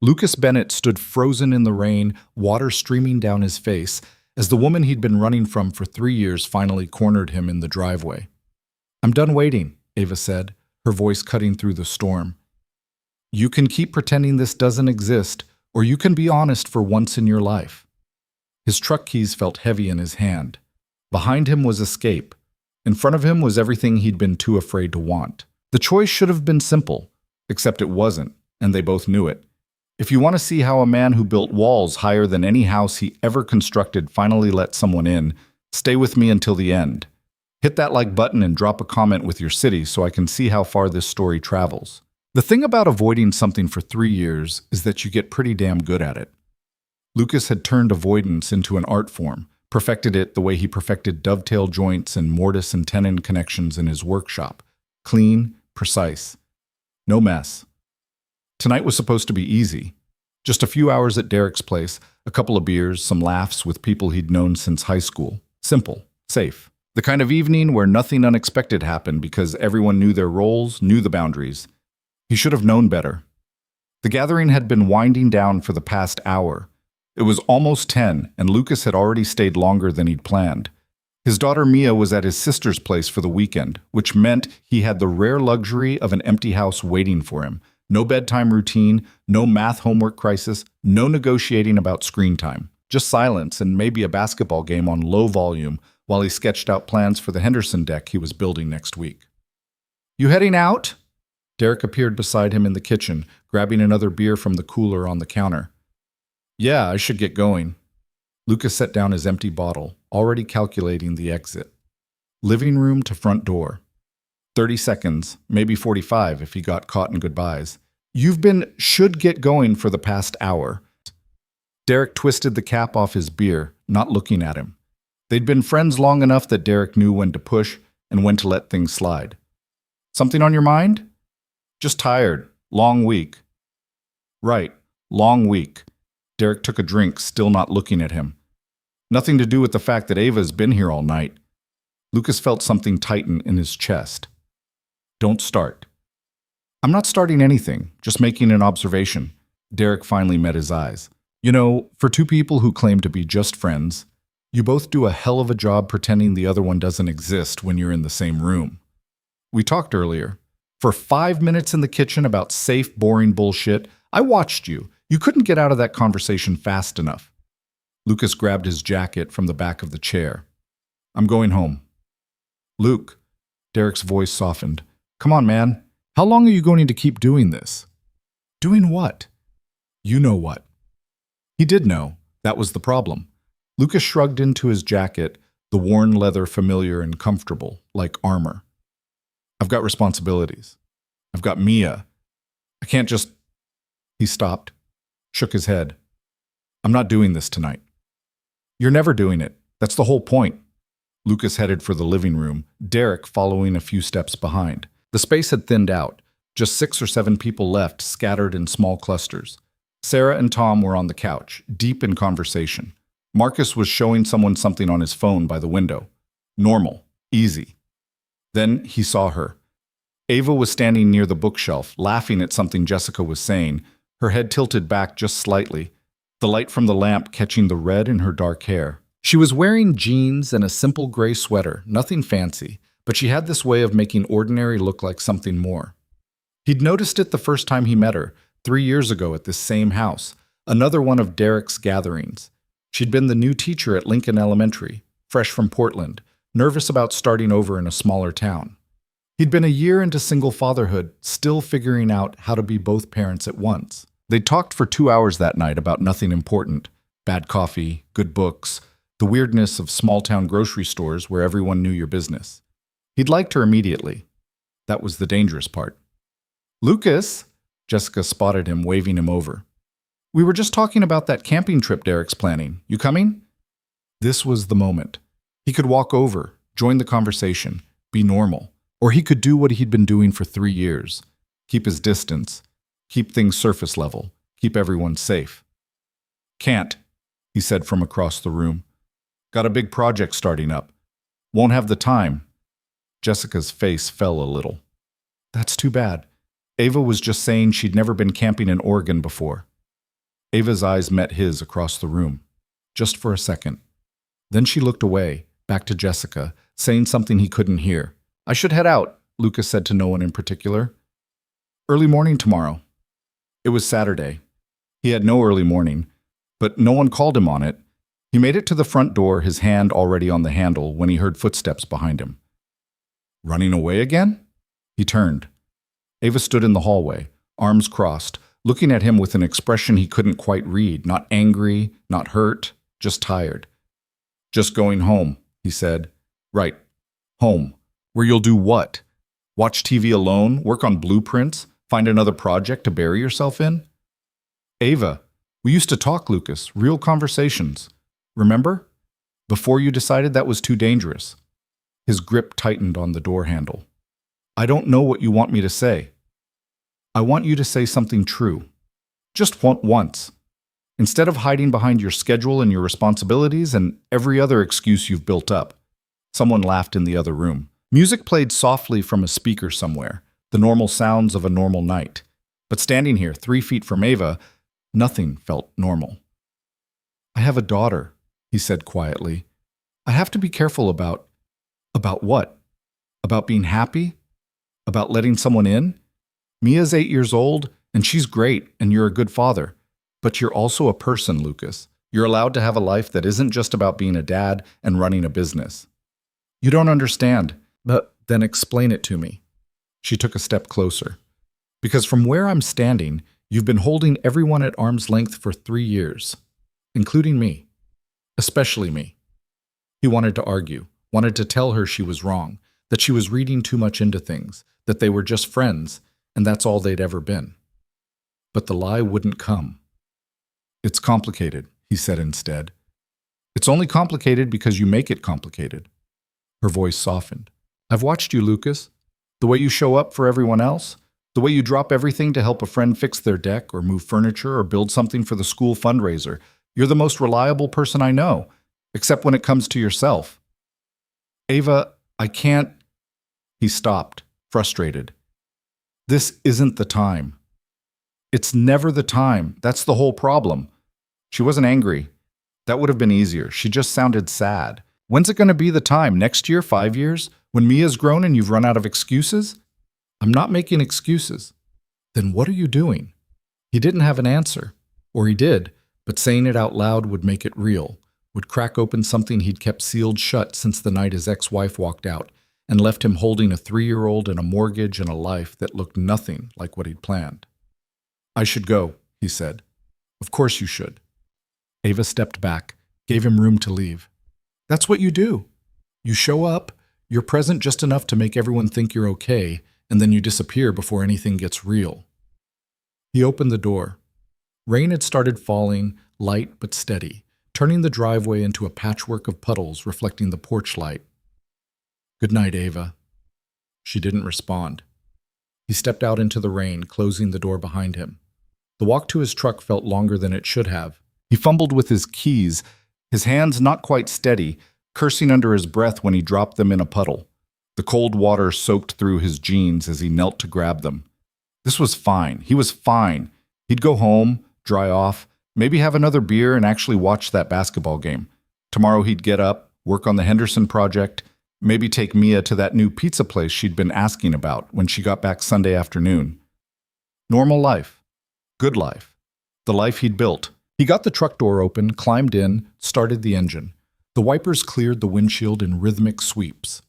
Lucas Bennett stood frozen in the rain, water streaming down his face, as the woman he'd been running from for 3 years finally cornered him in the driveway. "I'm done waiting," Ava said, her voice cutting through the storm. "You can keep pretending this doesn't exist, or you can be honest for once in your life." His truck keys felt heavy in his hand. Behind him was escape. In front of him was everything he'd been too afraid to want. The choice should have been simple, except it wasn't, and they both knew it. If you want to see how a man who built walls higher than any house he ever constructed finally let someone in, stay with me until the end. Hit that like button and drop a comment with your city so I can see how far this story travels. The thing about avoiding something for 3 years is that you get pretty damn good at it. Lucas had turned avoidance into an art form, perfected it the way he perfected dovetail joints and mortise and tenon connections in his workshop. Clean, precise. No mess. Tonight was supposed to be easy. Just a few hours at Derek's place, a couple of beers, some laughs with people he'd known since high school. Simple, safe. The kind of evening where nothing unexpected happened because everyone knew their roles, knew the boundaries. He should have known better. The gathering had been winding down for the past hour. It was almost 10, and Lucas had already stayed longer than he'd planned. His daughter Mia was at his sister's place for the weekend, which meant he had the rare luxury of an empty house waiting for him. No bedtime routine, no math homework crisis, no negotiating about screen time. Just silence and maybe a basketball game on low volume while he sketched out plans for the Henderson deck he was building next week. "You heading out?" Derek appeared beside him in the kitchen, grabbing another beer from the cooler on the counter. "Yeah, I should get going." Lucas set down his empty bottle, already calculating the exit. Living room to front door. 30 seconds, maybe 45 if he got caught in goodbyes. "You've been should get going for the past hour." Derek twisted the cap off his beer, not looking at him. They'd been friends long enough that Derek knew when to push and when to let things slide. "Something on your mind?" "Just tired. Long week." "Right. Long week." Derek took a drink, still not looking at him. "Nothing to do with the fact that Ava's been here all night." Lucas felt something tighten in his chest. "Don't start." "I'm not starting anything, just making an observation." Derek finally met his eyes. "You know, for two people who claim to be just friends, you both do a hell of a job pretending the other one doesn't exist when you're in the same room. We talked earlier. For 5 minutes in the kitchen about safe, boring bullshit, I watched you. You couldn't get out of that conversation fast enough." Lucas grabbed his jacket from the back of the chair. "I'm going home." "Luke," Derek's voice softened. "Come on, man. How long are you going to keep doing this?" "Doing what?" "You know what." He did know. That was the problem. Lucas shrugged into his jacket, the worn leather familiar and comfortable, like armor. "I've got responsibilities. I've got Mia. I can't just—" He stopped, shook his head. "I'm not doing this tonight." "You're never doing it. That's the whole point." Lucas headed for the living room, Derek following a few steps behind. The space had thinned out. Just 6 or 7 people left, scattered in small clusters. Sarah and Tom were on the couch, deep in conversation. Marcus was showing someone something on his phone by the window. Normal. Easy. Then he saw her. Ava was standing near the bookshelf, laughing at something Jessica was saying, her head tilted back just slightly, the light from the lamp catching the red in her dark hair. She was wearing jeans and a simple gray sweater, nothing fancy, but she had this way of making ordinary look like something more. He'd noticed it the first time he met her, 3 years ago at this same house, another one of Derek's gatherings. She'd been the new teacher at Lincoln Elementary, fresh from Portland, nervous about starting over in a smaller town. He'd been a year into single fatherhood, still figuring out how to be both parents at once. They talked for 2 hours that night about nothing important. Bad coffee, good books, the weirdness of small-town grocery stores where everyone knew your business. He'd liked her immediately. That was the dangerous part. "Lucas," Jessica spotted him, waving him over. "We were just talking about that camping trip Derek's planning. You coming?" This was the moment. He could walk over, join the conversation, be normal. Or he could do what he'd been doing for 3 years. Keep his distance. Keep things surface level. Keep everyone safe. "Can't," he said from across the room. "Got a big project starting up. Won't have the time." Jessica's face fell a little. "That's too bad. Ava was just saying she'd never been camping in Oregon before." Ava's eyes met his across the room. Just for a second. Then she looked away, back to Jessica, saying something he couldn't hear. I should head out, Lucas said to no one in particular. Early morning tomorrow. It was Saturday. He had no early morning, but no one called him on it. He made it to the front door, his hand already on the handle, when he heard footsteps behind him. Running away again? He turned. Ava stood in the hallway, arms crossed, looking at him with an expression he couldn't quite read, not angry, not hurt, just tired. Just going home, he said. Right. Home. Where you'll do what? Watch TV alone? Work on blueprints? Find another project to bury yourself in? Ava, we used to talk, Lucas. Real conversations. Remember? Before you decided that was too dangerous. His grip tightened on the door handle. I don't know what you want me to say. I want you to say something true. Just once. Instead of hiding behind your schedule and your responsibilities and every other excuse you've built up. Someone laughed in the other room. Music played softly from a speaker somewhere, the normal sounds of a normal night. But standing here, 3 feet from Ava, nothing felt normal. I have a daughter, he said quietly. I have to be careful about what? About being happy? About letting someone in? Mia's 8 years old, and she's great, and you're a good father. But you're also a person, Lucas. You're allowed to have a life that isn't just about being a dad and running a business. You don't understand, but then explain it to me. She took a step closer. Because from where I'm standing, you've been holding everyone at arm's length for 3 years, including me. Especially me. He wanted to argue, wanted to tell her she was wrong, that she was reading too much into things, that they were just friends, and that's all they'd ever been. But the lie wouldn't come. It's complicated, he said instead. It's only complicated because you make it complicated. Her voice softened. I've watched you, Lucas. The way you show up for everyone else, the way you drop everything to help a friend fix their deck or move furniture or build something for the school fundraiser. You're the most reliable person I know, except when it comes to yourself. Ava, I can't... He stopped, frustrated. This isn't the time. It's never the time. That's the whole problem. She wasn't angry. That would have been easier. She just sounded sad. When's it going to be the time? Next year? 5 years? When Mia's grown and you've run out of excuses? I'm not making excuses. Then what are you doing? He didn't have an answer. Or he did, but saying it out loud would make it real, would crack open something he'd kept sealed shut since the night his ex-wife walked out and left him holding a 3-year-old and a mortgage and a life that looked nothing like what he'd planned. I should go, he said. Of course you should. Ava stepped back, gave him room to leave. That's what you do. You show up, you're present just enough to make everyone think you're okay, and then you disappear before anything gets real. He opened the door. Rain had started falling, light but steady, turning the driveway into a patchwork of puddles reflecting the porch light. Good night, Ava. She didn't respond. He stepped out into the rain, closing the door behind him. The walk to his truck felt longer than it should have. He fumbled with his keys, his hands not quite steady, cursing under his breath when he dropped them in a puddle. The cold water soaked through his jeans as he knelt to grab them. This was fine. He was fine. He'd go home, dry off, maybe have another beer and actually watch that basketball game. Tomorrow he'd get up, work on the Henderson project, maybe take Mia to that new pizza place she'd been asking about when she got back Sunday afternoon. Normal life. Good life. The life he'd built. He got the truck door open, climbed in, started the engine. The wipers cleared the windshield in rhythmic sweeps.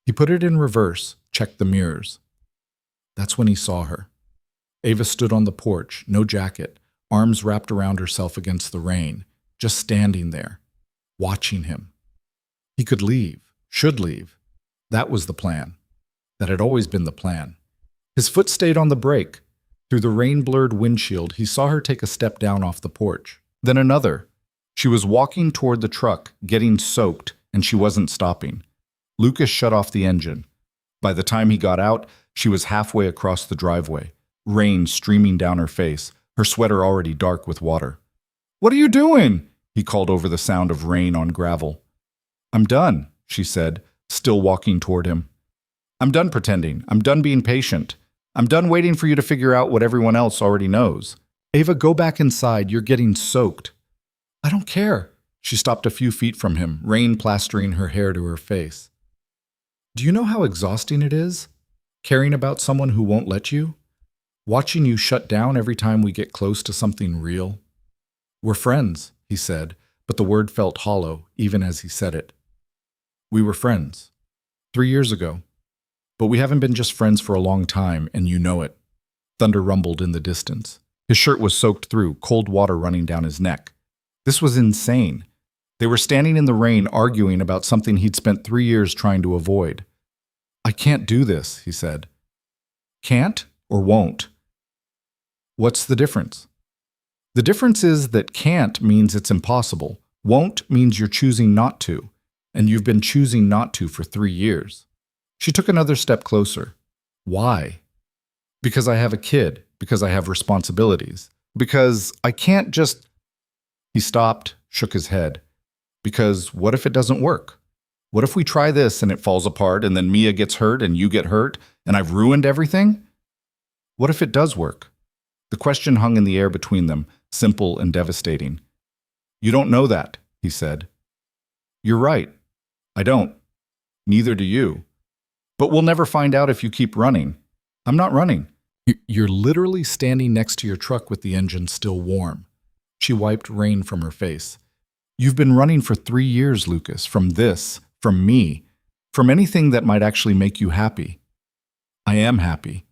He put it in reverse, checked the mirrors. That's when he saw her. Ava stood on the porch, no jacket, arms wrapped around herself against the rain, just standing there, watching him. He could leave, should leave. That was the plan. That had always been the plan. His foot stayed on the brake. Through the rain-blurred windshield, he saw her take a step down off the porch. Then another. She was walking toward the truck, getting soaked, and she wasn't stopping. Lucas shut off the engine. By the time he got out, she was halfway across the driveway, rain streaming down her face, her sweater already dark with water. "What are you doing?" he called over the sound of rain on gravel. "I'm done," she said, still walking toward him. "I'm done pretending. I'm done being patient. I'm done waiting for you to figure out what everyone else already knows. Ava, go back inside. You're getting soaked. I don't care. She stopped a few feet from him, rain plastering her hair to her face. Do you know how exhausting it is? Caring about someone who won't let you? Watching you shut down every time we get close to something real? We're friends, he said, but the word felt hollow even as he said it. We were friends. 3 years ago. But we haven't been just friends for a long time, and you know it. Thunder rumbled in the distance. His shirt was soaked through, cold water running down his neck. This was insane. They were standing in the rain arguing about something he'd spent 3 years trying to avoid. I can't do this, he said. Can't or won't? What's the difference? The difference is that can't means it's impossible. Won't means you're choosing not to, and you've been choosing not to for 3 years. She took another step closer. Why? Because I have a kid, because I have responsibilities, because I can't just... He stopped, shook his head. Because what if it doesn't work? What if we try this and it falls apart and then Mia gets hurt and you get hurt and I've ruined everything? What if it does work? The question hung in the air between them, simple and devastating. You don't know that, he said. You're right. I don't. Neither do you. But we'll never find out if you keep running. I'm not running. You're literally standing next to your truck with the engine still warm. She wiped rain from her face. You've been running for 3 years, Lucas, from this, from me, from anything that might actually make you happy. I am happy.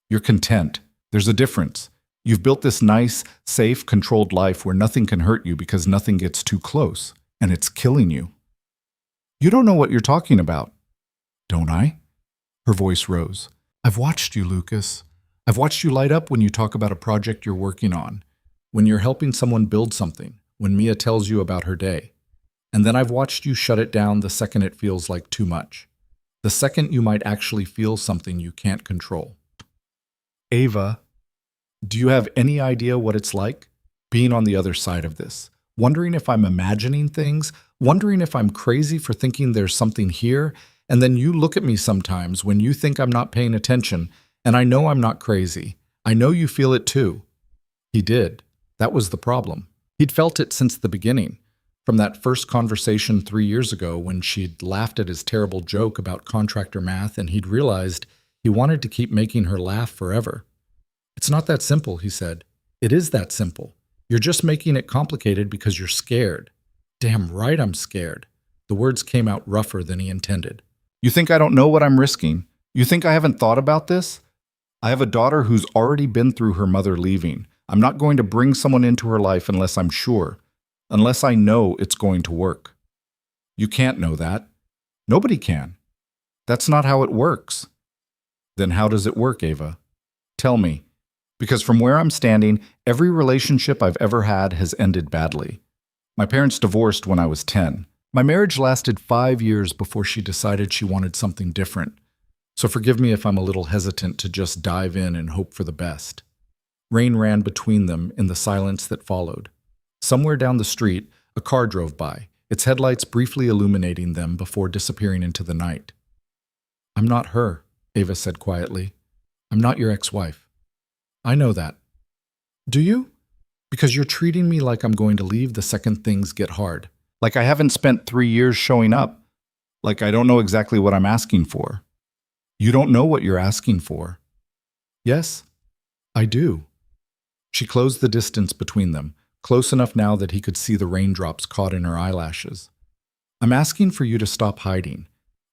You're content. There's a difference. You've built this nice, safe, controlled life where nothing can hurt you because nothing gets too close, and it's killing you. You don't know what you're talking about. Don't I? Her voice rose. I've watched you, Lucas. I've watched you light up when you talk about a project you're working on, when you're helping someone build something, when Mia tells you about her day. And then I've watched you shut it down the second it feels like too much. The second you might actually feel something you can't control. Ava, do you have any idea what it's like? Being on the other side of this. Wondering if I'm imagining things, wondering if I'm crazy for thinking there's something here, and then you look at me sometimes when you think I'm not paying attention, and I know I'm not crazy. I know you feel it too. He did. That was the problem. He'd felt it since the beginning, from that first conversation 3 years ago when she'd laughed at his terrible joke about contractor math and he'd realized he wanted to keep making her laugh forever. It's not that simple, he said. It is that simple. You're just making it complicated because you're scared. Damn right I'm scared. The words came out rougher than he intended. You think I don't know what I'm risking? You think I haven't thought about this? I have a daughter who's already been through her mother leaving. I'm not going to bring someone into her life unless I'm sure, unless I know it's going to work. You can't know that. Nobody can. That's not how it works. Then how does it work, Ava? Tell me. Because from where I'm standing, every relationship I've ever had has ended badly. My parents divorced when I was 10. My marriage lasted 5 years before she decided she wanted something different. So forgive me if I'm a little hesitant to just dive in and hope for the best. Rain ran between them in the silence that followed. Somewhere down the street, a car drove by, its headlights briefly illuminating them before disappearing into the night. I'm not her, Ava said quietly. I'm not your ex-wife. I know that. Do you? Because you're treating me like I'm going to leave the second things get hard. Like I haven't spent 3 years showing up. Like I don't know exactly what I'm asking for. You don't know what you're asking for. Yes, I do. She closed the distance between them, close enough now that he could see the raindrops caught in her eyelashes. I'm asking for you to stop hiding.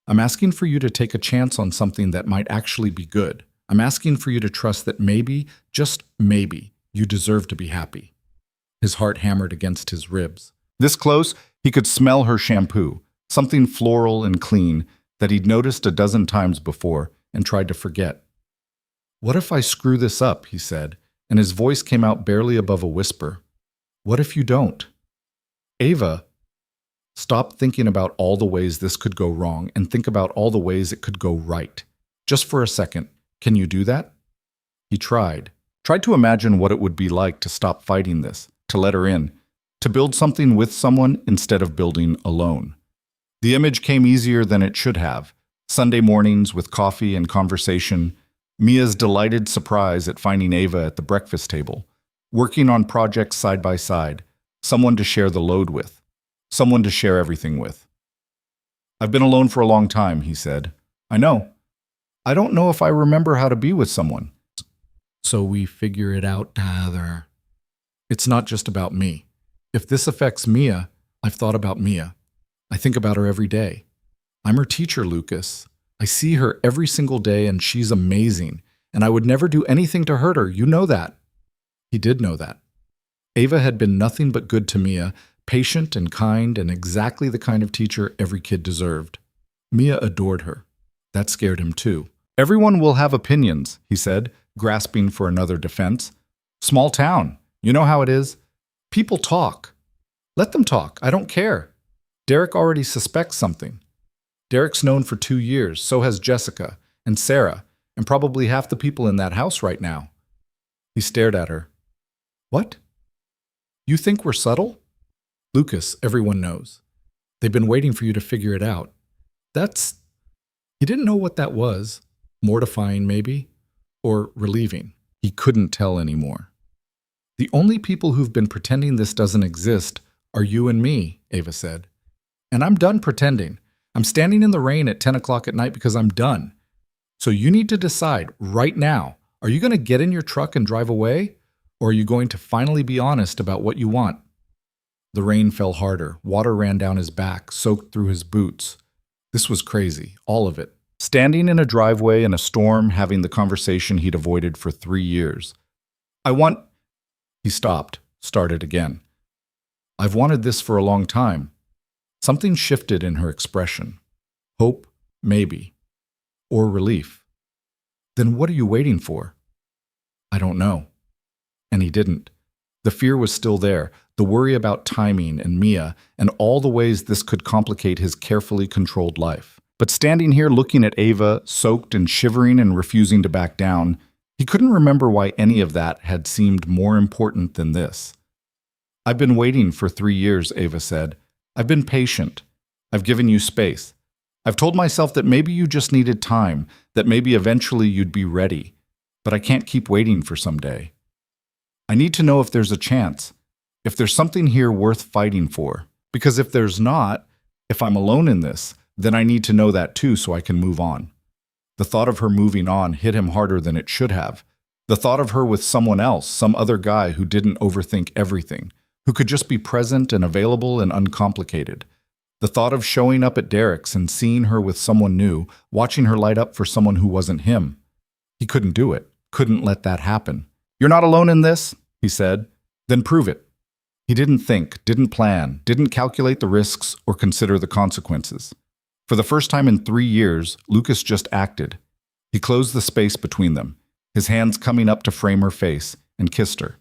I'm asking for you to take a chance on something that might actually be good. I'm asking for you to trust that maybe, just maybe, you deserve to be happy. His heart hammered against his ribs. This close, he could smell her shampoo, something floral and clean that he'd noticed a dozen times before and tried to forget. What if I screw this up, he said, and his voice came out barely above a whisper. What if you don't? Ava, stop thinking about all the ways this could go wrong and think about all the ways it could go right. Just for a second, can you do that? He tried to imagine what it would be like to stop fighting this, to let her in, to build something with someone instead of building alone. The image came easier than it should have. Sunday mornings with coffee and conversation, Mia's delighted surprise at finding Ava at the breakfast table, working on projects side by side, someone to share the load with, someone to share everything with. I've been alone for a long time, he said. I know. I don't know if I remember how to be with someone. So we figure it out together. It's not just about me. If this affects Mia, I've thought about Mia. I think about her every day. I'm her teacher, Lucas. I see her every single day and she's amazing. And I would never do anything to hurt her. You know that. He did know that. Ava had been nothing but good to Mia, patient and kind and exactly the kind of teacher every kid deserved. Mia adored her. That scared him too. Everyone will have opinions, he said, grasping for another defense. Small town. You know how it is. People talk. Let them talk. I don't care. Derek already suspects something. Derek's known for 2 years. So has Jessica and Sarah and probably half the people in that house right now. He stared at her. What? You think we're subtle? Lucas, everyone knows. They've been waiting for you to figure it out. He didn't know what that was. Mortifying, maybe? Or relieving. He couldn't tell anymore. The only people who've been pretending this doesn't exist are you and me, Ava said. And I'm done pretending. I'm standing in the rain at 10 o'clock at night because I'm done. So you need to decide right now, are you going to get in your truck and drive away? Or are you going to finally be honest about what you want? The rain fell harder. Water ran down his back, soaked through his boots. This was crazy, all of it. Standing in a driveway in a storm, having the conversation he'd avoided for 3 years. He stopped, started again. I've wanted this for a long time. Something shifted in her expression. Hope, maybe. Or relief. Then what are you waiting for? I don't know. And he didn't. The fear was still there, the worry about timing and Mia, and all the ways this could complicate his carefully controlled life. But standing here looking at Ava, soaked and shivering and refusing to back down, he couldn't remember why any of that had seemed more important than this. I've been waiting for 3 years, Ava said. I've been patient. I've given you space. I've told myself that maybe you just needed time, that maybe eventually you'd be ready. But I can't keep waiting for someday. I need to know if there's a chance, if there's something here worth fighting for. Because if there's not, if I'm alone in this, then I need to know that too so I can move on. The thought of her moving on hit him harder than it should have. The thought of her with someone else, some other guy who didn't overthink everything, who could just be present and available and uncomplicated. The thought of showing up at Derek's and seeing her with someone new, watching her light up for someone who wasn't him. He couldn't do it, couldn't let that happen. You're not alone in this, he said. Then prove it. He didn't think, didn't plan, didn't calculate the risks or consider the consequences. For the first time in 3 years, Lucas just acted. He closed the space between them, his hands coming up to frame her face, and kissed her.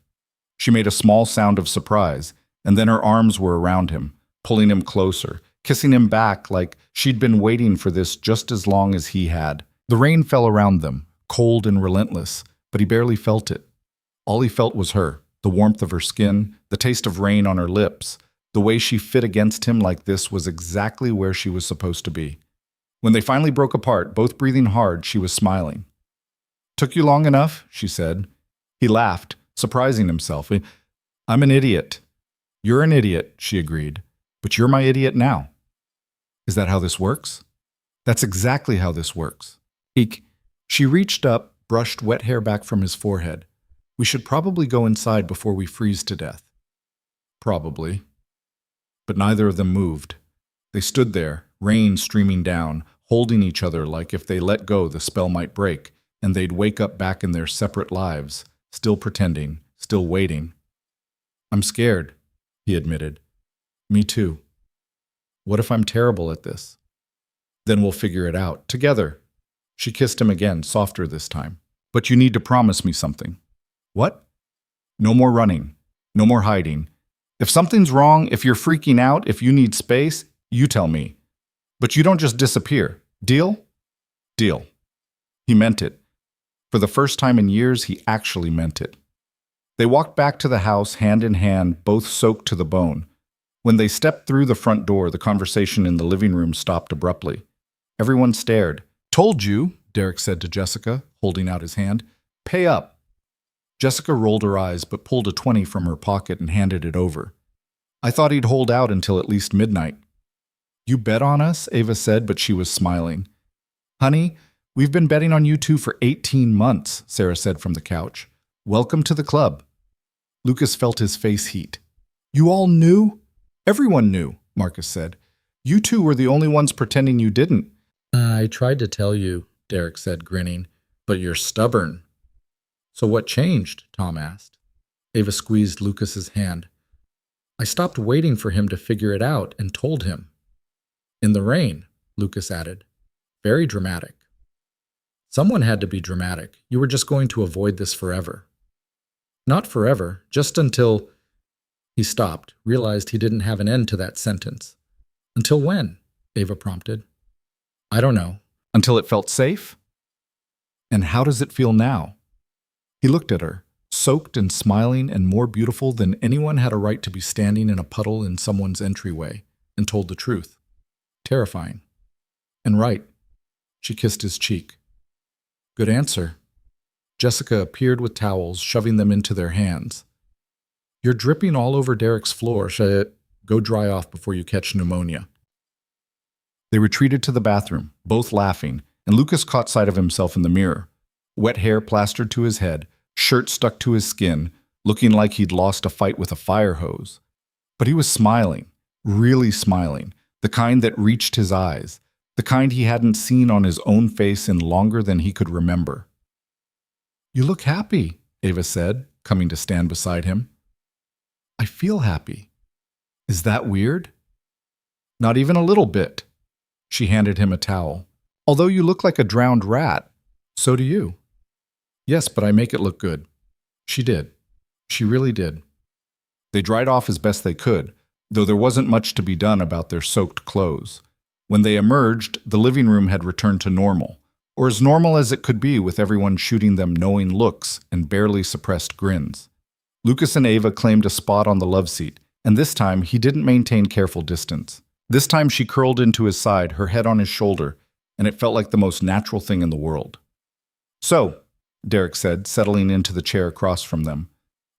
She made a small sound of surprise, and then her arms were around him, pulling him closer, kissing him back like she'd been waiting for this just as long as he had. The rain fell around them, cold and relentless, but he barely felt it. All he felt was her, the warmth of her skin, the taste of rain on her lips. The way she fit against him like this was exactly where she was supposed to be. When they finally broke apart, both breathing hard, she was smiling. Took you long enough, she said. He laughed, surprising himself. I'm an idiot. You're an idiot, she agreed. But you're my idiot now. Is that how this works? That's exactly how this works. Eek. She reached up, brushed wet hair back from his forehead. We should probably go inside before we freeze to death. Probably. But neither of them moved. They stood there, rain streaming down, holding each other like if they let go the spell might break, and they'd wake up back in their separate lives, still pretending, still waiting. I'm scared, he admitted. Me too. What if I'm terrible at this? Then we'll figure it out, together. She kissed him again, softer this time. But you need to promise me something. What? No more running. No more hiding. If something's wrong, if you're freaking out, if you need space, you tell me. But you don't just disappear. Deal? Deal. He meant it. For the first time in years, he actually meant it. They walked back to the house, hand in hand, both soaked to the bone. When they stepped through the front door, the conversation in the living room stopped abruptly. Everyone stared. Told you, Derek said to Jessica, holding out his hand. Pay up. Jessica rolled her eyes but pulled a 20 from her pocket and handed it over. I thought he'd hold out until at least midnight. You bet on us, Ava said, but she was smiling. Honey, we've been betting on you two for 18 months, Sarah said from the couch. Welcome to the club. Lucas felt his face heat. You all knew? Everyone knew, Marcus said. You two were the only ones pretending you didn't. I tried to tell you, Derek said, grinning, but you're stubborn. So what changed? Tom asked. Ava squeezed Lucas's hand. I stopped waiting for him to figure it out and told him. In the rain, Lucas added. Very dramatic. Someone had to be dramatic. You were just going to avoid this forever. Not forever, just until... He stopped, realized he didn't have an end to that sentence. Until when? Ava prompted. I don't know. Until it felt safe? And how does it feel now? He looked at her, soaked and smiling and more beautiful than anyone had a right to be standing in a puddle in someone's entryway, and told the truth. Terrifying. And right. She kissed his cheek. Good answer. Jessica appeared with towels, shoving them into their hands. You're dripping all over Derek's floor. Go dry off before you catch pneumonia. They retreated to the bathroom, both laughing, and Lucas caught sight of himself in the mirror. Wet hair plastered to his head, shirt stuck to his skin, looking like he'd lost a fight with a fire hose. But he was smiling, really smiling, the kind that reached his eyes, the kind he hadn't seen on his own face in longer than he could remember. You look happy, Ava said, coming to stand beside him. I feel happy. Is that weird? Not even a little bit. She handed him a towel. Although you look like a drowned rat, so do you. Yes, but I make it look good. She did. She really did. They dried off as best they could, though there wasn't much to be done about their soaked clothes. When they emerged, the living room had returned to normal, or as normal as it could be with everyone shooting them knowing looks and barely suppressed grins. Lucas and Ava claimed a spot on the love seat, and this time he didn't maintain careful distance. This time she curled into his side, her head on his shoulder, and it felt like the most natural thing in the world. So, Derek said, settling into the chair across from them,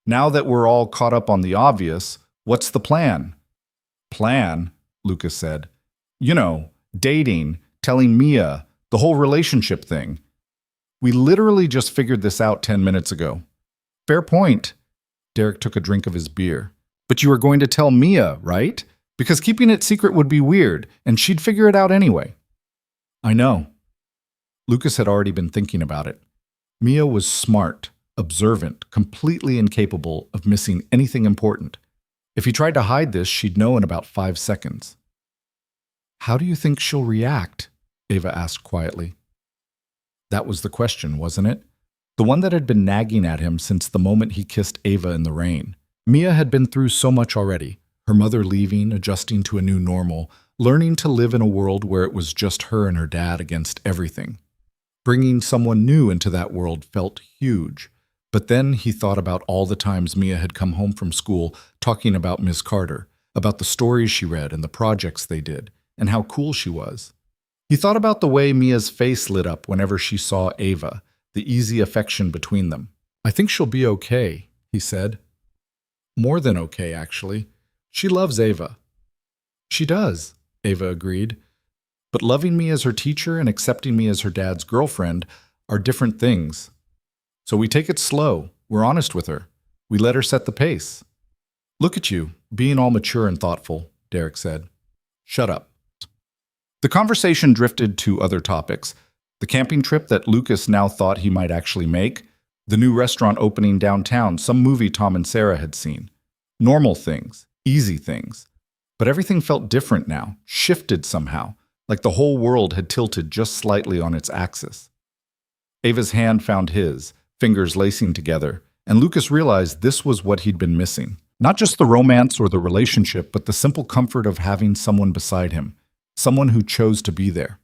now that we're all caught up on the obvious, what's the plan? Plan, Lucas said. You know, dating, telling Mia, the whole relationship thing. We literally just figured this out 10 minutes ago. Fair point. Derek took a drink of his beer. But you were going to tell Mia, right? Because keeping it secret would be weird, and she'd figure it out anyway. I know. Lucas had already been thinking about it. Mia was smart, observant, completely incapable of missing anything important. If he tried to hide this, she'd know in about 5 seconds. How do you think she'll react? Ava asked quietly. That was the question, wasn't it? The one that had been nagging at him since the moment he kissed Ava in the rain. Mia had been through so much already. Her mother leaving, adjusting to a new normal, learning to live in a world where it was just her and her dad against everything. Bringing someone new into that world felt huge. But then he thought about all the times Mia had come home from school talking about Miss Carter, about the stories she read and the projects they did, and how cool she was. He thought about the way Mia's face lit up whenever she saw Ava, the easy affection between them. I think she'll be okay, he said. More than okay, actually. She loves Ava. She does, Ava agreed. But loving me as her teacher and accepting me as her dad's girlfriend are different things. So we take it slow. We're honest with her. We let her set the pace. Look at you, being all mature and thoughtful, Derek said. Shut up. The conversation drifted to other topics. The camping trip that Lucas now thought he might actually make, the new restaurant opening downtown, some movie Tom and Sarah had seen. Normal things, easy things. But everything felt different now, shifted somehow, like the whole world had tilted just slightly on its axis. Ava's hand found his, fingers lacing together, and Lucas realized this was what he'd been missing. Not just the romance or the relationship, but the simple comfort of having someone beside him, someone who chose to be there.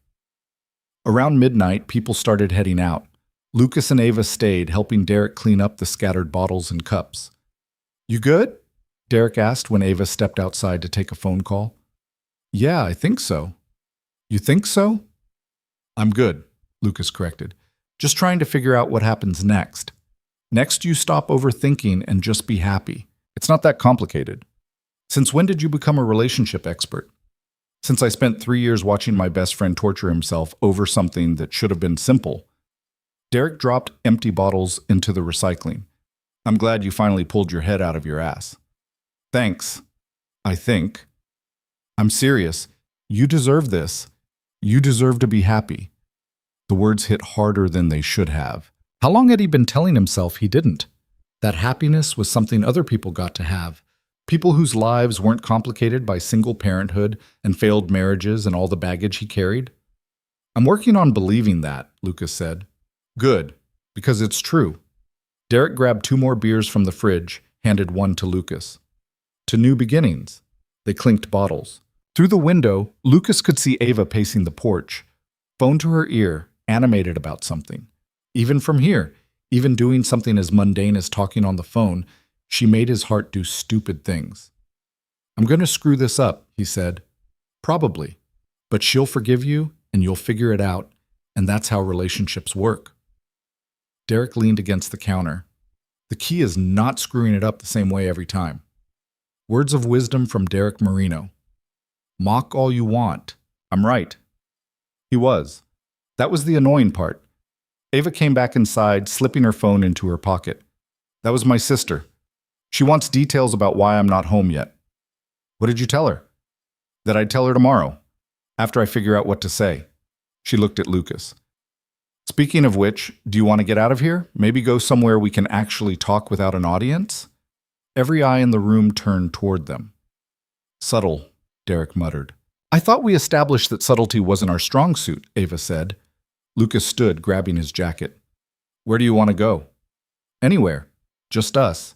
Around midnight, people started heading out. Lucas and Ava stayed, helping Derek clean up the scattered bottles and cups. You good? Derek asked when Ava stepped outside to take a phone call. Yeah, I think so. You think so? I'm good, Lucas corrected. Just trying to figure out what happens next. Next, you stop overthinking and just be happy. It's not that complicated. Since when did you become a relationship expert? Since I spent 3 years watching my best friend torture himself over something that should have been simple. Derek dropped empty bottles into the recycling. I'm glad you finally pulled your head out of your ass. Thanks, I think. I'm serious. You deserve this. You deserve to be happy. The words hit harder than they should have. How long had he been telling himself he didn't? That happiness was something other people got to have. People whose lives weren't complicated by single parenthood and failed marriages and all the baggage he carried. I'm working on believing that, Lucas said. Good, because it's true. Derek grabbed 2 more beers from the fridge, handed one to Lucas. To new beginnings. They clinked bottles. Through the window, Lucas could see Ava pacing the porch, phone to her ear, animated about something. Even from here, even doing something as mundane as talking on the phone, she made his heart do stupid things. I'm going to screw this up, he said. Probably. But she'll forgive you, and you'll figure it out, and that's how relationships work. Derek leaned against the counter. The key is not screwing it up the same way every time. Words of wisdom from Derek Marino. Mock all you want. I'm right. He was. That was the annoying part. Ava came back inside, slipping her phone into her pocket. That was my sister. She wants details about why I'm not home yet. What did you tell her? That I'd tell her tomorrow, after I figure out what to say. She looked at Lucas. Speaking of which, do you want to get out of here? Maybe go somewhere we can actually talk without an audience? Every eye in the room turned toward them. Subtle, Derek muttered. I thought we established that subtlety wasn't our strong suit, Ava said. Lucas stood, grabbing his jacket. Where do you want to go? Anywhere. Just us.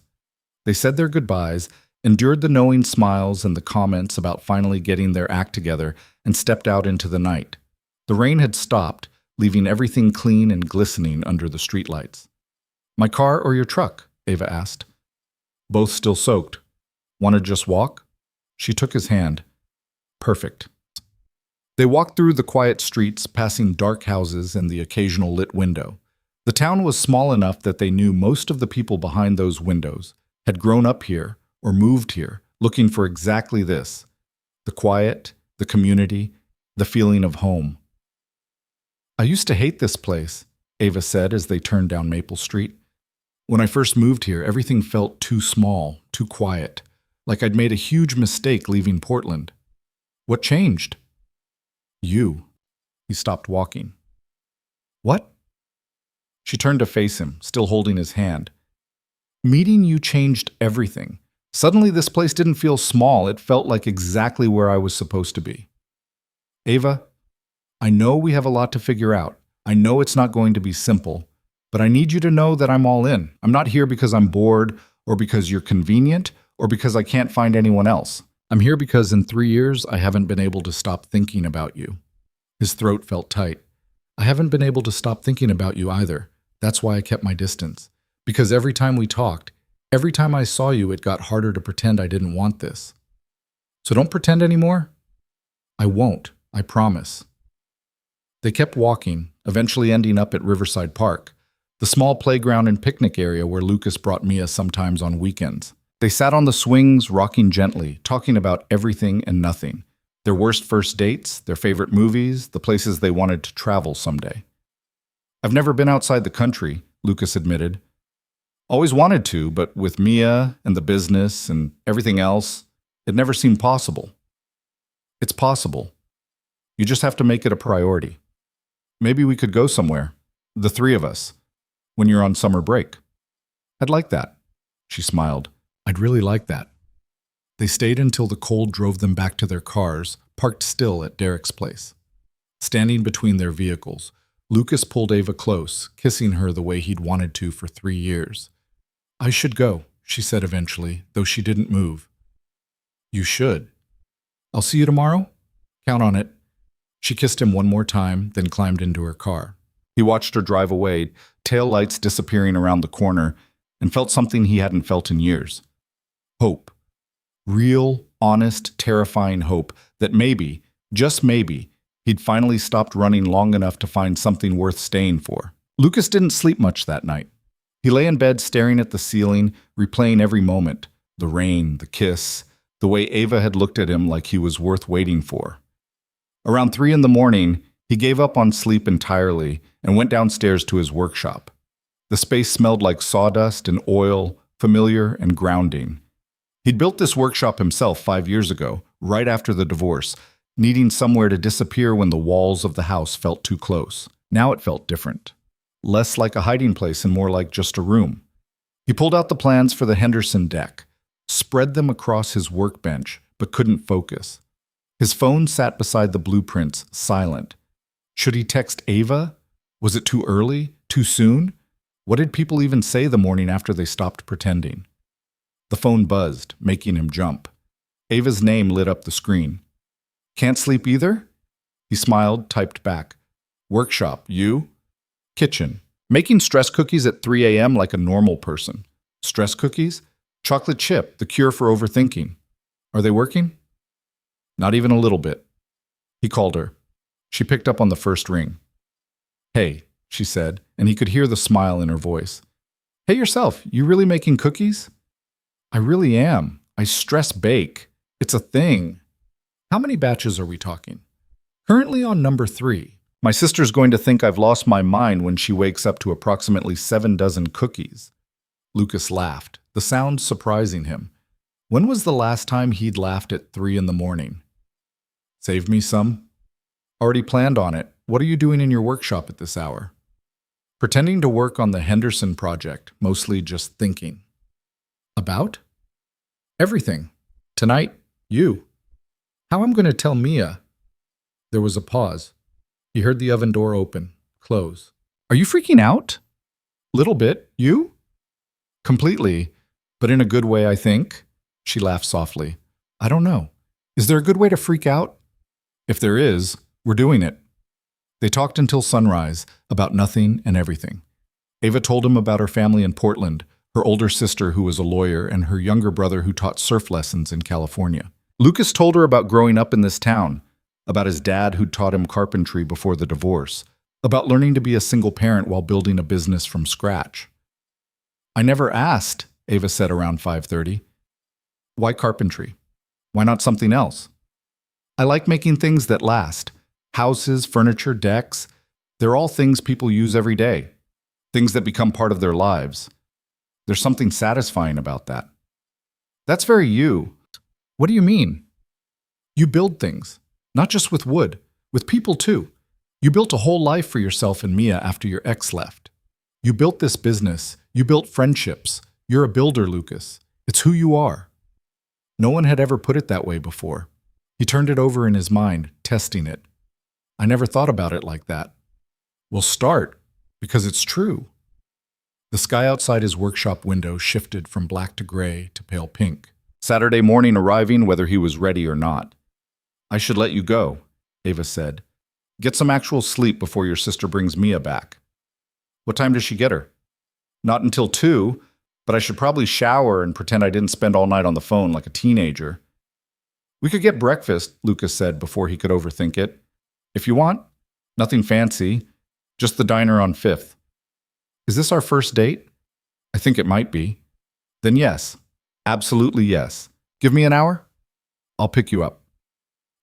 They said their goodbyes, endured the knowing smiles and the comments about finally getting their act together, and stepped out into the night. The rain had stopped, leaving everything clean and glistening under the streetlights. My car or your truck? Ava asked. Both still soaked. Want to just walk? She took his hand. Perfect. They walked through the quiet streets, passing dark houses and the occasional lit window. The town was small enough that they knew most of the people behind those windows had grown up here or moved here, looking for exactly this: the quiet, the community, the feeling of home. I used to hate this place, Ava said as they turned down Maple Street. When I first moved here, everything felt too small, too quiet, like I'd made a huge mistake leaving Portland. What changed? You. He stopped walking. What? She turned to face him, still holding his hand. Meeting you changed everything. Suddenly this place didn't feel small, it felt like exactly where I was supposed to be. Ava, I know we have a lot to figure out. I know it's not going to be simple, but I need you to know that I'm all in. I'm not here because I'm bored, or because you're convenient, or because I can't find anyone else. I'm here because in 3 years I haven't been able to stop thinking about you. His throat felt tight. I haven't been able to stop thinking about you either. That's why I kept my distance. Because every time we talked, every time I saw you, it got harder to pretend I didn't want this. So don't pretend anymore? I won't, I promise. They kept walking, eventually ending up at Riverside Park, the small playground and picnic area where Lucas brought Mia sometimes on weekends. They sat on the swings, rocking gently, talking about everything and nothing. Their worst first dates, their favorite movies, the places they wanted to travel someday. I've never been outside the country, Lucas admitted. Always wanted to, but with Mia and the business and everything else, it never seemed possible. It's possible. You just have to make it a priority. Maybe we could go somewhere, the 3 of us, when you're on summer break. I'd like that. She smiled. I'd really like that. They stayed until the cold drove them back to their cars, parked still at Derek's place. Standing between their vehicles, Lucas pulled Ava close, kissing her the way he'd wanted to for 3 years. I should go, she said eventually, though she didn't move. You should. I'll see you tomorrow? Count on it. She kissed him one more time, then climbed into her car. He watched her drive away, tail lights disappearing around the corner, and felt something he hadn't felt in years. Hope. Real, honest, terrifying hope that maybe, just maybe, he'd finally stopped running long enough to find something worth staying for. Lucas didn't sleep much that night. He lay in bed staring at the ceiling, replaying every moment, the rain, the kiss, the way Ava had looked at him like he was worth waiting for. Around 3 in the morning, he gave up on sleep entirely and went downstairs to his workshop. The space smelled like sawdust and oil, familiar and grounding. He'd built this workshop himself 5 years ago, right after the divorce, needing somewhere to disappear when the walls of the house felt too close. Now it felt different. Less like a hiding place and more like just a room. He pulled out the plans for the Henderson deck, spread them across his workbench, but couldn't focus. His phone sat beside the blueprints, silent. Should he text Ava? Was it too early? Too soon? What did people even say the morning after they stopped pretending? The phone buzzed, making him jump. Ava's name lit up the screen. Can't sleep either? He smiled, typed back. Workshop, you? Kitchen. Making stress cookies at 3 a.m. like a normal person. Stress cookies? Chocolate chip, the cure for overthinking. Are they working? Not even a little bit. He called her. She picked up on the first ring. Hey, she said, and he could hear the smile in her voice. Hey yourself, you really making cookies? I really am. I stress bake. It's a thing. How many batches are we talking? Currently on number 3. My sister's going to think I've lost my mind when she wakes up to approximately 7 dozen cookies. Lucas laughed, the sound surprising him. When was the last time he'd laughed at 3 in the morning? Save me some? Already planned on it. What are you doing in your workshop at this hour? Pretending to work on the Henderson project, mostly just thinking. About? Everything. Tonight, you. How I'm going to tell Mia? There was a pause. He heard the oven door open, close. Are you freaking out? Little bit. You? Completely, but in a good way, I think. She laughed softly. I don't know. Is there a good way to freak out? If there is, we're doing it. They talked until sunrise, about nothing and everything. Ava told him about her family in Portland, her older sister who was a lawyer, and her younger brother who taught surf lessons in California. Lucas told her about growing up in this town, about his dad who'd taught him carpentry before the divorce, about learning to be a single parent while building a business from scratch. I never asked, Ava said around 5:30. Why carpentry? Why not something else? I like making things that last. Houses, furniture, decks. They're all things people use every day. Things that become part of their lives. There's something satisfying about that. That's very you. What do you mean? You build things. Not just with wood, with people too. You built a whole life for yourself and Mia after your ex left. You built this business. You built friendships. You're a builder, Lucas. It's who you are. No one had ever put it that way before. He turned it over in his mind, testing it. I never thought about it like that. We'll start, because it's true. The sky outside his workshop window shifted from black to gray to pale pink. Saturday morning arriving whether he was ready or not. I should let you go, Ava said. Get some actual sleep before your sister brings Mia back. What time does she get her? Not until 2, but I should probably shower and pretend I didn't spend all night on the phone like a teenager. We could get breakfast, Lucas said before he could overthink it. If you want. Nothing fancy. Just the diner on 5th. Is this our first date? I think it might be. Then yes. Absolutely yes. Give me an hour? I'll pick you up.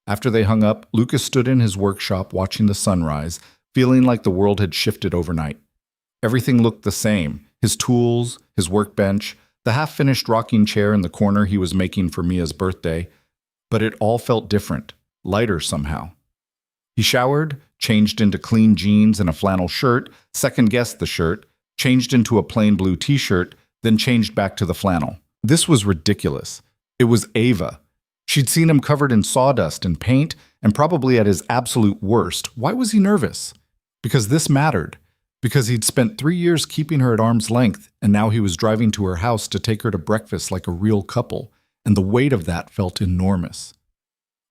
After they hung up, Lucas stood in his workshop watching the sunrise, feeling like the world had shifted overnight. Everything looked the same. His tools, his workbench, the half-finished rocking chair in the corner he was making for Mia's birthday. But it all felt different, lighter somehow. He showered, changed into clean jeans and a flannel shirt, second-guessed the shirt, changed into a plain blue t-shirt, then changed back to the flannel. This was ridiculous. It was Ava. She'd seen him covered in sawdust and paint, and probably at his absolute worst. Why was he nervous? Because this mattered. Because he'd spent 3 years keeping her at arm's length, and now he was driving to her house to take her to breakfast like a real couple, and the weight of that felt enormous.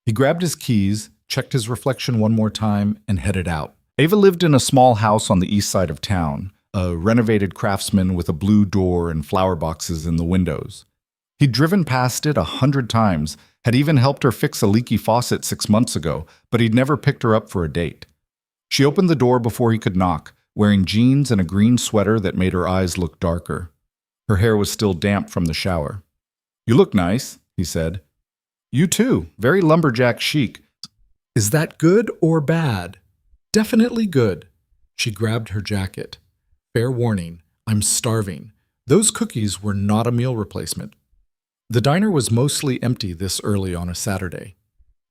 He grabbed his keys, checked his reflection one more time, and headed out. Ava lived in a small house on the east side of town, a renovated craftsman with a blue door and flower boxes in the windows. He'd driven past it 100 times, had even helped her fix a leaky faucet 6 months ago, but he'd never picked her up for a date. She opened the door before he could knock, wearing jeans and a green sweater that made her eyes look darker. Her hair was still damp from the shower. "You look nice," he said. "You too, very lumberjack chic." "Is that good or bad?" "Definitely good." She grabbed her jacket. "Fair warning, I'm starving. Those cookies were not a meal replacement." The diner was mostly empty this early on a Saturday.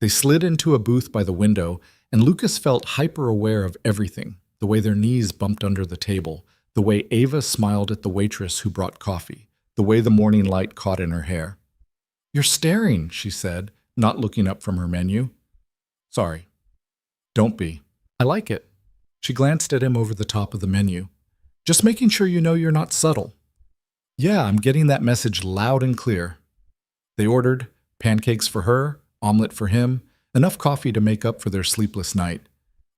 They slid into a booth by the window, and Lucas felt hyper-aware of everything, the way their knees bumped under the table, the way Ava smiled at the waitress who brought coffee, the way the morning light caught in her hair. "You're staring," she said, not looking up from her menu. "Sorry." "Don't be. I like it." She glanced at him over the top of the menu. "Just making sure you know you're not subtle." "Yeah, I'm getting that message loud and clear." They ordered pancakes for her, omelet for him, enough coffee to make up for their sleepless night.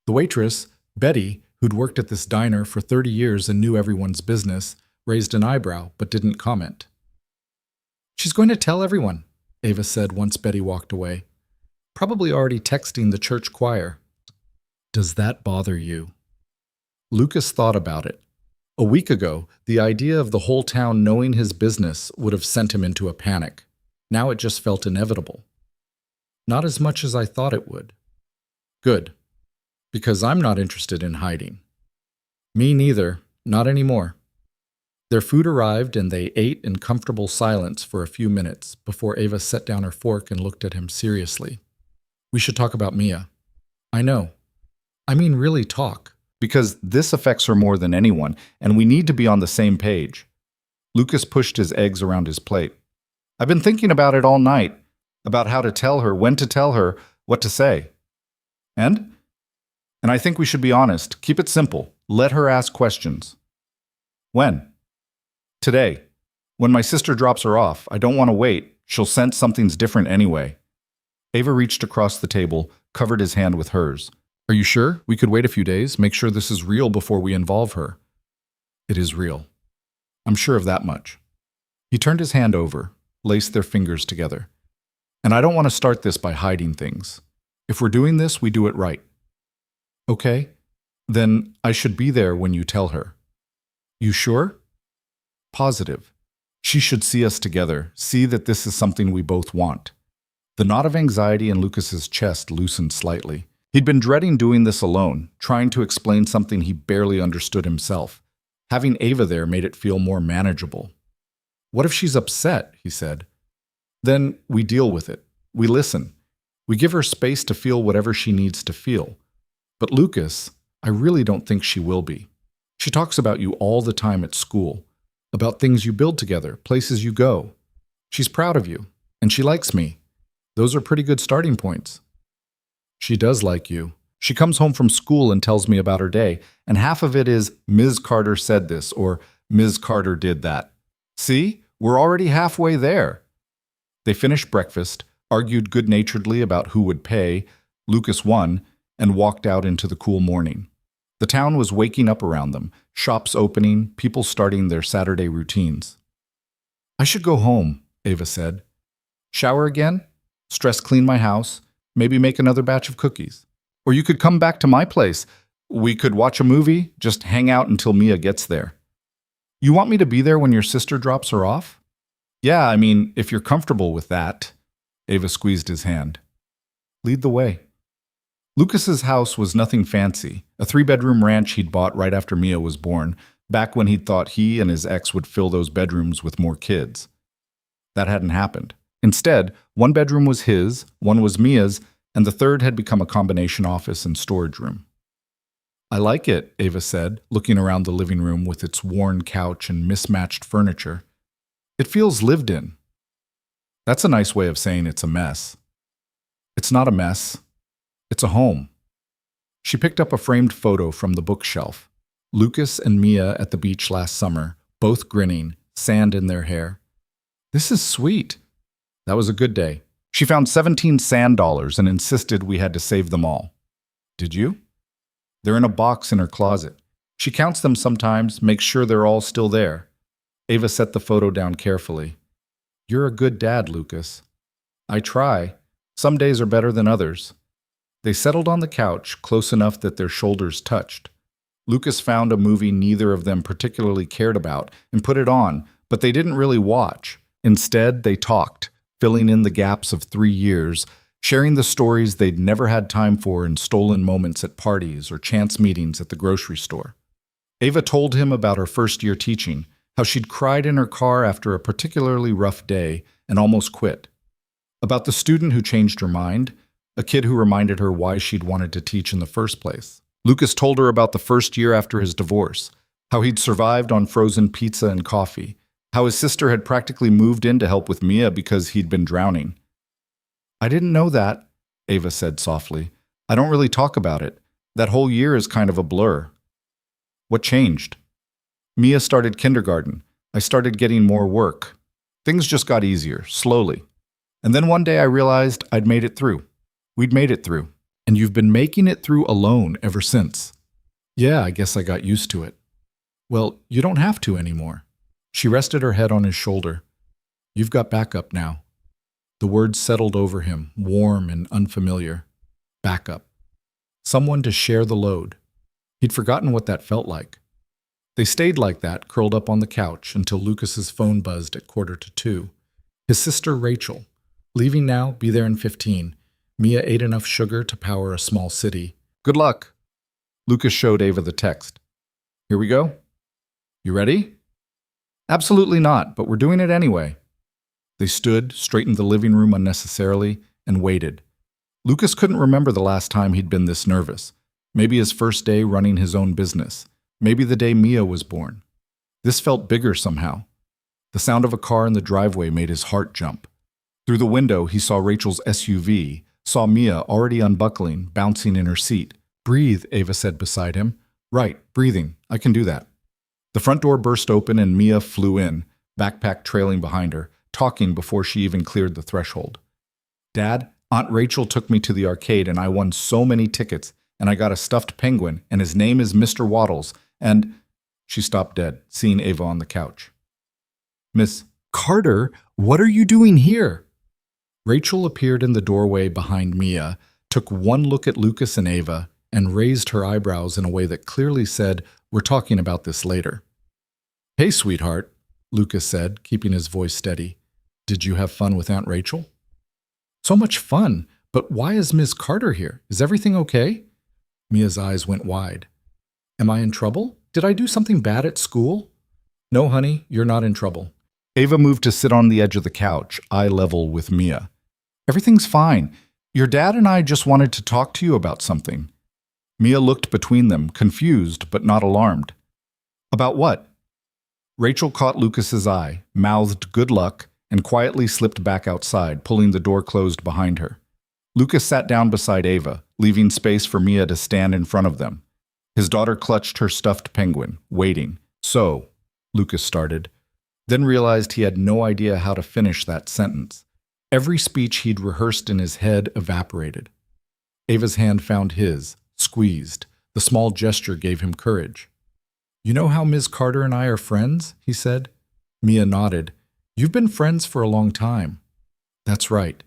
The waitress, Betty, who'd worked at this diner for 30 years and knew everyone's business, raised an eyebrow but didn't comment. "She's going to tell everyone," Ava said once Betty walked away. "Probably already texting the church choir." "Does that bother you?" Lucas thought about it. A week ago, the idea of the whole town knowing his business would have sent him into a panic. Now it just felt inevitable. "Not as much as I thought it would." "Good. Because I'm not interested in hiding." "Me neither. Not anymore." Their food arrived and they ate in comfortable silence for a few minutes before Ava set down her fork and looked at him seriously. "We should talk about Mia." "I know. I mean really talk. Because this affects her more than anyone, and we need to be on the same page." Lucas pushed his eggs around his plate. "I've been thinking about it all night, about how to tell her, when to tell her, what to say. And I think we should be honest. Keep it simple. Let her ask questions." "When?" "Today. When my sister drops her off. I don't want to wait. She'll sense something's different anyway." Ava reached across the table, covered his hand with hers. "Are you sure? We could wait a few days, make sure this is real before we involve her." "It is real. I'm sure of that much." He turned his hand over, laced their fingers together. "And I don't want to start this by hiding things. If we're doing this, we do it right." "Okay. Then I should be there when you tell her." "You sure?" "Positive. She should see us together, see that this is something we both want." The knot of anxiety in Lucas's chest loosened slightly. He'd been dreading doing this alone, trying to explain something he barely understood himself. Having Ava there made it feel more manageable. "What if she's upset?" he said. "Then we deal with it. We listen. We give her space to feel whatever she needs to feel. But Lucas, I really don't think she will be. She talks about you all the time at school, about things you build together, places you go. She's proud of you, and she likes me. Those are pretty good starting points." "She does like you. She comes home from school and tells me about her day, and half of it is, 'Ms. Carter said this,' or 'Ms. Carter did that.' See, we're already halfway there." They finished breakfast, argued good-naturedly about who would pay, Lucas won, and walked out into the cool morning. The town was waking up around them, shops opening, people starting their Saturday routines. "I should go home," Ava said. "Shower again? Stress clean my house? Maybe make another batch of cookies. Or you could come back to my place. We could watch a movie, just hang out until Mia gets there." "You want me to be there when your sister drops her off?" "Yeah, I mean, if you're comfortable with that." Ava squeezed his hand. "Lead the way." Lucas's house was nothing fancy, a 3-bedroom ranch he'd bought right after Mia was born, back when he'd thought he and his ex would fill those bedrooms with more kids. That hadn't happened. Instead, 1 bedroom was his, 1 was Mia's, and the 3rd had become a combination office and storage room. "I like it," Ava said, looking around the living room with its worn couch and mismatched furniture. "It feels lived in." "That's a nice way of saying it's a mess." "It's not a mess. It's a home." She picked up a framed photo from the bookshelf. Lucas and Mia at the beach last summer, both grinning, sand in their hair. "This is sweet." That was a good day. She found 17 sand dollars and insisted we had to save them all. "Did you?" "They're in a box in her closet. She counts them sometimes, makes sure they're all still there." Ava set the photo down carefully. "You're a good dad, Lucas." "I try. Some days are better than others." They settled on the couch, close enough that their shoulders touched. Lucas found a movie neither of them particularly cared about and put it on, but they didn't really watch. Instead, they talked, filling in the gaps of 3 years, sharing the stories they'd never had time for in stolen moments at parties or chance meetings at the grocery store. Ava told him about her first year teaching, how she'd cried in her car after a particularly rough day and almost quit. About the student who changed her mind, a kid who reminded her why she'd wanted to teach in the first place. Lucas told her about the first year after his divorce, how he'd survived on frozen pizza and coffee, how his sister had practically moved in to help with Mia because he'd been drowning. "I didn't know that," Ava said softly. "I don't really talk about it. That whole year is kind of a blur." "What changed?" "Mia started kindergarten. I started getting more work. Things just got easier, slowly. And then one day I realized I'd made it through. We'd made it through. And you've been making it through alone ever since." "Yeah, I guess I got used to it." "Well, you don't have to anymore." She rested her head on his shoulder. "You've got backup now." The words settled over him, warm and unfamiliar. Backup. Someone to share the load. He'd forgotten what that felt like. They stayed like that, curled up on the couch, until Lucas's phone buzzed at 1:45. His sister Rachel. Leaving now, be there in 15. Mia ate enough sugar to power a small city. "Good luck." Lucas showed Ava the text. "Here we go. You ready?" "Absolutely not, but we're doing it anyway." They stood, straightened the living room unnecessarily, and waited. Lucas couldn't remember the last time he'd been this nervous. Maybe his first day running his own business. Maybe the day Mia was born. This felt bigger somehow. The sound of a car in the driveway made his heart jump. Through the window, he saw Rachel's SUV, saw Mia already unbuckling, bouncing in her seat. "Breathe," Ava said beside him. "Right, breathing. I can do that." The front door burst open and Mia flew in, backpack trailing behind her, talking before she even cleared the threshold. "Dad, Aunt Rachel took me to the arcade and I won so many tickets, and I got a stuffed penguin, and his name is Mr. Waddles, and—" She stopped dead, seeing Ava on the couch. "Miss Carter, what are you doing here?" Rachel appeared in the doorway behind Mia, took one look at Lucas and Ava, and raised her eyebrows in a way that clearly said, "We're talking about this later." "Hey, sweetheart," Lucas said, keeping his voice steady. "Did you have fun with Aunt Rachel?" "So much fun, but why is Ms. Carter here? Is everything okay?" Mia's eyes went wide. "Am I in trouble? Did I do something bad at school?" "No, honey, you're not in trouble." Ava moved to sit on the edge of the couch, eye level with Mia. "Everything's fine. Your dad and I just wanted to talk to you about something." Mia looked between them, confused but not alarmed. "About what?" Rachel caught Lucas's eye, mouthed good luck, and quietly slipped back outside, pulling the door closed behind her. Lucas sat down beside Ava, leaving space for Mia to stand in front of them. His daughter clutched her stuffed penguin, waiting. "So," Lucas started, then realized he had no idea how to finish that sentence. Every speech he'd rehearsed in his head evaporated. Ava's hand found his, squeezed. The small gesture gave him courage. "You know how Ms. Carter and I are friends?" he said. Mia nodded. "You've been friends for a long time." "That's right.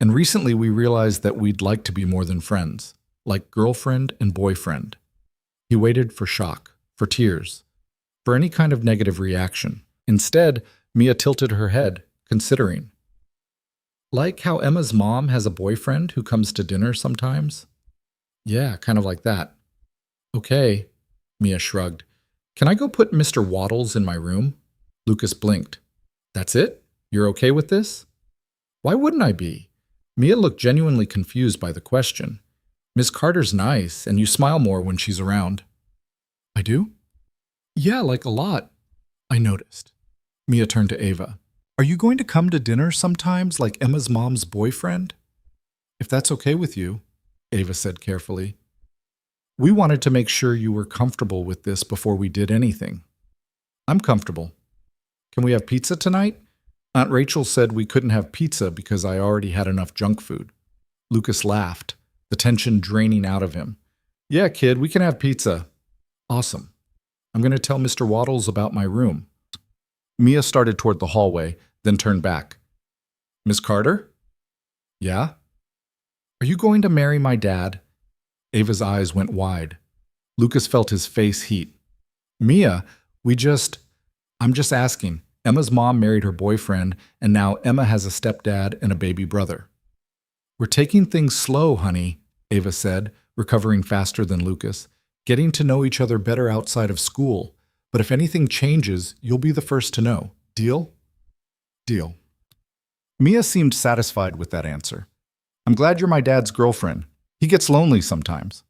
And recently we realized that we'd like to be more than friends, like girlfriend and boyfriend." He waited for shock, for tears, for any kind of negative reaction. Instead, Mia tilted her head, considering. "Like how Emma's mom has a boyfriend who comes to dinner sometimes?" "Yeah, kind of like that." "Okay," Mia shrugged. "Can I go put Mr. Waddles in my room?" Lucas blinked. "That's it? You're okay with this?" "Why wouldn't I be?" Mia looked genuinely confused by the question. "Miss Carter's nice, and you smile more when she's around." "I do?" "Yeah, like a lot." "I noticed." Mia turned to Ava. "Are you going to come to dinner sometimes like Emma's mom's boyfriend?" "If that's okay with you," Ava said carefully. "We wanted to make sure you were comfortable with this before we did anything." "I'm comfortable." "Can we have pizza tonight?" Aunt Rachel said we couldn't have pizza because I already had enough junk food. Lucas laughed, the tension draining out of him. "Yeah, kid, we can have pizza." "Awesome. I'm going to tell Mr. Waddles about my room." Mia started toward the hallway, then turned back. "Miss Carter?" "Yeah?" "Are you going to marry my dad?" Ava's eyes went wide. Lucas felt his face heat. Mia, I'm just asking. Emma's mom married her boyfriend, and now Emma has a stepdad and a baby brother. We're taking things slow, honey, Ava said, recovering faster than Lucas, getting to know each other better outside of school. But if anything changes, you'll be the first to know. Deal? Deal. Mia seemed satisfied with that answer. I'm glad you're my dad's girlfriend. He gets lonely sometimes.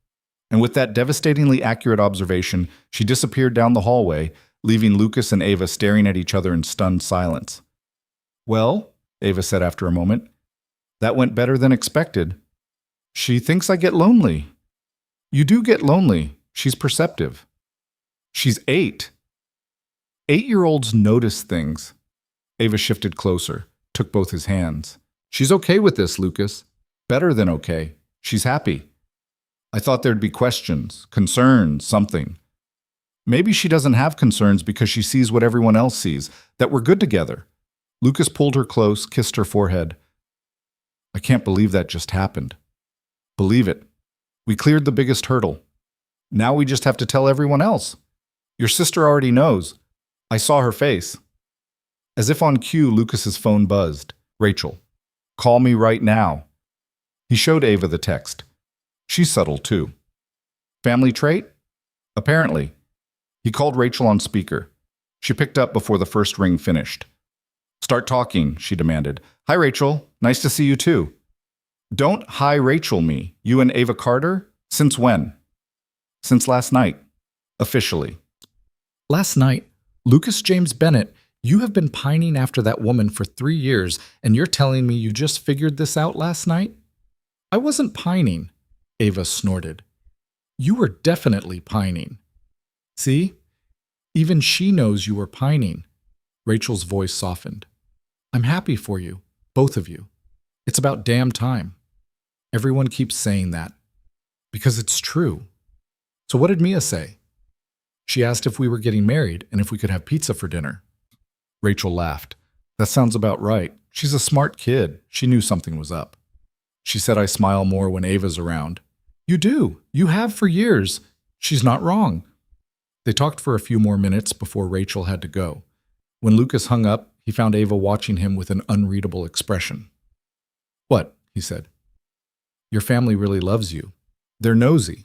And with that devastatingly accurate observation, she disappeared down the hallway, leaving Lucas and Ava staring at each other in stunned silence. Well, Ava said after a moment, that went better than expected. She thinks I get lonely. You do get lonely. She's perceptive. She's 8. 8-year-olds notice things. Ava shifted closer, took both his hands. She's okay with this, Lucas. Better than okay. She's happy. I thought there'd be questions, concerns, something. Maybe she doesn't have concerns because she sees what everyone else sees, that we're good together. Lucas pulled her close, kissed her forehead. I can't believe that just happened. Believe it. We cleared the biggest hurdle. Now we just have to tell everyone else. Your sister already knows. I saw her face. As if on cue, Lucas's phone buzzed. Rachel. Call me right now. He showed Ava the text. She's subtle, too. Family trait? Apparently. He called Rachel on speaker. She picked up before the first ring finished. Start talking, she demanded. Hi, Rachel. Nice to see you, too. Don't hi Rachel me. You and Ava Carter? Since when? Since last night. Officially. Last night? Lucas James Bennett, you have been pining after that woman for 3 years, and you're telling me you just figured this out last night? I wasn't pining, Ava snorted. You were definitely pining. See? Even she knows you were pining. Rachel's voice softened. I'm happy for you, both of you. It's about damn time. Everyone keeps saying that. Because it's true. So what did Mia say? She asked if we were getting married and if we could have pizza for dinner. Rachel laughed. That sounds about right. She's a smart kid. She knew something was up. She said I smile more when Ava's around. You do. You have for years. She's not wrong. They talked for a few more minutes before Rachel had to go. When Lucas hung up, he found Ava watching him with an unreadable expression. What? He said. Your family really loves you. They're nosy.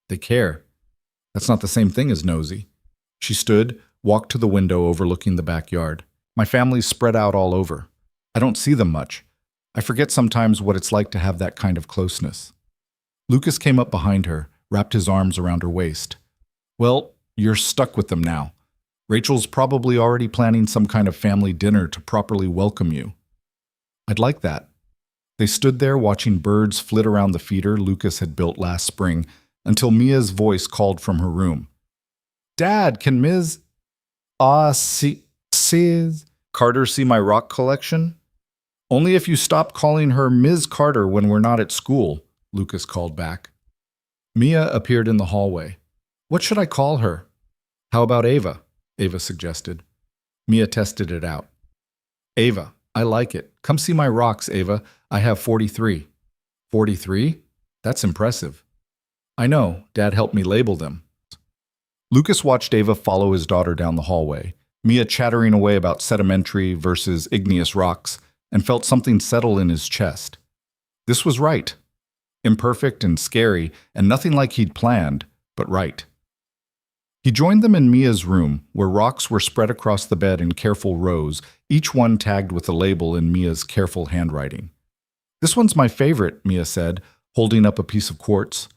They care. That's not the same thing as nosy. She stood, walked to the window overlooking the backyard. My family's spread out all over. I don't see them much. I forget sometimes what it's like to have that kind of closeness. Lucas came up behind her, wrapped his arms around her waist. Well, you're stuck with them now. Rachel's probably already planning some kind of family dinner to properly welcome you. I'd like that. They stood there watching birds flit around the feeder Lucas had built last spring until Mia's voice called from her room. Dad, can Ms. Carter see my rock collection? Only if you stop calling her Ms. Carter when we're not at school, Lucas called back. Mia appeared in the hallway. What should I call her? How about Ava? Ava suggested. Mia tested it out. Ava, I like it. Come see my rocks, Ava. I have 43. 43? That's impressive. I know. Dad helped me label them. Lucas watched Ava follow his daughter down the hallway, Mia chattering away about sedimentary versus igneous rocks, and felt something settle in his chest. This was right. Imperfect and scary, and nothing like he'd planned, but right. He joined them in Mia's room, where rocks were spread across the bed in careful rows, each one tagged with a label in Mia's careful handwriting. This one's my favorite, Mia said, holding up a piece of quartz.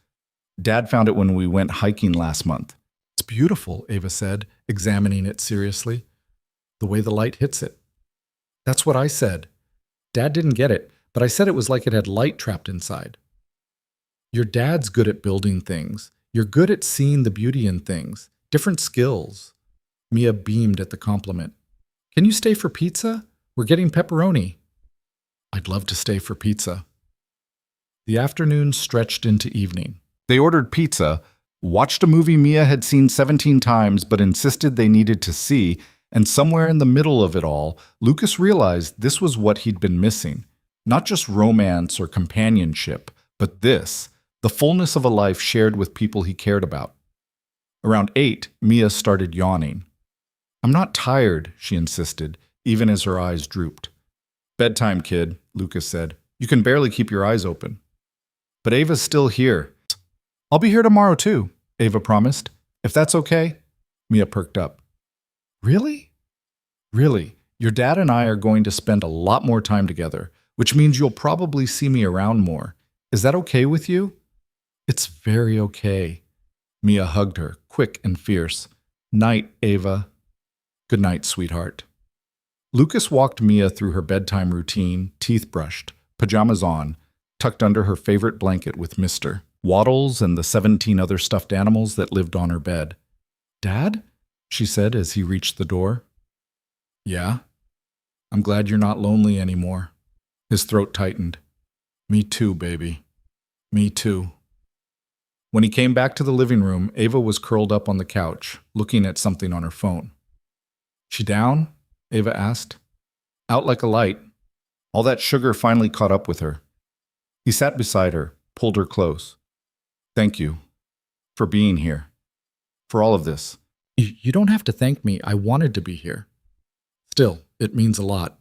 Dad found it when we went hiking last month. It's beautiful, Ava said, examining it seriously. The way the light hits it. That's what I said. Dad didn't get it, but I said it was like it had light trapped inside. Your dad's good at building things. You're good at seeing the beauty in things. Different skills. Mia beamed at the compliment. Can you stay for pizza? We're getting pepperoni. I'd love to stay for pizza. The afternoon stretched into evening. They ordered pizza, watched a movie Mia had seen 17 times but insisted they needed to see, and somewhere in the middle of it all, Lucas realized this was what he'd been missing. Not just romance or companionship, but this, the fullness of a life shared with people he cared about. Around 8, Mia started yawning. I'm not tired, she insisted, even as her eyes drooped. Bedtime, kid, Lucas said. You can barely keep your eyes open. But Ava's still here. I'll be here tomorrow too, Ava promised. If that's okay? Mia perked up. Really? Really, your dad and I are going to spend a lot more time together, which means you'll probably see me around more. Is that okay with you? It's very okay. Mia hugged her, quick and fierce. Night, Ava. Good night, sweetheart. Lucas walked Mia through her bedtime routine, teeth brushed, pajamas on, tucked under her favorite blanket with Mr. Waddles and the 17 other stuffed animals that lived on her bed. Dad? She said as he reached the door. Yeah? I'm glad you're not lonely anymore. His throat tightened. Me too, baby. Me too. When he came back to the living room, Ava was curled up on the couch, looking at something on her phone. She down? Ava asked. Out like a light. All that sugar finally caught up with her. He sat beside her, pulled her close. Thank you. For being here. For all of this. You don't have to thank me. I wanted to be here. Still, it means a lot.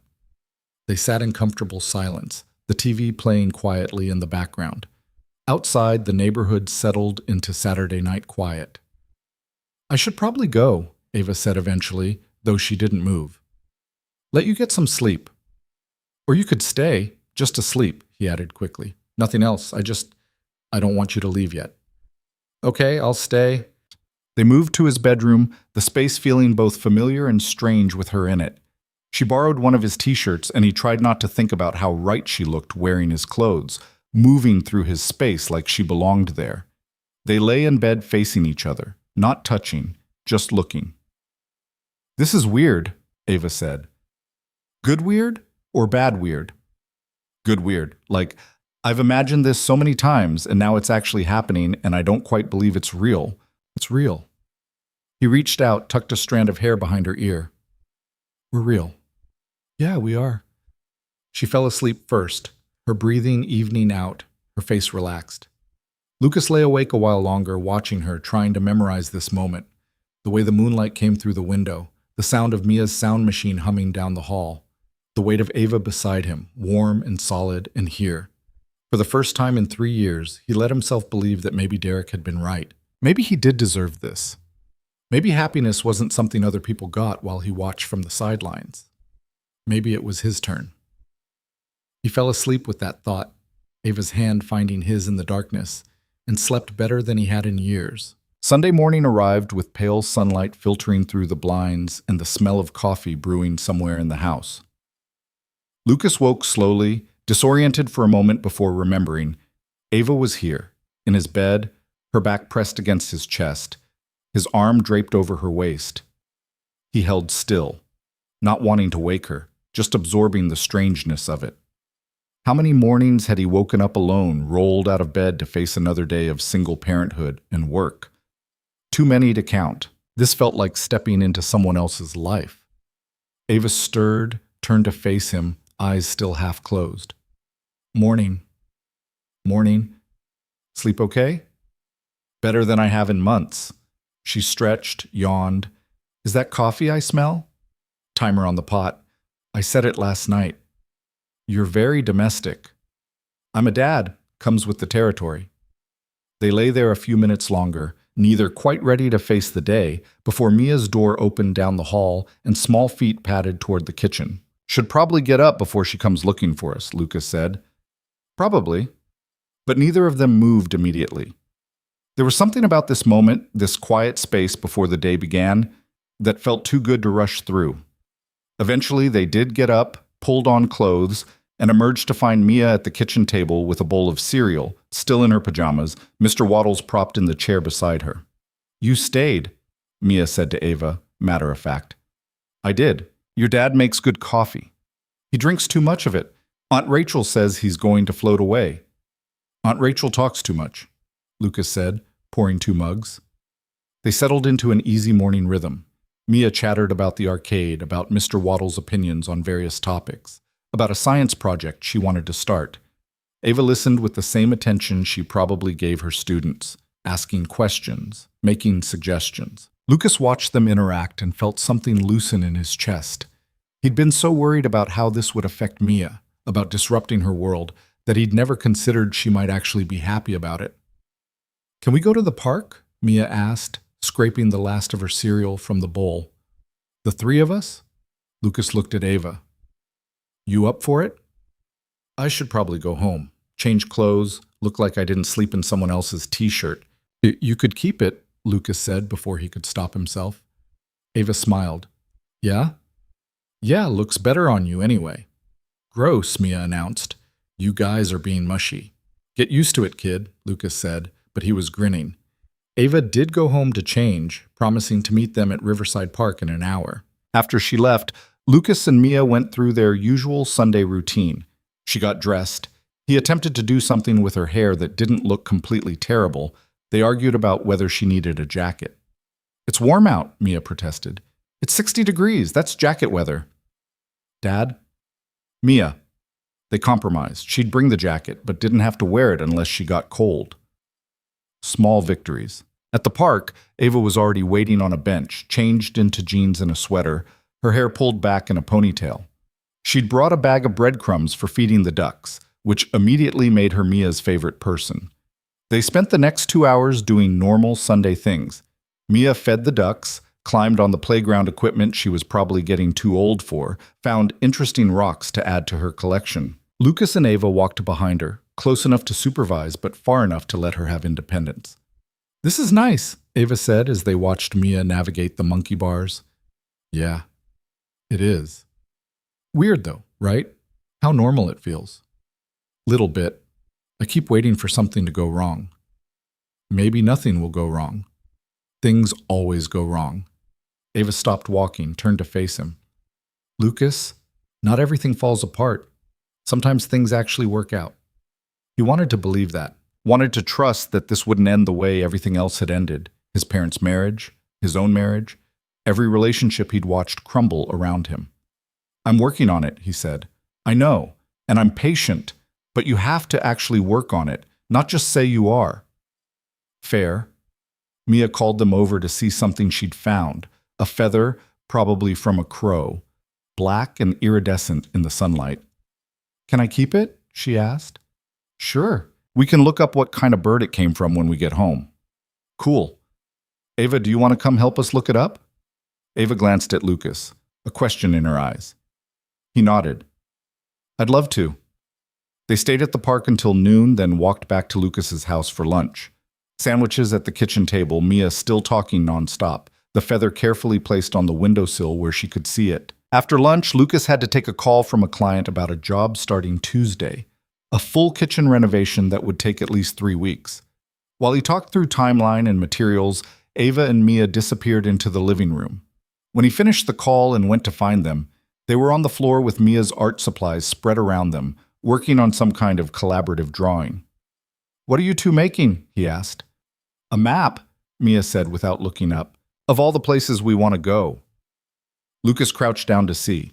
They sat in comfortable silence, the TV playing quietly in the background. Outside, the neighborhood settled into Saturday night quiet. I should probably go, Ava said eventually, though she didn't move. Let you get some sleep. Or you could stay, just to sleep, he added quickly. Nothing else. I don't want you to leave yet. Okay, I'll stay. They moved to his bedroom, the space feeling both familiar and strange with her in it. She borrowed one of his t-shirts, and he tried not to think about how right she looked wearing his clothes, moving through his space like she belonged there. They lay in bed facing each other, not touching, just looking. This is weird, Ava said. Good weird or bad weird? Good weird. Like, I've imagined this so many times, and now it's actually happening, and I don't quite believe it's real. It's real. He reached out, tucked a strand of hair behind her ear. We're real. Yeah, we are. She fell asleep first, her breathing evening out, her face relaxed. Lucas lay awake a while longer, watching her, trying to memorize this moment. The way the moonlight came through the window, the sound of Mia's sound machine humming down the hall, the weight of Ava beside him, warm and solid and here. For the first time in 3 years, he let himself believe that maybe Derek had been right. Maybe he did deserve this. Maybe happiness wasn't something other people got while he watched from the sidelines. Maybe it was his turn. He fell asleep with that thought, Ava's hand finding his in the darkness, and slept better than he had in years. Sunday morning arrived with pale sunlight filtering through the blinds and the smell of coffee brewing somewhere in the house. Lucas woke slowly, disoriented for a moment before remembering. Ava was here, in his bed, her back pressed against his chest, his arm draped over her waist. He held still, not wanting to wake her, just absorbing the strangeness of it. How many mornings had he woken up alone, rolled out of bed to face another day of single parenthood and work? Too many to count. This felt like stepping into someone else's life. Ava stirred, turned to face him, eyes still half closed. Morning. Morning. Sleep okay? Better than I have in months. She stretched, yawned. Is that coffee I smell? Timer on the pot. I said it last night. You're very domestic. I'm a dad, comes with the territory. They lay there a few minutes longer, neither quite ready to face the day, before Mia's door opened down the hall and small feet padded toward the kitchen. Should probably get up before she comes looking for us, Lucas said. Probably. But neither of them moved immediately. There was something about this moment, this quiet space before the day began, that felt too good to rush through. Eventually, they did get up, pulled on clothes, and emerged to find Mia at the kitchen table with a bowl of cereal, still in her pajamas, Mr. Waddles propped in the chair beside her. You stayed, Mia said to Ava, matter of fact. I did. Your dad makes good coffee. He drinks too much of it. Aunt Rachel says he's going to float away. Aunt Rachel talks too much, Lucas said, pouring 2 mugs. They settled into an easy morning rhythm. Mia chattered about the arcade, about Mr. Waddles' opinions on various topics, about a science project she wanted to start. Ava listened with the same attention she probably gave her students, asking questions, making suggestions. Lucas watched them interact and felt something loosen in his chest. He'd been so worried about how this would affect Mia, about disrupting her world, that he'd never considered she might actually be happy about it. "Can we go to the park?" Mia asked, scraping the last of her cereal from the bowl. "The three of us?" Lucas looked at Ava. "You up for it?" "I should probably go home, change clothes, look like I didn't sleep in someone else's t-shirt." "You could keep it," Lucas said before he could stop himself. Ava smiled. "Yeah?" "Yeah, looks better on you anyway." "Gross," Mia announced. "You guys are being mushy." "Get used to it, kid," Lucas said, but he was grinning. Ava did go home to change, promising to meet them at Riverside Park in an hour. After she left, Lucas and Mia went through their usual Sunday routine. She got dressed. He attempted to do something with her hair that didn't look completely terrible. They argued about whether she needed a jacket. "It's warm out," Mia protested. "It's 60 degrees. That's jacket weather." "Dad?" "Mia." They compromised. She'd bring the jacket, but didn't have to wear it unless she got cold. Small victories. At the park, Ava was already waiting on a bench, changed into jeans and a sweater, her hair pulled back in a ponytail. She'd brought a bag of breadcrumbs for feeding the ducks, which immediately made her Mia's favorite person. They spent the next 2 hours doing normal Sunday things. Mia fed the ducks, climbed on the playground equipment she was probably getting too old for, found interesting rocks to add to her collection. Lucas and Ava walked behind her, close enough to supervise but far enough to let her have independence. "This is nice," Ava said as they watched Mia navigate the monkey bars. "Yeah, it is. Weird though, right? How normal it feels." "Little bit. I keep waiting for something to go wrong." "Maybe nothing will go wrong." "Things always go wrong." Ava stopped walking, turned to face him. "Lucas, not everything falls apart. Sometimes things actually work out." He wanted to believe that, wanted to trust that this wouldn't end the way everything else had ended. His parents' marriage, his own marriage, every relationship he'd watched crumble around him. "I'm working on it," he said. "I know, and I'm patient, but you have to actually work on it, not just say you are." "Fair." Mia called them over to see something she'd found, a feather, probably from a crow, black and iridescent in the sunlight. "Can I keep it?" she asked. "Sure. We can look up what kind of bird it came from when we get home." "Cool. Ava, do you want to come help us look it up?" Ava glanced at Lucas, a question in her eyes. He nodded. "I'd love to." They stayed at the park until noon, then walked back to Lucas's house for lunch. Sandwiches at the kitchen table, Mia still talking nonstop, the feather carefully placed on the windowsill where she could see it. After lunch, Lucas had to take a call from a client about a job starting Tuesday, a full kitchen renovation that would take at least 3 weeks. While he talked through timeline and materials, Ava and Mia disappeared into the living room. When he finished the call and went to find them, they were on the floor with Mia's art supplies spread around them, working on some kind of collaborative drawing. "What are you two making?" he asked. "A map," Mia said without looking up, "of all the places we want to go." Lucas crouched down to see.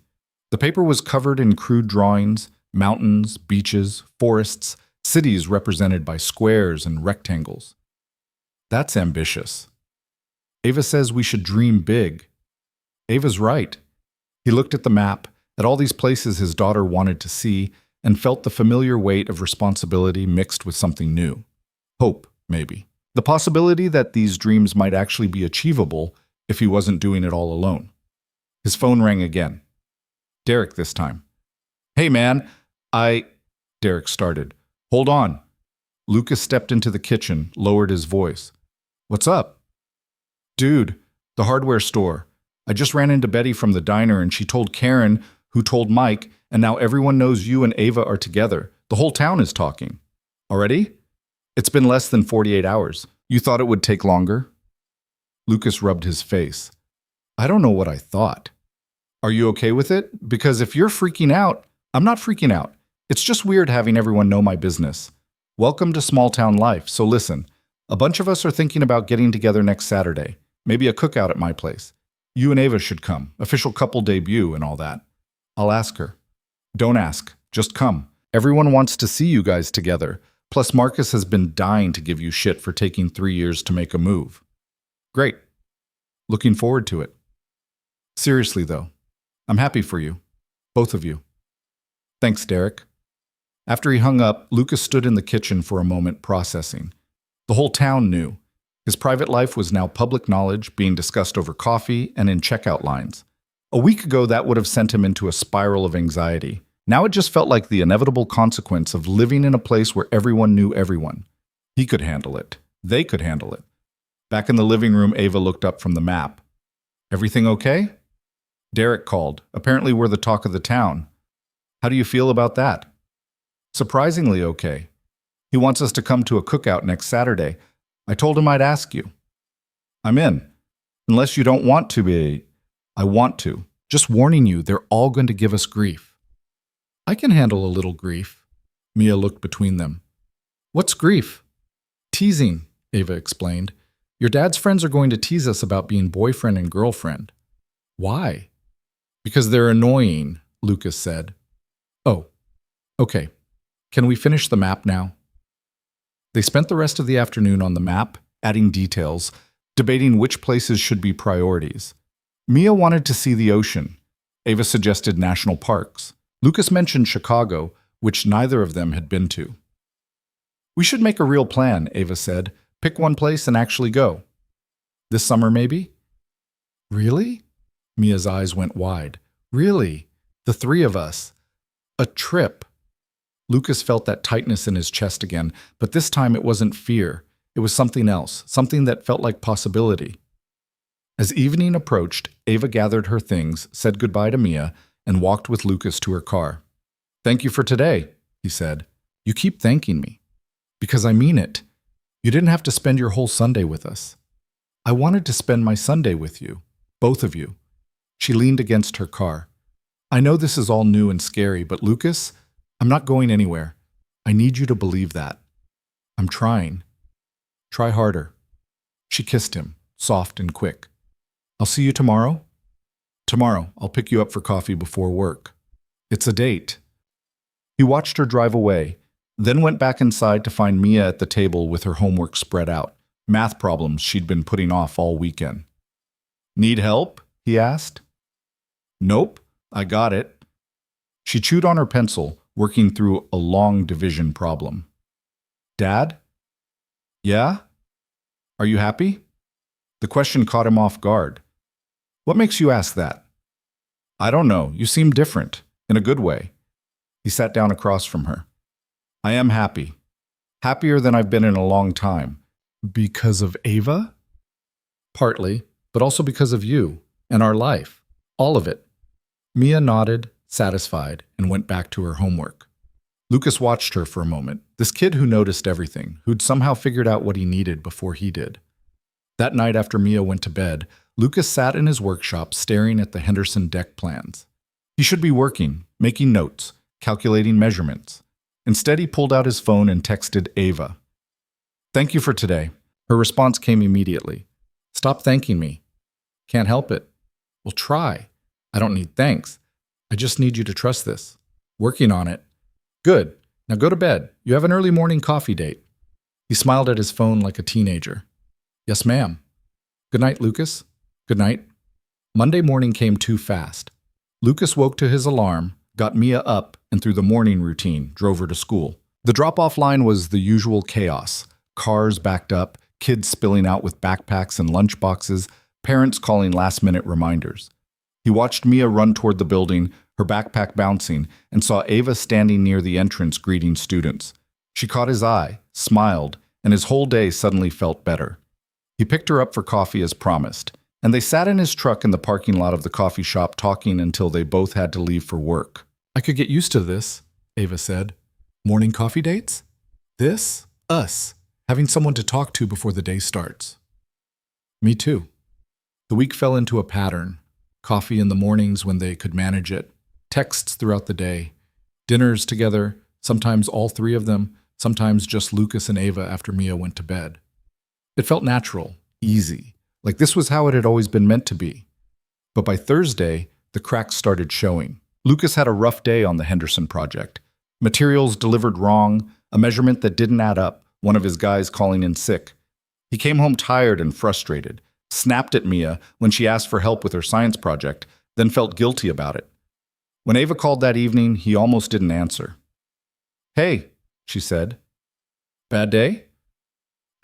The paper was covered in crude drawings, mountains, beaches, forests, cities represented by squares and rectangles. "That's ambitious." "Ava says we should dream big." Ava's right. He looked at the map, at all these places his daughter wanted to see, and felt the familiar weight of responsibility mixed with something new. Hope, maybe. The possibility that these dreams might actually be achievable if he wasn't doing it all alone. His phone rang again. Derek this time. "Hey man, Derek started. "Hold on." Lucas stepped into the kitchen, lowered his voice. "What's up?" "Dude, the hardware store. I just ran into Betty from the diner and she told Karen, who told Mike, and now everyone knows you and Ava are together. The whole town is talking." "Already?" "It's been less than 48 hours. You thought it would take longer?" Lucas rubbed his face. "I don't know what I thought." "Are you okay with it? Because if you're freaking out, I'm not freaking out. It's just weird having everyone know my business. Welcome to small town life. So listen, a bunch of us are thinking about getting together next Saturday. Maybe a cookout at my place. You and Ava should come. Official couple debut and all that. I'll ask her." "Don't ask. Just come. Everyone wants to see you guys together. Plus, Marcus has been dying to give you shit for taking 3 years to make a move. Great. Looking forward to it. Seriously, though, I'm happy for you. Both of you. Thanks, Derek. After he hung up, Lucas stood in the kitchen for a moment processing. The whole town knew. His private life was now public knowledge, being discussed over coffee and in checkout lines. A week ago, that would have sent him into a spiral of anxiety. Now it just felt like the inevitable consequence of living in a place where everyone knew everyone. He could handle it. They could handle it. Back in the living room, Ava looked up from the map. Everything okay? Derek called. Apparently we're the talk of the town. How do you feel about that? Surprisingly okay. He wants us to come to a cookout next Saturday. I told him I'd ask you. I'm in. Unless you don't want to be. I want to. Just warning you, they're all going to give us grief. I can handle a little grief. Mia looked between them. What's grief? Teasing, Ava explained. Your dad's friends are going to tease us about being boyfriend and girlfriend. Why? Because they're annoying, Lucas said. Oh, okay. Can we finish the map now? They spent the rest of the afternoon on the map, adding details, debating which places should be priorities. Mia wanted to see the ocean. Ava suggested national parks. Lucas mentioned Chicago, which neither of them had been to. We should make a real plan, Ava said. Pick one place and actually go. This summer, maybe? Really? Mia's eyes went wide. Really? The three of us? A trip? Lucas felt that tightness in his chest again, but this time it wasn't fear. It was something else, something that felt like possibility. As evening approached, Ava gathered her things, said goodbye to Mia, and walked with Lucas to her car. Thank you for today, he said. You keep thanking me. Because I mean it. You didn't have to spend your whole Sunday with us. I wanted to spend my Sunday with you, both of you. She leaned against her car. I know this is all new and scary, but Lucas, I'm not going anywhere. I need you to believe that. I'm trying. Try harder. She kissed him, soft and quick. I'll see you tomorrow. Tomorrow, I'll pick you up for coffee before work. It's a date. He watched her drive away, then went back inside to find Mia at the table with her homework spread out, math problems she'd been putting off all weekend. Need help? He asked. Nope, I got it. She chewed on her pencil, working through a long division problem. Dad? Yeah? Are you happy? The question caught him off guard. What makes you ask that? I don't know. You seem different, in a good way. He sat down across from her. I am happy. Happier than I've been in a long time. Because of Ava? Partly, but also because of you and our life. All of it. Mia nodded, satisfied, and went back to her homework. Lucas watched her for a moment, this kid who noticed everything, who'd somehow figured out what he needed before he did. That night after Mia went to bed, Lucas sat in his workshop staring at the Henderson deck plans. He should be working, making notes, calculating measurements. Instead, he pulled out his phone and texted Ava. Thank you for today. Her response came immediately. Stop thanking me. Can't help it. Well, try. I don't need thanks. I just need you to trust this. Working on it. Good. Now go to bed. You have an early morning coffee date. He smiled at his phone like a teenager. Yes, ma'am. Good night, Lucas. Good night. Monday morning came too fast. Lucas woke to his alarm, got Mia up, and through the morning routine, drove her to school. The drop-off line was the usual chaos. Cars backed up, kids spilling out with backpacks and lunchboxes, parents calling last-minute reminders. He watched Mia run toward the building, her backpack bouncing, and saw Ava standing near the entrance greeting students. She caught his eye, smiled, and his whole day suddenly felt better. He picked her up for coffee as promised, and they sat in his truck in the parking lot of the coffee shop talking until they both had to leave for work. I could get used to this, Ava said. Morning coffee dates? This? Us. Having someone to talk to before the day starts. Me too. The week fell into a pattern. Coffee in the mornings when they could manage it. Texts throughout the day. Dinners together, sometimes all three of them, sometimes just Lucas and Ava after Mia went to bed. It felt natural, easy, like this was how it had always been meant to be. But by Thursday, the cracks started showing. Lucas had a rough day on the Henderson project. Materials delivered wrong, a measurement that didn't add up, one of his guys calling in sick. He came home tired and frustrated, snapped at Mia when she asked for help with her science project, then felt guilty about it. When Ava called that evening, he almost didn't answer. "Hey," she said. "Bad day?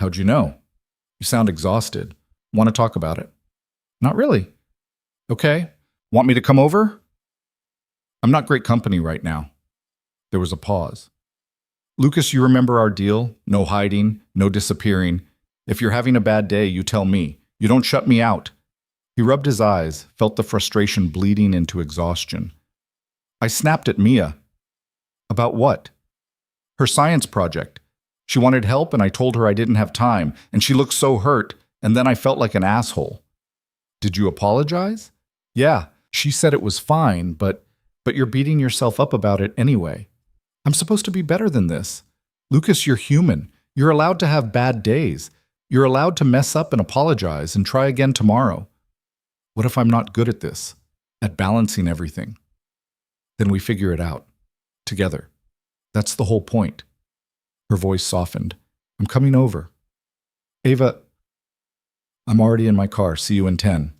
How'd you know? You sound exhausted. Want to talk about it?" "Not really." "Okay. Want me to come over?" "I'm not great company right now." There was a pause. "Lucas, you remember our deal? No hiding, no disappearing. If you're having a bad day, you tell me. You don't shut me out." He rubbed his eyes, felt the frustration bleeding into exhaustion. "I snapped at Mia." "About what?" "Her science project. She wanted help and I told her I didn't have time, and she looked so hurt, and then I felt like an asshole." "Did you apologize?" "Yeah, she said it was fine, but you're beating yourself up about it anyway. I'm supposed to be better than this. Lucas, you're human. You're allowed to have bad days. You're allowed to mess up and apologize and try again tomorrow. What if I'm not good at this, at balancing everything? Then we figure it out. Together. That's the whole point." Her voice softened. "I'm coming over." "Ava, I'm already in my car. See you in 10.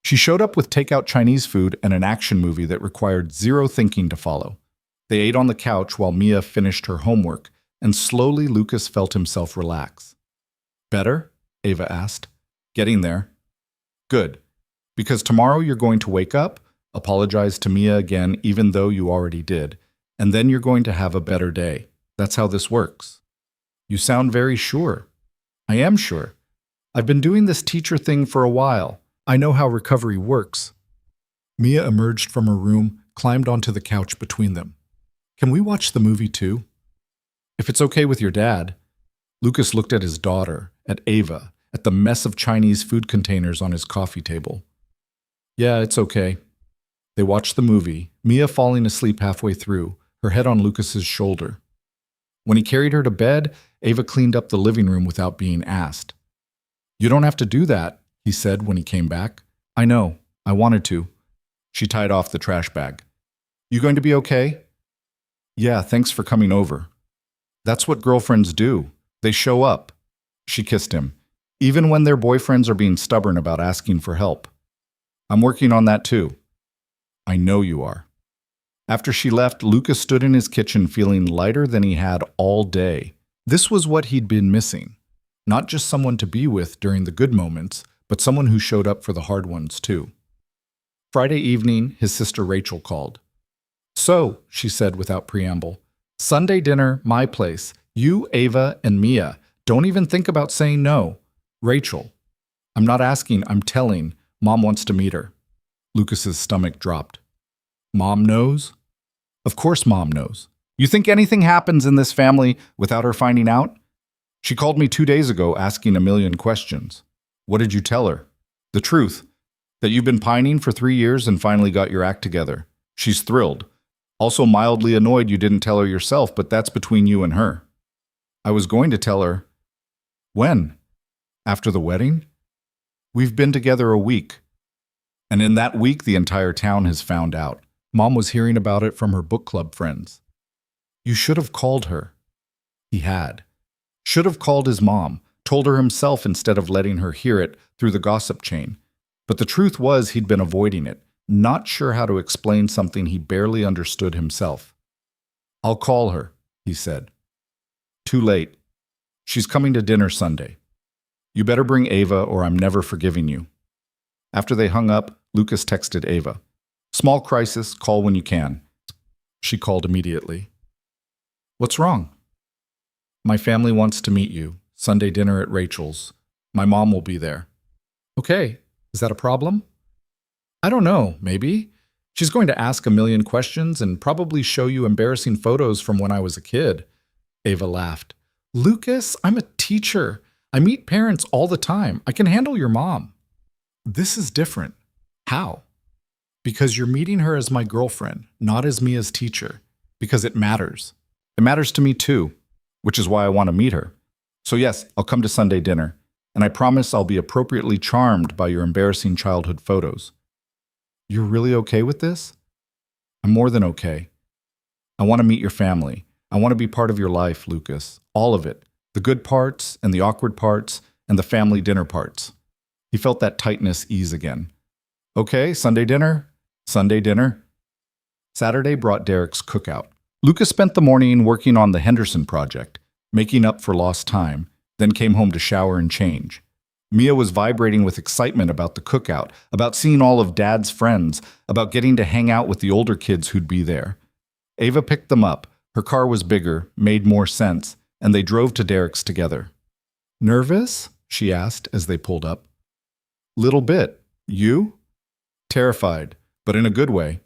She showed up with takeout Chinese food and an action movie that required zero thinking to follow. They ate on the couch while Mia finished her homework, and slowly Lucas felt himself relax. "Better?" Ava asked. "Getting there." "Good. Because tomorrow you're going to wake up, apologize to Mia again even though you already did, and then you're going to have a better day. That's how this works." "You sound very sure." "I am sure. I've been doing this teacher thing for a while. I know how recovery works." Mia emerged from her room, climbed onto the couch between them. "Can we watch the movie too?" "If it's okay with your dad." Lucas looked at his daughter, at Ava, at the mess of Chinese food containers on his coffee table. "Yeah, it's okay." They watched the movie, Mia falling asleep halfway through, her head on Lucas's shoulder. When he carried her to bed, Ava cleaned up the living room without being asked. "You don't have to do that," he said when he came back. "I know. I wanted to." She tied off the trash bag. "You going to be okay?" "Yeah, thanks for coming over." "That's what girlfriends do. They show up." She kissed him. "Even when their boyfriends are being stubborn about asking for help." "I'm working on that too." "I know you are." After she left, Lucas stood in his kitchen feeling lighter than he had all day. This was what he'd been missing. Not just someone to be with during the good moments, but someone who showed up for the hard ones too. Friday evening, his sister Rachel called. "So," she said without preamble, "Sunday dinner, my place. You, Ava, and Mia. Don't even think about saying no. Rachel." "I'm not asking, I'm telling. Mom wants to meet her." Lucas's stomach dropped. "Mom knows?" "Of course Mom knows. You think anything happens in this family without her finding out? She called me 2 days ago asking a million questions." "What did you tell her?" "The truth. That you've been pining for 3 years and finally got your act together. She's thrilled. Also mildly annoyed you didn't tell her yourself, but that's between you and her." "I was going to tell her." "When?" "After the wedding?" "We've been together a week. And in that week, the entire town has found out. Mom was hearing about it from her book club friends." "You should have called her." He had. Should have called his mom, told her himself instead of letting her hear it through the gossip chain. But the truth was he'd been avoiding it, not sure how to explain something he barely understood himself. "I'll call her," he said. "Too late. She's coming to dinner Sunday. You better bring Ava or I'm never forgiving you." After they hung up, Lucas texted Ava. "Small crisis, call when you can." She called immediately. "What's wrong?" "My family wants to meet you. Sunday dinner at Rachel's. My mom will be there." "Okay. Is that a problem?" "I don't know. Maybe. She's going to ask a million questions and probably show you embarrassing photos from when I was a kid." Ava laughed. "Lucas, I'm a teacher. I meet parents all the time. I can handle your mom." "This is different." "How?" "Because you're meeting her as my girlfriend, not as me as teacher. Because it matters. It matters to me too, which is why I want to meet her. So yes, I'll come to Sunday dinner, and I promise I'll be appropriately charmed by your embarrassing childhood photos." "You're really okay with this?" "I'm more than okay. I want to meet your family. I want to be part of your life, Lucas. All of it. The good parts and the awkward parts and the family dinner parts. He felt that tightness ease again. Okay, Sunday dinner? Sunday dinner. Saturday brought Derek's cookout. Lucas spent the morning working on the Henderson project, making up for lost time, then came home to shower and change. Mia was vibrating with excitement about the cookout, about seeing all of Dad's friends, about getting to hang out with the older kids who'd be there. Ava picked them up. Her car was bigger, made more sense, and they drove to Derek's together. Nervous? She asked as they pulled up. Little bit. You? Terrified, but in a good way.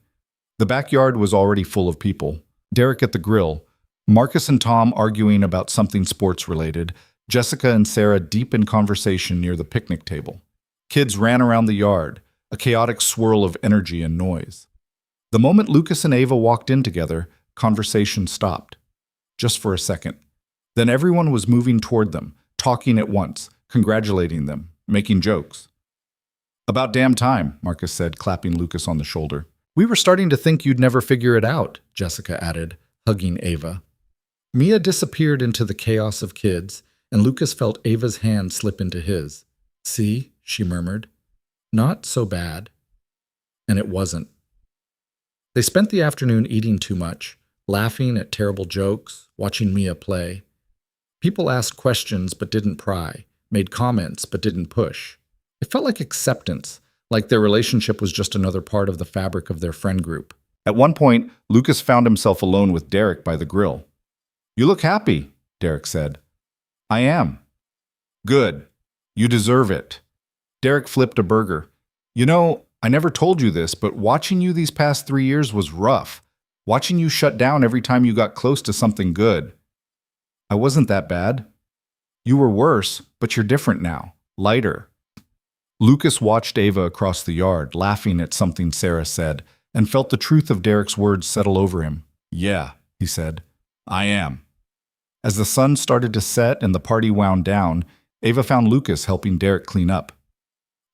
The backyard was already full of people. Derek at the grill, Marcus and Tom arguing about something sports-related, Jessica and Sarah deep in conversation near the picnic table. Kids ran around the yard, a chaotic swirl of energy and noise. The moment Lucas and Ava walked in together, conversation stopped. Just for a second. Then everyone was moving toward them, talking at once, congratulating them, making jokes. About damn time, Marcus said, clapping Lucas on the shoulder. We were starting to think you'd never figure it out, Jessica added, hugging Ava. Mia disappeared into the chaos of kids, and Lucas felt Ava's hand slip into his. See, she murmured. Not so bad. And it wasn't. They spent the afternoon eating too much, laughing at terrible jokes, watching Mia play. People asked questions but didn't pry, made comments but didn't push. It felt like acceptance, like their relationship was just another part of the fabric of their friend group. At one point, Lucas found himself alone with Derek by the grill. You look happy, Derek said. I am. Good. You deserve it. Derek flipped a burger. You know, I never told you this, but watching you these past 3 years was rough. Watching you shut down every time you got close to something good. I wasn't that bad. You were worse, but you're different now. Lighter. Lucas watched Ava across the yard, laughing at something Sarah said, and felt the truth of Derek's words settle over him. Yeah, he said. I am. As the sun started to set and the party wound down, Ava found Lucas helping Derek clean up.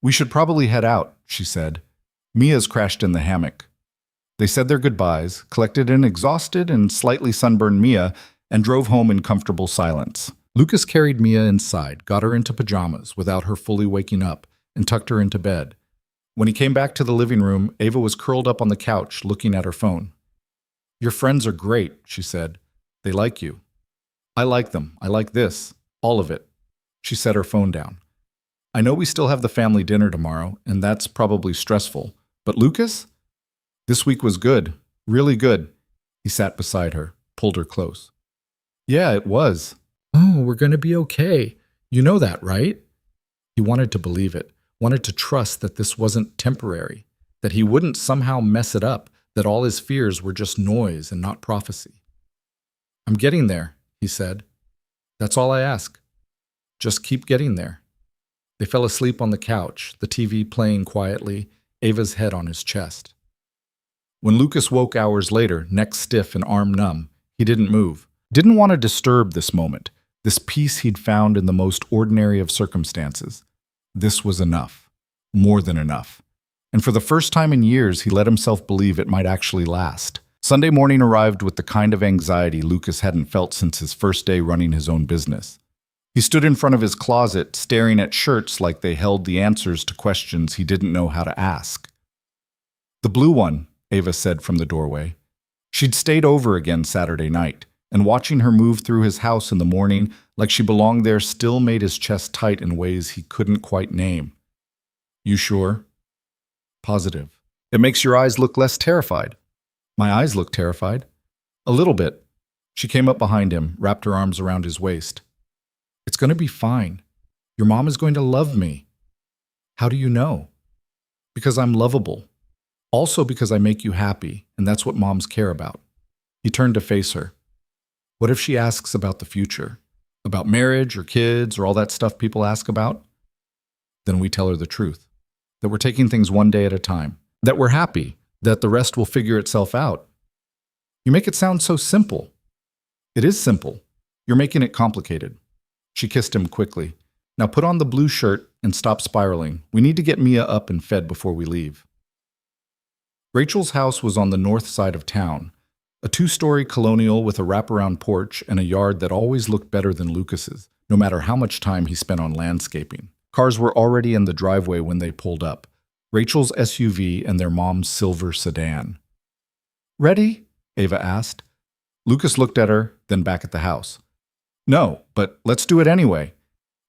We should probably head out, she said. Mia's crashed in the hammock. They said their goodbyes, collected an exhausted and slightly sunburned Mia, and drove home in comfortable silence. Lucas carried Mia inside, got her into pajamas without her fully waking up, and tucked her into bed. When he came back to the living room, Ava was curled up on the couch, looking at her phone. Your friends are great, she said. They like you. I like them. I like this. All of it. She set her phone down. I know we still have the family dinner tomorrow, and that's probably stressful. But Lucas? This week was good. Really good. He sat beside her, pulled her close. Yeah, it was. Oh, we're going to be okay. You know that, right? He wanted to believe it, wanted to trust that this wasn't temporary, that he wouldn't somehow mess it up, that all his fears were just noise and not prophecy. I'm getting there, he said. That's all I ask. Just keep getting there. They fell asleep on the couch, the TV playing quietly, Ava's head on his chest. When Lucas woke hours later, neck stiff and arm numb, he didn't move. Didn't want to disturb this moment, this peace he'd found in the most ordinary of circumstances. This was enough. More than enough. And for the first time in years, he let himself believe it might actually last. Sunday morning arrived with the kind of anxiety Lucas hadn't felt since his first day running his own business. He stood in front of his closet, staring at shirts like they held the answers to questions he didn't know how to ask. The blue one, Ava said from the doorway. She'd stayed over again Saturday night, and watching her move through his house in the morning like she belonged there still made his chest tight in ways he couldn't quite name. You sure? Positive. It makes your eyes look less terrified. My eyes look terrified. A little bit. She came up behind him, wrapped her arms around his waist. It's going to be fine. Your mom is going to love me. How do you know? Because I'm lovable. Also because I make you happy, and that's what moms care about. He turned to face her. What if she asks about the future? About marriage or kids or all that stuff people ask about? Then we tell her the truth. That we're taking things one day at a time. That we're happy. That the rest will figure itself out. You make it sound so simple. It is simple. You're making it complicated. She kissed him quickly. Now put on the blue shirt and stop spiraling. We need to get Mia up and fed before we leave. Rachel's house was on the north side of town. A two-story colonial with a wraparound porch and a yard that always looked better than Lucas's, no matter how much time he spent on landscaping. Cars were already in the driveway when they pulled up. Rachel's SUV and their mom's silver sedan. "Ready?" Ava asked. Lucas looked at her, then back at the house. "No, but let's do it anyway."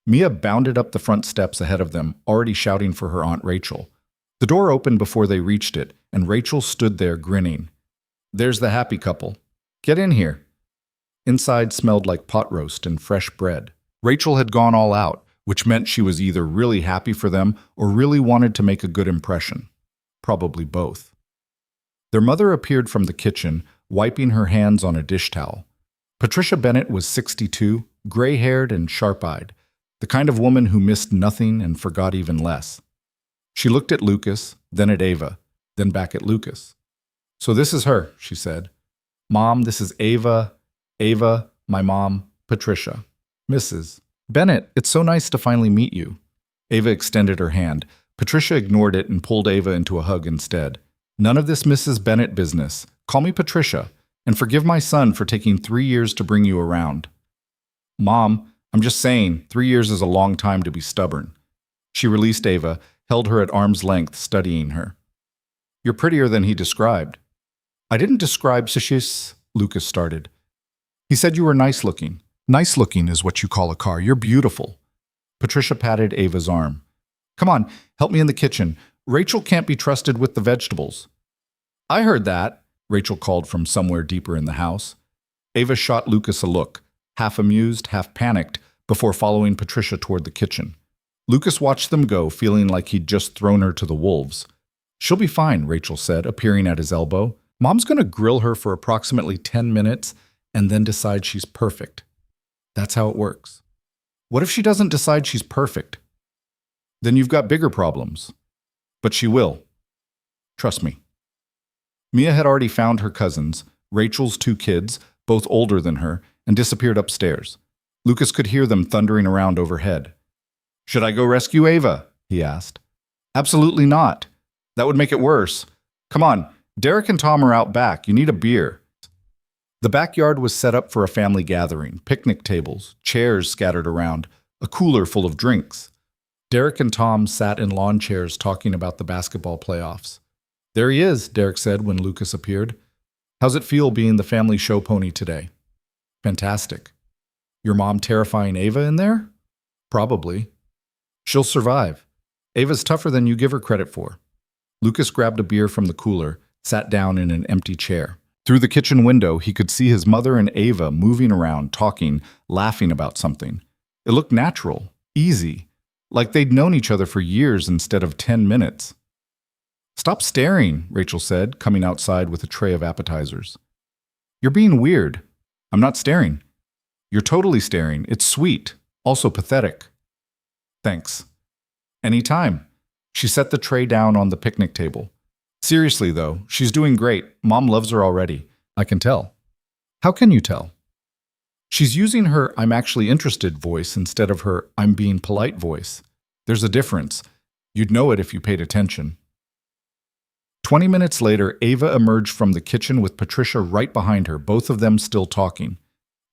Mia bounded up the front steps ahead of them, already shouting for her Aunt Rachel. The door opened before they reached it, and Rachel stood there grinning. "There's the happy couple. Get in here." Inside smelled like pot roast and fresh bread. Rachel had gone all out, which meant she was either really happy for them or really wanted to make a good impression. Probably both. Their mother appeared from the kitchen, wiping her hands on a dish towel. Patricia Bennett was 62, gray-haired and sharp-eyed, the kind of woman who missed nothing and forgot even less. She looked at Lucas, then at Ava, then back at Lucas. "So this is her," she said. "Mom, this is Ava. Ava, my mom, Patricia. Mrs. Bennett, it's so nice to finally meet you." Ava extended her hand. Patricia ignored it and pulled Ava into a hug instead. "None of this Mrs. Bennett business. Call me Patricia, and forgive my son for taking 3 years to bring you around." "Mom, I'm just saying, 3 years is a long time to be stubborn." She released Ava, held her at arm's length, studying her. "You're prettier than he described." "I didn't describe Sashis," Lucas started. "He said you were nice-looking." "Nice looking is what you call a car. You're beautiful." Patricia patted Ava's arm. "Come on, help me in the kitchen. Rachel can't be trusted with the vegetables." "I heard that," Rachel called from somewhere deeper in the house. Ava shot Lucas a look, half amused, half panicked, before following Patricia toward the kitchen. Lucas watched them go, feeling like he'd just thrown her to the wolves. "She'll be fine," Rachel said, appearing at his elbow. "Mom's going to grill her for approximately 10 minutes and then decide she's perfect. That's how it works." "What if she doesn't decide she's perfect?" "Then you've got bigger problems." "But she will. Trust me." Mia had already found her cousins, Rachel's 2 kids, both older than her, and disappeared upstairs. Lucas could hear them thundering around overhead. "Should I go rescue Ava?" he asked. "Absolutely not. That would make it worse. Come on, Derek and Tom are out back. You need a beer." The backyard was set up for a family gathering, picnic tables, chairs scattered around, a cooler full of drinks. Derek and Tom sat in lawn chairs talking about the basketball playoffs. "There he is," Derek said when Lucas appeared. "How's it feel being the family show pony today?" "Fantastic." "Your mom terrifying Ava in there?" "Probably." "She'll survive. Ava's tougher than you give her credit for." Lucas grabbed a beer from the cooler, sat down in an empty chair. Through the kitchen window, he could see his mother and Ava moving around, talking, laughing about something. It looked natural, easy, like they'd known each other for years instead of 10 minutes. "Stop staring," Rachel said, coming outside with a tray of appetizers. "You're being weird." "I'm not staring." "You're totally staring. It's sweet, also pathetic." "Thanks." "Anytime." She set the tray down on the picnic table. "Seriously, though, she's doing great. Mom loves her already. I can tell." "How can you tell?" "She's using her 'I'm actually interested' voice instead of her 'I'm being polite' voice. There's a difference. You'd know it if you paid attention." 20 minutes later, Ava emerged from the kitchen with Patricia right behind her, both of them still talking.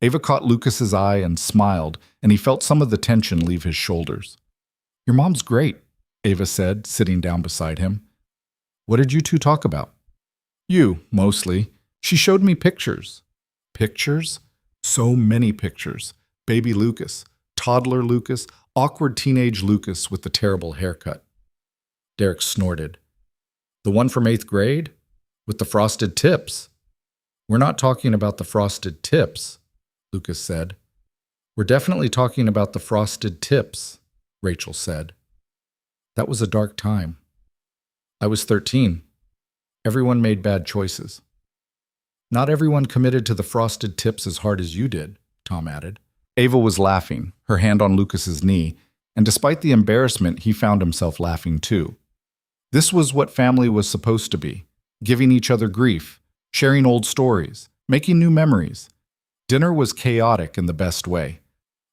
Ava caught Lucas's eye and smiled, and he felt some of the tension leave his shoulders. "Your mom's great," Ava said, sitting down beside him. "What did you two talk about?" "You, mostly. She showed me pictures." "Pictures?" So many pictures. Baby Lucas, toddler Lucas, awkward teenage Lucas with the terrible haircut. Derek snorted. "The one from 8th grade? With the frosted tips?" "We're not talking about the frosted tips," Lucas said. "We're definitely talking about the frosted tips," Rachel said. That was a dark time. I was 13. Everyone made bad choices. "Not everyone committed to the frosted tips as hard as you did," Tom added. Ava was laughing, her hand on Lucas's knee, and despite the embarrassment, he found himself laughing too. This was what family was supposed to be, giving each other grief, sharing old stories, making new memories. Dinner was chaotic in the best way.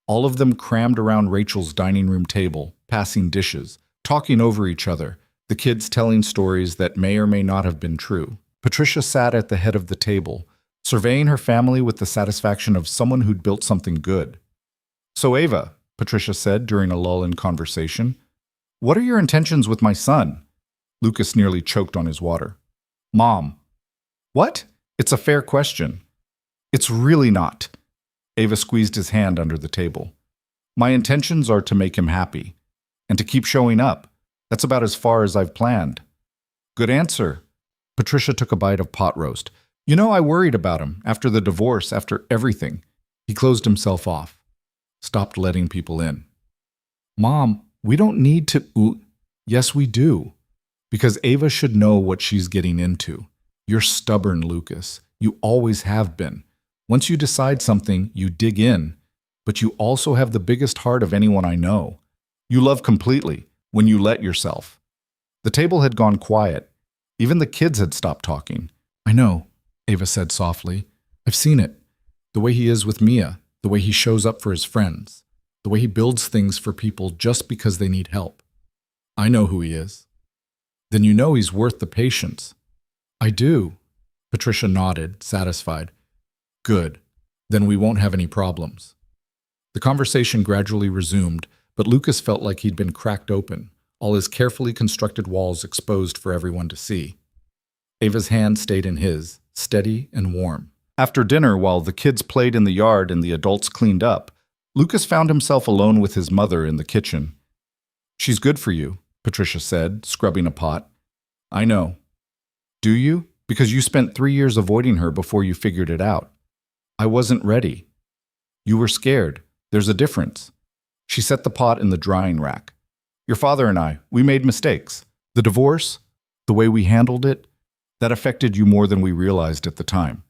All of them crammed around Rachel's dining room table, passing dishes, talking over each other, the kids telling stories that may or may not have been true. Patricia sat at the head of the table, surveying her family with the satisfaction of someone who'd built something good. "So Ava," Patricia said during a lull in conversation, "what are your intentions with my son?" Lucas nearly choked on his water. "Mom." "What? It's a fair question." "It's really not." Ava squeezed his hand under the table. "My intentions are to make him happy, and to keep showing up. That's about as far as I've planned." "Good answer." Patricia took a bite of pot roast. "You know, I worried about him, after the divorce, after everything." He closed himself off, stopped letting people in. "Mom, we don't need to—" "Yes, we do. Because Ava should know what she's getting into. You're stubborn, Lucas. You always have been. Once you decide something, you dig in. But you also have the biggest heart of anyone I know. You love completely, when you let yourself." The table had gone quiet. Even the kids had stopped talking. "I know," Ava said softly. "I've seen it. The way he is with Mia, the way he shows up for his friends, the way he builds things for people just because they need help. I know who he is." "Then you know he's worth the patience." "I do." Patricia nodded, satisfied. "Good. Then we won't have any problems." The conversation gradually resumed, but Lucas felt like he'd been cracked open, all his carefully constructed walls exposed for everyone to see. Ava's hand stayed in his, steady and warm. After dinner, while the kids played in the yard and the adults cleaned up, Lucas found himself alone with his mother in the kitchen. "She's good for you," Patricia said, scrubbing a pot. "I know." "Do you? Because you spent 3 years avoiding her before you figured it out." "I wasn't ready." "You were scared. There's a difference." She set the pot in the drying rack. "Your father and I, we made mistakes. The divorce, the way we handled it, that affected you more than we realized at the time.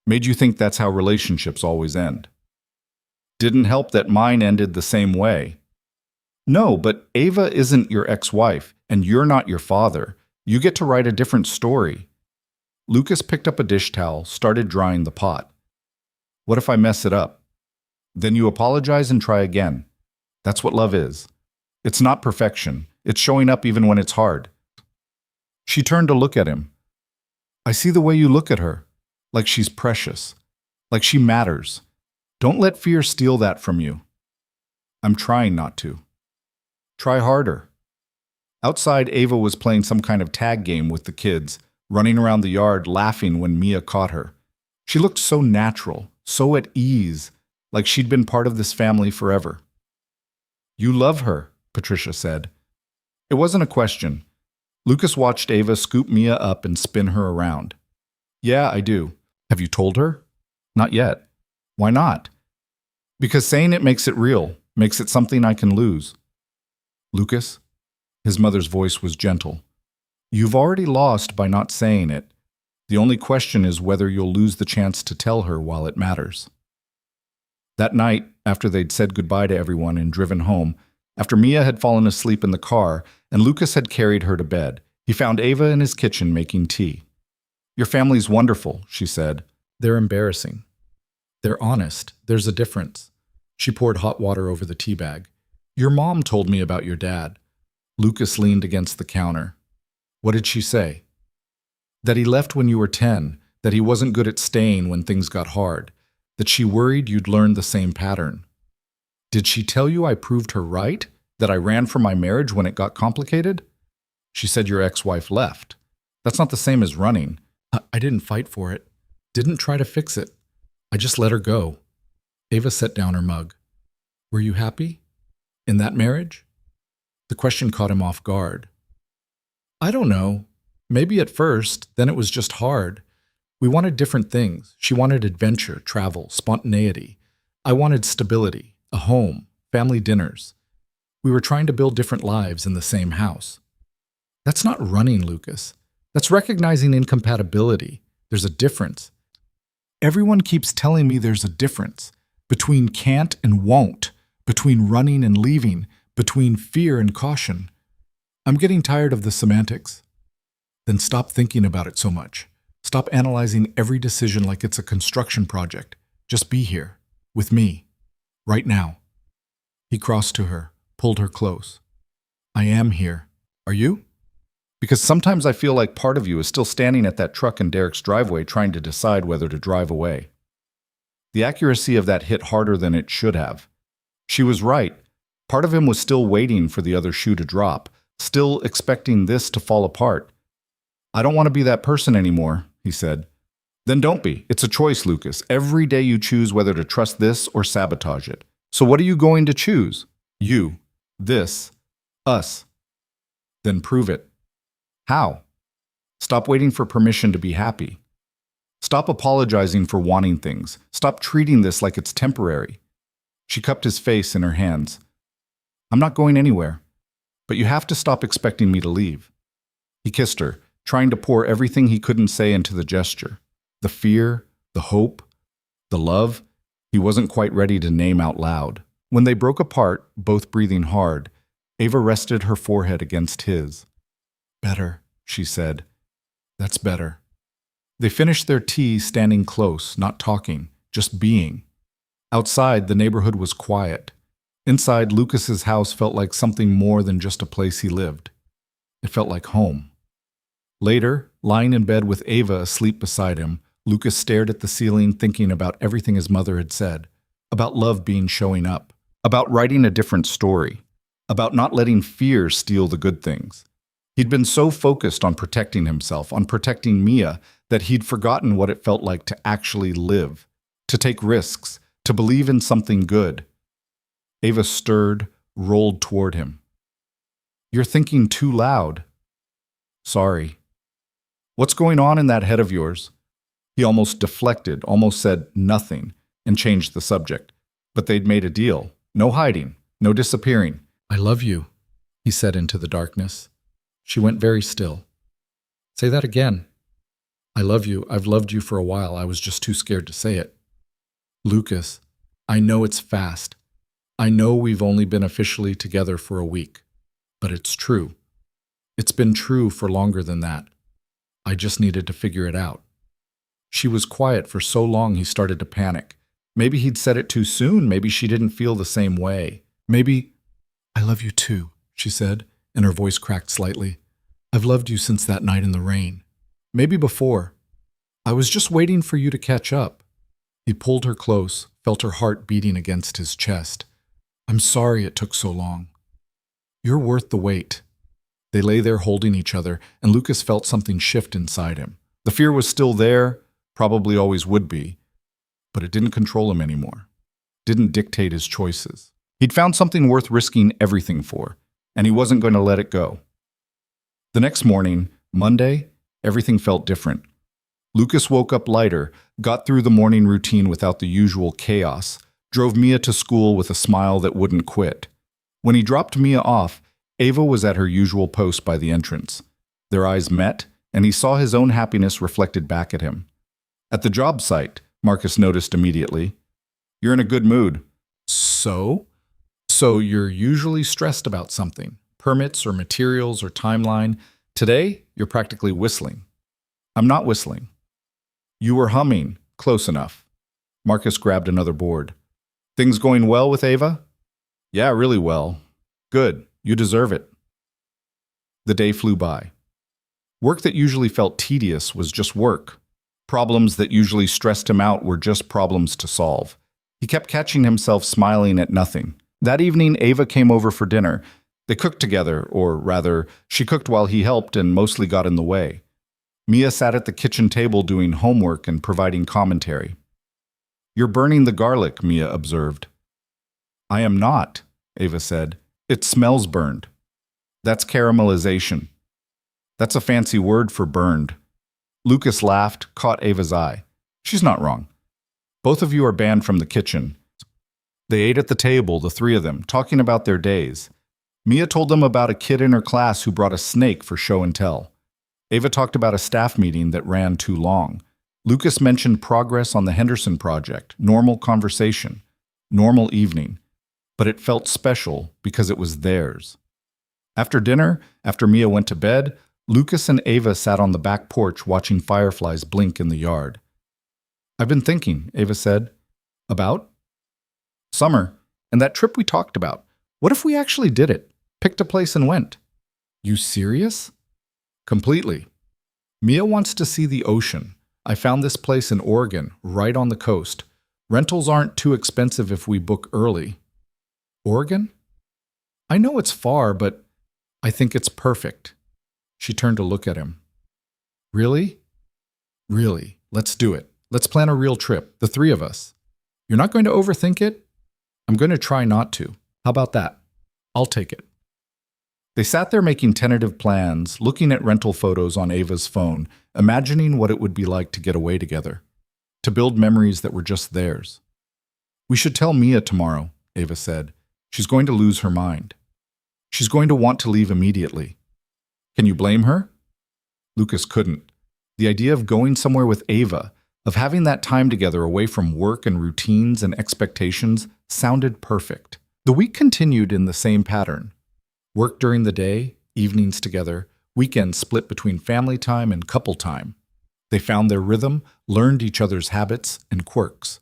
Made you think that's how relationships always end. Didn't help that mine ended the same way." "No, but Ava isn't your ex-wife, and you're not your father. You get to write a different story." Lucas picked up a dish towel, started drying the pot. "What if I mess it up?" "Then you apologize and try again. That's what love is. It's not perfection. It's showing up even when it's hard." She turned to look at him. "I see the way you look at her. Like she's precious. Like she matters. Don't let fear steal that from you." "I'm trying not to." "Try harder." Outside, Ava was playing some kind of tag game with the kids, running around the yard laughing when Mia caught her. She looked so natural, so at ease, like she'd been part of this family forever. "You love her," Patricia said. It wasn't a question. Lucas watched Ava scoop Mia up and spin her around. "Yeah, I do." "Have you told her?" "Not yet." "Why not?" "Because saying it makes it real, makes it something I can lose." "Lucas?" His mother's voice was gentle. "You've already lost by not saying it. The only question is whether you'll lose the chance to tell her while it matters." That night, after they'd said goodbye to everyone and driven home, after Mia had fallen asleep in the car and Lucas had carried her to bed, he found Ava in his kitchen making tea. "Your family's wonderful," she said. "They're embarrassing. They're honest. There's a difference." She poured hot water over the tea bag. "Your mom told me about your dad." Lucas leaned against the counter. "What did she say?" "That he left when you were 10, that he wasn't good at staying when things got hard, that she worried you'd learn the same pattern." "Did she tell you I proved her right? That I ran from my marriage when it got complicated?" "She said your ex-wife left. That's not the same as running." I didn't fight for it. Didn't try to fix it. I just let her go." Ava set down her mug. "Were you happy? In that marriage?" The question caught him off guard. "I don't know. Maybe at first, then it was just hard. We wanted different things. She wanted adventure, travel, spontaneity. I wanted stability, a home, family dinners. We were trying to build different lives in the same house." "That's not running, Lucas. That's recognizing incompatibility. There's a difference. Everyone keeps telling me there's a difference. Between can't and won't. Between running and leaving. Between fear and caution. I'm getting tired of the semantics." "Then stop thinking about it so much. Stop analyzing every decision like it's a construction project. Just be here. With me. Right now." He crossed to her, pulled her close. "I am here. Are you?" Because sometimes I feel like part of you is still standing at that truck in Derek's driveway trying to decide whether to drive away. The accuracy of that hit harder than it should have. She was right. Part of him was still waiting for the other shoe to drop, still expecting this to fall apart. I don't want to be that person anymore, he said. Then don't be. It's a choice, Lucas. Every day you choose whether to trust this or sabotage it. So what are you going to choose? You. This. Us. Then prove it. How? Stop waiting for permission to be happy. Stop apologizing for wanting things. Stop treating this like it's temporary. She cupped his face in her hands. I'm not going anywhere, but you have to stop expecting me to leave. He kissed her, trying to pour everything he couldn't say into the gesture. The fear, the hope, the love, he wasn't quite ready to name out loud. When they broke apart, both breathing hard, Ava rested her forehead against his. Better, she said. That's better. They finished their tea standing close, not talking, just being. Outside, the neighborhood was quiet. Inside, Lucas's house felt like something more than just a place he lived. It felt like home. Later, lying in bed with Ava asleep beside him, Lucas stared at the ceiling thinking about everything his mother had said, about love being showing up, about writing a different story, about not letting fear steal the good things. He'd been so focused on protecting himself, on protecting Mia, that he'd forgotten what it felt like to actually live, to take risks, to believe in something good. Ava stirred, rolled toward him. You're thinking too loud. Sorry. What's going on in that head of yours? He almost deflected, almost said nothing, and changed the subject. But they'd made a deal. No hiding, no disappearing. I love you, he said into the darkness. She went very still. Say that again. I love you. I've loved you for a while. I was just too scared to say it. Lucas, I know it's fast. I know we've only been officially together for a week. But it's true. It's been true for longer than that. I just needed to figure it out. She was quiet for so long he started to panic. Maybe he'd said it too soon. Maybe she didn't feel the same way. Maybe, I love you too, she said, and her voice cracked slightly. I've loved you since that night in the rain. Maybe before. I was just waiting for you to catch up. He pulled her close, felt her heart beating against his chest. I'm sorry it took so long. You're worth the wait. They lay there holding each other, and Lucas felt something shift inside him. The fear was still there, probably always would be, but it didn't control him anymore. Didn't dictate his choices. He'd found something worth risking everything for, and he wasn't going to let it go. The next morning, Monday, everything felt different. Lucas woke up lighter, got through the morning routine without the usual chaos, drove Mia to school with a smile that wouldn't quit. When he dropped Mia off, Ava was at her usual post by the entrance. Their eyes met, and he saw his own happiness reflected back at him. At the job site, Marcus noticed immediately. You're in a good mood. So you're usually stressed about something, permits or materials or timeline. Today, you're practically whistling. I'm not whistling. You were humming, close enough. Marcus grabbed another board. Things going well with Ava? Yeah, really well. Good, you deserve it. The day flew by. Work that usually felt tedious was just work. Problems that usually stressed him out were just problems to solve. He kept catching himself smiling at nothing. That evening, Ava came over for dinner. They cooked together, or rather, she cooked while he helped and mostly got in the way. Mia sat at the kitchen table doing homework and providing commentary. You're burning the garlic, Mia observed. I am not, Ava said. It smells burned. That's caramelization. That's a fancy word for burned. Lucas laughed, caught Ava's eye. She's not wrong. Both of you are banned from the kitchen. They ate at the table, the three of them, talking about their days. Mia told them about a kid in her class who brought a snake for show and tell. Ava talked about a staff meeting that ran too long. Lucas mentioned progress on the Henderson project, normal conversation, normal evening. But it felt special because it was theirs. After dinner, after Mia went to bed, Lucas and Ava sat on the back porch watching fireflies blink in the yard. I've been thinking, Ava said. About? Summer, and that trip we talked about. What if we actually did it? Picked a place and went. You serious? Completely. Mia wants to see the ocean. I found this place in Oregon, right on the coast. Rentals aren't too expensive if we book early. Oregon? I know it's far, but I think it's perfect. She turned to look at him. Really? Really. Let's do it. Let's plan a real trip, the three of us. You're not going to overthink it? I'm going to try not to. How about that? I'll take it. They sat there making tentative plans, looking at rental photos on Ava's phone, imagining what it would be like to get away together, to build memories that were just theirs. We should tell Mia tomorrow, Ava said. She's going to lose her mind. She's going to want to leave immediately. Can you blame her? Lucas couldn't. The idea of going somewhere with Ava, of having that time together away from work and routines and expectations, sounded perfect. The week continued in the same pattern. Work during the day, evenings together, weekends split between family time and couple time. They found their rhythm, learned each other's habits and quirks.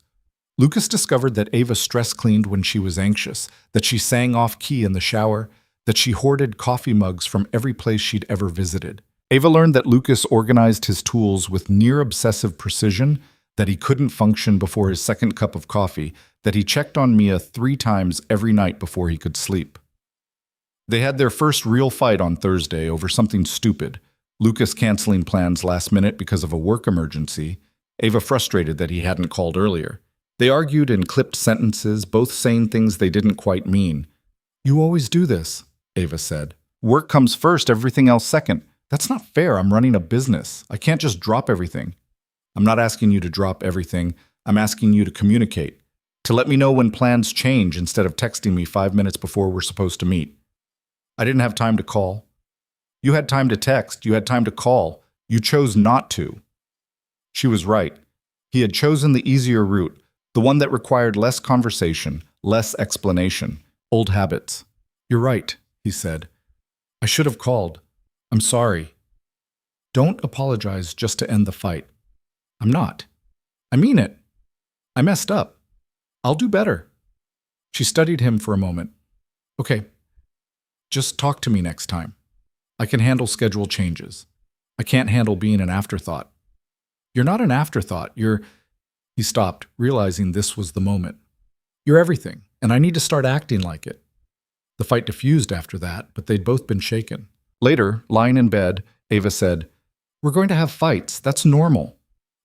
Lucas discovered that Ava stress cleaned when she was anxious, that she sang off-key in the shower, that she hoarded coffee mugs from every place she'd ever visited. Ava learned that Lucas organized his tools with near-obsessive precision, that he couldn't function before his second cup of coffee, that he checked on Mia 3 times every night before he could sleep. They had their first real fight on Thursday over something stupid, Lucas canceling plans last minute because of a work emergency, Ava frustrated that he hadn't called earlier. They argued in clipped sentences, both saying things they didn't quite mean. "You always do this," Ava said. "Work comes first, everything else second. That's not fair. I'm running a business. I can't just drop everything." "I'm not asking you to drop everything. I'm asking you to communicate, to let me know when plans change instead of texting me 5 minutes before we're supposed to meet." "I didn't have time to call." "You had time to text. You had time to call. You chose not to." She was right. He had chosen the easier route, the one that required less conversation, less explanation, old habits. "You're right," he said. "I should have called. I'm sorry." "Don't apologize just to end the fight." "I'm not. I mean it. I messed up. I'll do better." She studied him for a moment. "Okay. Just talk to me next time. I can handle schedule changes. I can't handle being an afterthought." "You're not an afterthought. You're—" He stopped, realizing this was the moment. "You're everything, and I need to start acting like it." The fight diffused after that, but they'd both been shaken. Later, lying in bed, Ava said, "We're going to have fights. That's normal."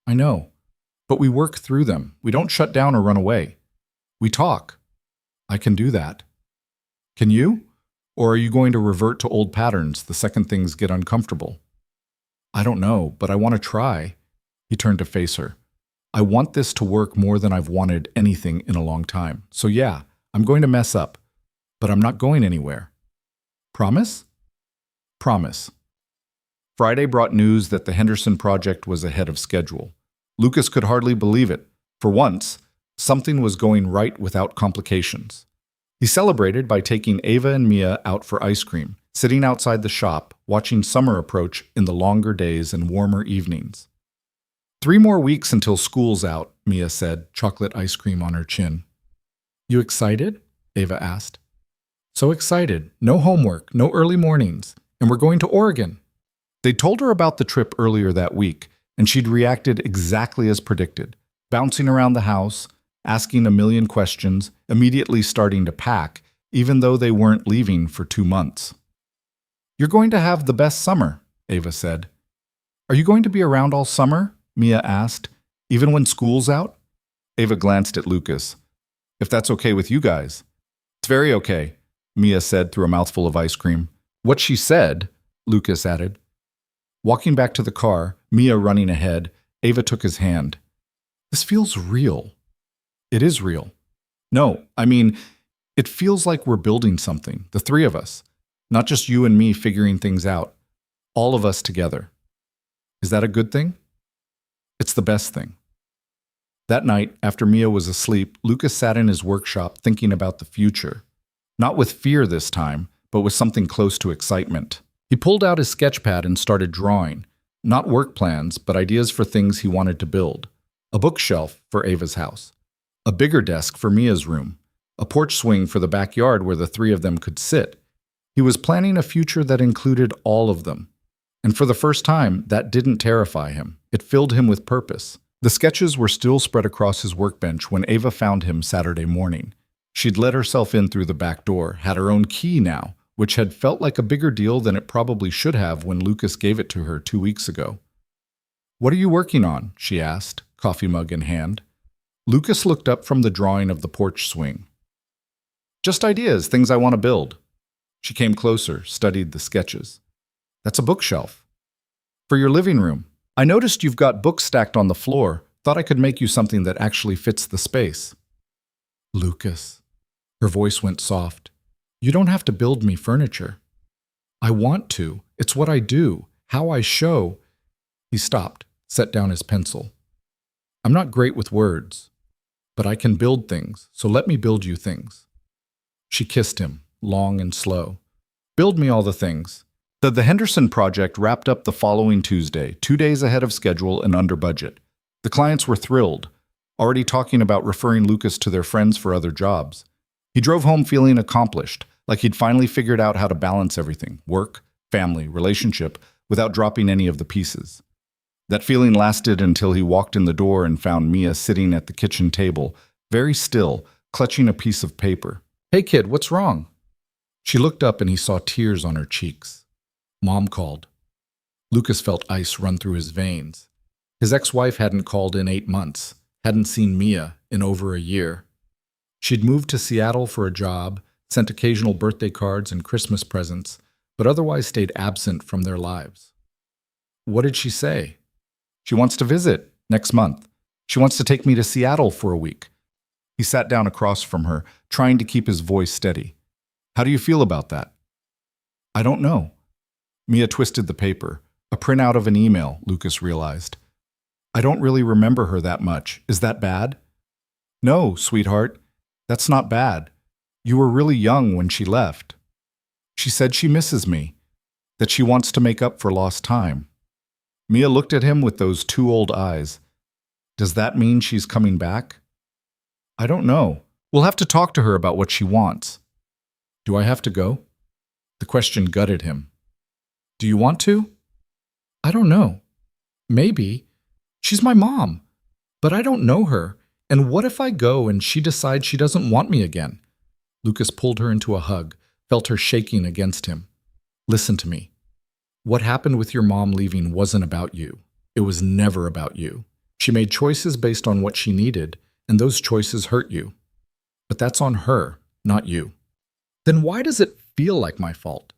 "I know. But we work through them. We don't shut down or run away. We talk." "I can do that." "Can you? Or are you going to revert to old patterns the second things get uncomfortable?" "I don't know, but I want to try." He turned to face her. "I want this to work more than I've wanted anything in a long time. So yeah, I'm going to mess up, but I'm not going anywhere." "Promise?" "Promise." Friday brought news that the Henderson project was ahead of schedule. Lucas could hardly believe it. For once, something was going right without complications. He celebrated by taking Ava and Mia out for ice cream, sitting outside the shop, watching summer approach in the longer days and warmer evenings. 3 more weeks until school's out," Mia said, chocolate ice cream on her chin. "You excited?" Ava asked. "So excited. No homework, no early mornings, and we're going to Oregon." They told her about the trip earlier that week, and she'd reacted exactly as predicted, bouncing around the house, asking a million questions, immediately starting to pack, even though they weren't leaving for 2 months. "You're going to have the best summer," Ava said. "Are you going to be around all summer?" Mia asked. "Even when school's out?" Ava glanced at Lucas. "If that's okay with you guys." "It's very okay," Mia said through a mouthful of ice cream. "What she said," Lucas added. Walking back to the car, Mia running ahead, Ava took his hand. "This feels real." "It is real." "No, I mean, it feels like we're building something, the 3 of us. Not just you and me figuring things out. All of us together. Is that a good thing?" "It's the best thing." That night, after Mia was asleep, Lucas sat in his workshop thinking about the future. Not with fear this time, but with something close to excitement. He pulled out his sketchpad and started drawing. Not work plans, but ideas for things he wanted to build. A bookshelf for Ava's house. A bigger desk for Mia's room. A porch swing for the backyard where the 3 of them could sit. He was planning a future that included all of them. And for the first time, that didn't terrify him. It filled him with purpose. The sketches were still spread across his workbench when Ava found him Saturday morning. She'd let herself in through the back door, had her own key now, which had felt like a bigger deal than it probably should have when Lucas gave it to her 2 weeks ago. "What are you working on?" she asked, coffee mug in hand. Lucas looked up from the drawing of the porch swing. "Just ideas, things I want to build." She came closer, studied the sketches. "That's a bookshelf." "For your living room. I noticed you've got books stacked on the floor. Thought I could make you something that actually fits the space." "Lucas." Her voice went soft. "You don't have to build me furniture." "I want to. It's what I do. How I show." He stopped, set down his pencil. "I'm not great with words, but I can build things, so let me build you things." She kissed him, long and slow. "Build me all the things." The Henderson project wrapped up the following Tuesday, 2 days ahead of schedule and under budget. The clients were thrilled, already talking about referring Lucas to their friends for other jobs. He drove home feeling accomplished, like he'd finally figured out how to balance everything, work, family, relationship, without dropping any of the pieces. That feeling lasted until he walked in the door and found Mia sitting at the kitchen table, very still, clutching a piece of paper. "Hey kid, what's wrong?" She looked up and he saw tears on her cheeks. Mom called. Lucas felt ice run through his veins. His ex-wife hadn't called in 8 months, hadn't seen Mia in over a year. She'd moved to Seattle for a job, sent occasional birthday cards and Christmas presents, but otherwise stayed absent from their lives. What did she say? "She wants to visit next month. She wants to take me to Seattle for a week." He sat down across from her, trying to keep his voice steady. "How do you feel about that?" "I don't know." Mia twisted the paper. A printout of an email, Lucas realized. "I don't really remember her that much. Is that bad?" "No, sweetheart. That's not bad. You were really young when she left. She said she misses me, that she wants to make up for lost time." Mia looked at him with those 2 old eyes. "Does that mean she's coming back?" "I don't know. We'll have to talk to her about what she wants." "Do I have to go?" The question gutted him. "Do you want to?" "I don't know. Maybe. She's my mom. But I don't know her. And what if I go and she decides she doesn't want me again?" Lucas pulled her into a hug, felt her shaking against him. "Listen to me. What happened with your mom leaving wasn't about you. It was never about you. She made choices based on what she needed, and those choices hurt you. But that's on her, not you." "Then why does it feel like my fault?"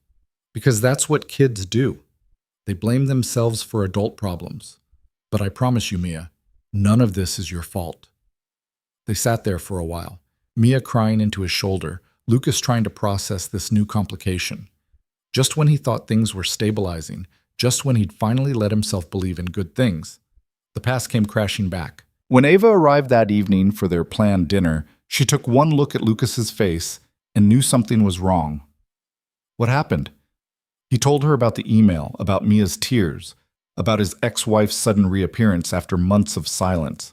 "Because that's what kids do. They blame themselves for adult problems. But I promise you, Mia, none of this is your fault." They sat there for a while, Mia crying into his shoulder, Lucas trying to process this new complication. Just when he thought things were stabilizing, just when he'd finally let himself believe in good things, the past came crashing back. When Ava arrived that evening for their planned dinner, she took one look at Lucas's face and knew something was wrong. "What happened?" He told her about the email, about Mia's tears, about his ex-wife's sudden reappearance after months of silence.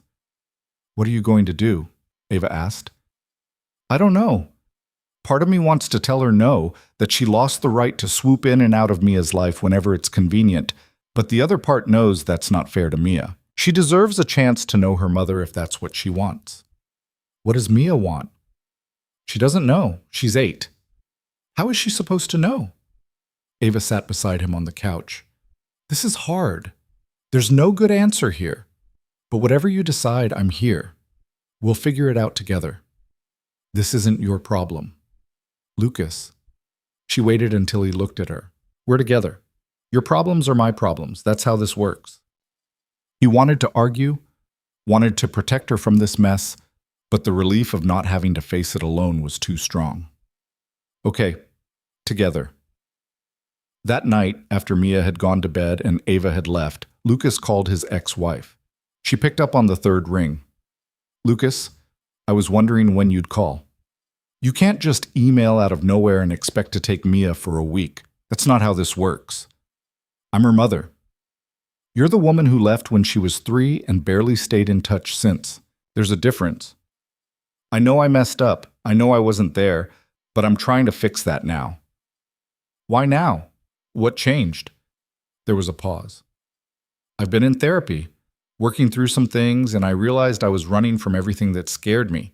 "What are you going to do?" Ava asked. "I don't know. Part of me wants to tell her no, that she lost the right to swoop in and out of Mia's life whenever it's convenient, but the other part knows that's not fair to Mia. She deserves a chance to know her mother if that's what she wants." "What does Mia want?" "She doesn't know. She's 8. "How is she supposed to know?" Ava sat beside him on the couch. "This is hard. There's no good answer here. But whatever you decide, I'm here. We'll figure it out together. This isn't your problem." "Lucas." She waited until he looked at her. "We're together. Your problems are my problems. That's how this works." He wanted to argue, wanted to protect her from this mess, but the relief of not having to face it alone was too strong. "Okay, together." That night, after Mia had gone to bed and Ava had left, Lucas called his ex-wife. She picked up on the 3rd ring. "Lucas, I was wondering when you'd call. You can't just email out of nowhere and expect to take Mia for a week. That's not how this works. I'm her mother. You're the woman who left when she was 3 and barely stayed in touch since. There's a difference. I know I messed up. I know I wasn't there, but I'm trying to fix that now." "Why now? What changed?" There was a pause. I've been in therapy, working through some things, and I realized I was running from everything that scared me,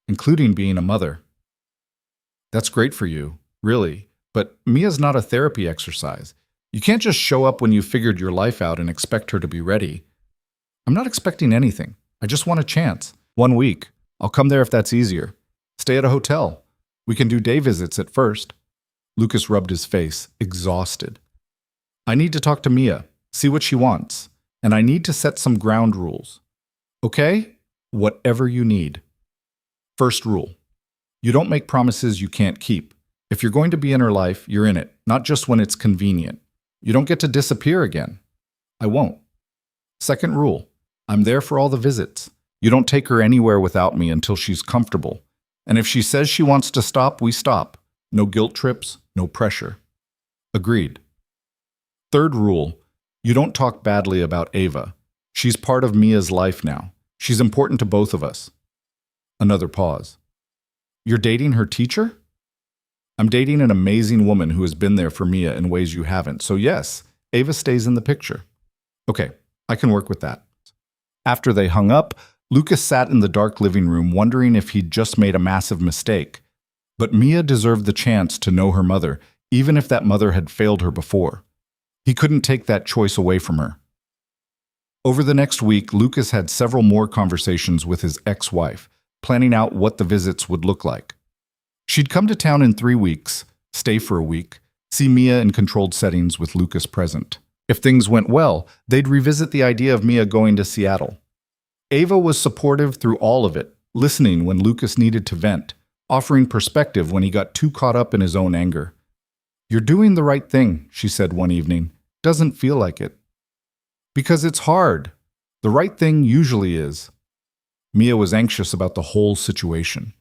including being a mother. That's great for you, really, but Mia's not a therapy exercise. You can't just show up when you figured your life out and expect her to be ready. I'm not expecting anything. I just want a chance. 1 week. I'll come there if that's easier. Stay at a hotel. We can do day visits at first. Lucas rubbed his face, exhausted. I need to talk to Mia, see what she wants, and I need to set some ground rules. Okay? Whatever you need. First rule. You don't make promises you can't keep. If you're going to be in her life, you're in it, not just when it's convenient. You don't get to disappear again. I won't. Second rule. I'm there for all the visits. You don't take her anywhere without me until she's comfortable. And if she says she wants to stop, we stop. No guilt trips, no pressure. Agreed. Third rule. You don't talk badly about Ava. She's part of Mia's life now. She's important to both of us. Another pause. You're dating her teacher? I'm dating an amazing woman who has been there for Mia in ways you haven't. So yes, Ava stays in the picture. Okay, I can work with that. After they hung up, Lucas sat in the dark living room wondering if he'd just made a massive mistake. But Mia deserved the chance to know her mother, even if that mother had failed her before. He couldn't take that choice away from her. Over the next week, Lucas had several more conversations with his ex-wife, planning out what the visits would look like. She'd come to town in 3 weeks, stay for a week, see Mia in controlled settings with Lucas present. If things went well, they'd revisit the idea of Mia going to Seattle. Ava was supportive through all of it, listening when Lucas needed to vent, offering perspective when he got too caught up in his own anger. You're doing the right thing, she said one evening. Doesn't feel like it. Because it's hard. The right thing usually is. Mia was anxious about the whole situation.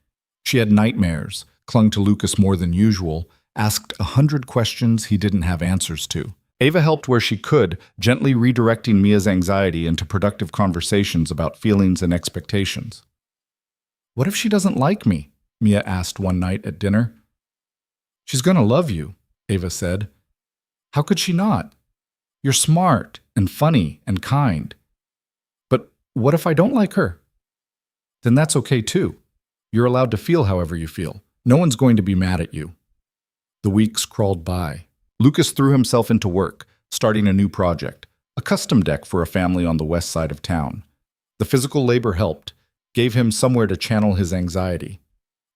She had nightmares, clung to Lucas more than usual, asked 100 questions he didn't have answers to. Ava helped where she could, gently redirecting Mia's anxiety into productive conversations about feelings and expectations. What if she doesn't like me? Mia asked one night at dinner. She's gonna love you, Ava said. How could she not? You're smart and funny and kind. But what if I don't like her? Then that's okay too. You're allowed to feel however you feel. No one's going to be mad at you. The weeks crawled by. Lucas threw himself into work, starting a new project, a custom deck for a family on the west side of town. The physical labor helped, gave him somewhere to channel his anxiety.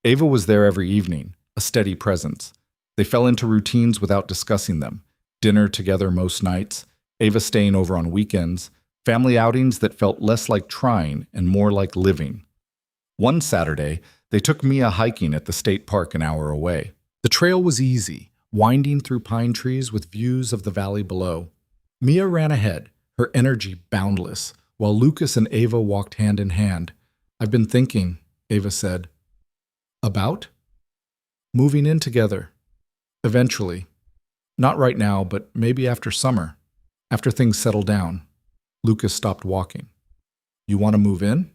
Ava was there every evening, a steady presence. They fell into routines without discussing them. Dinner together most nights, Ava staying over on weekends, family outings that felt less like trying and more like living. One Saturday, they took Mia hiking at the state park an hour away. The trail was easy, winding through pine trees with views of the valley below. Mia ran ahead, her energy boundless, while Lucas and Ava walked hand in hand. I've been thinking, Ava said. About? Moving in together. Eventually. Not right now, but maybe after summer. After things settle down. Lucas stopped walking. You want to move in?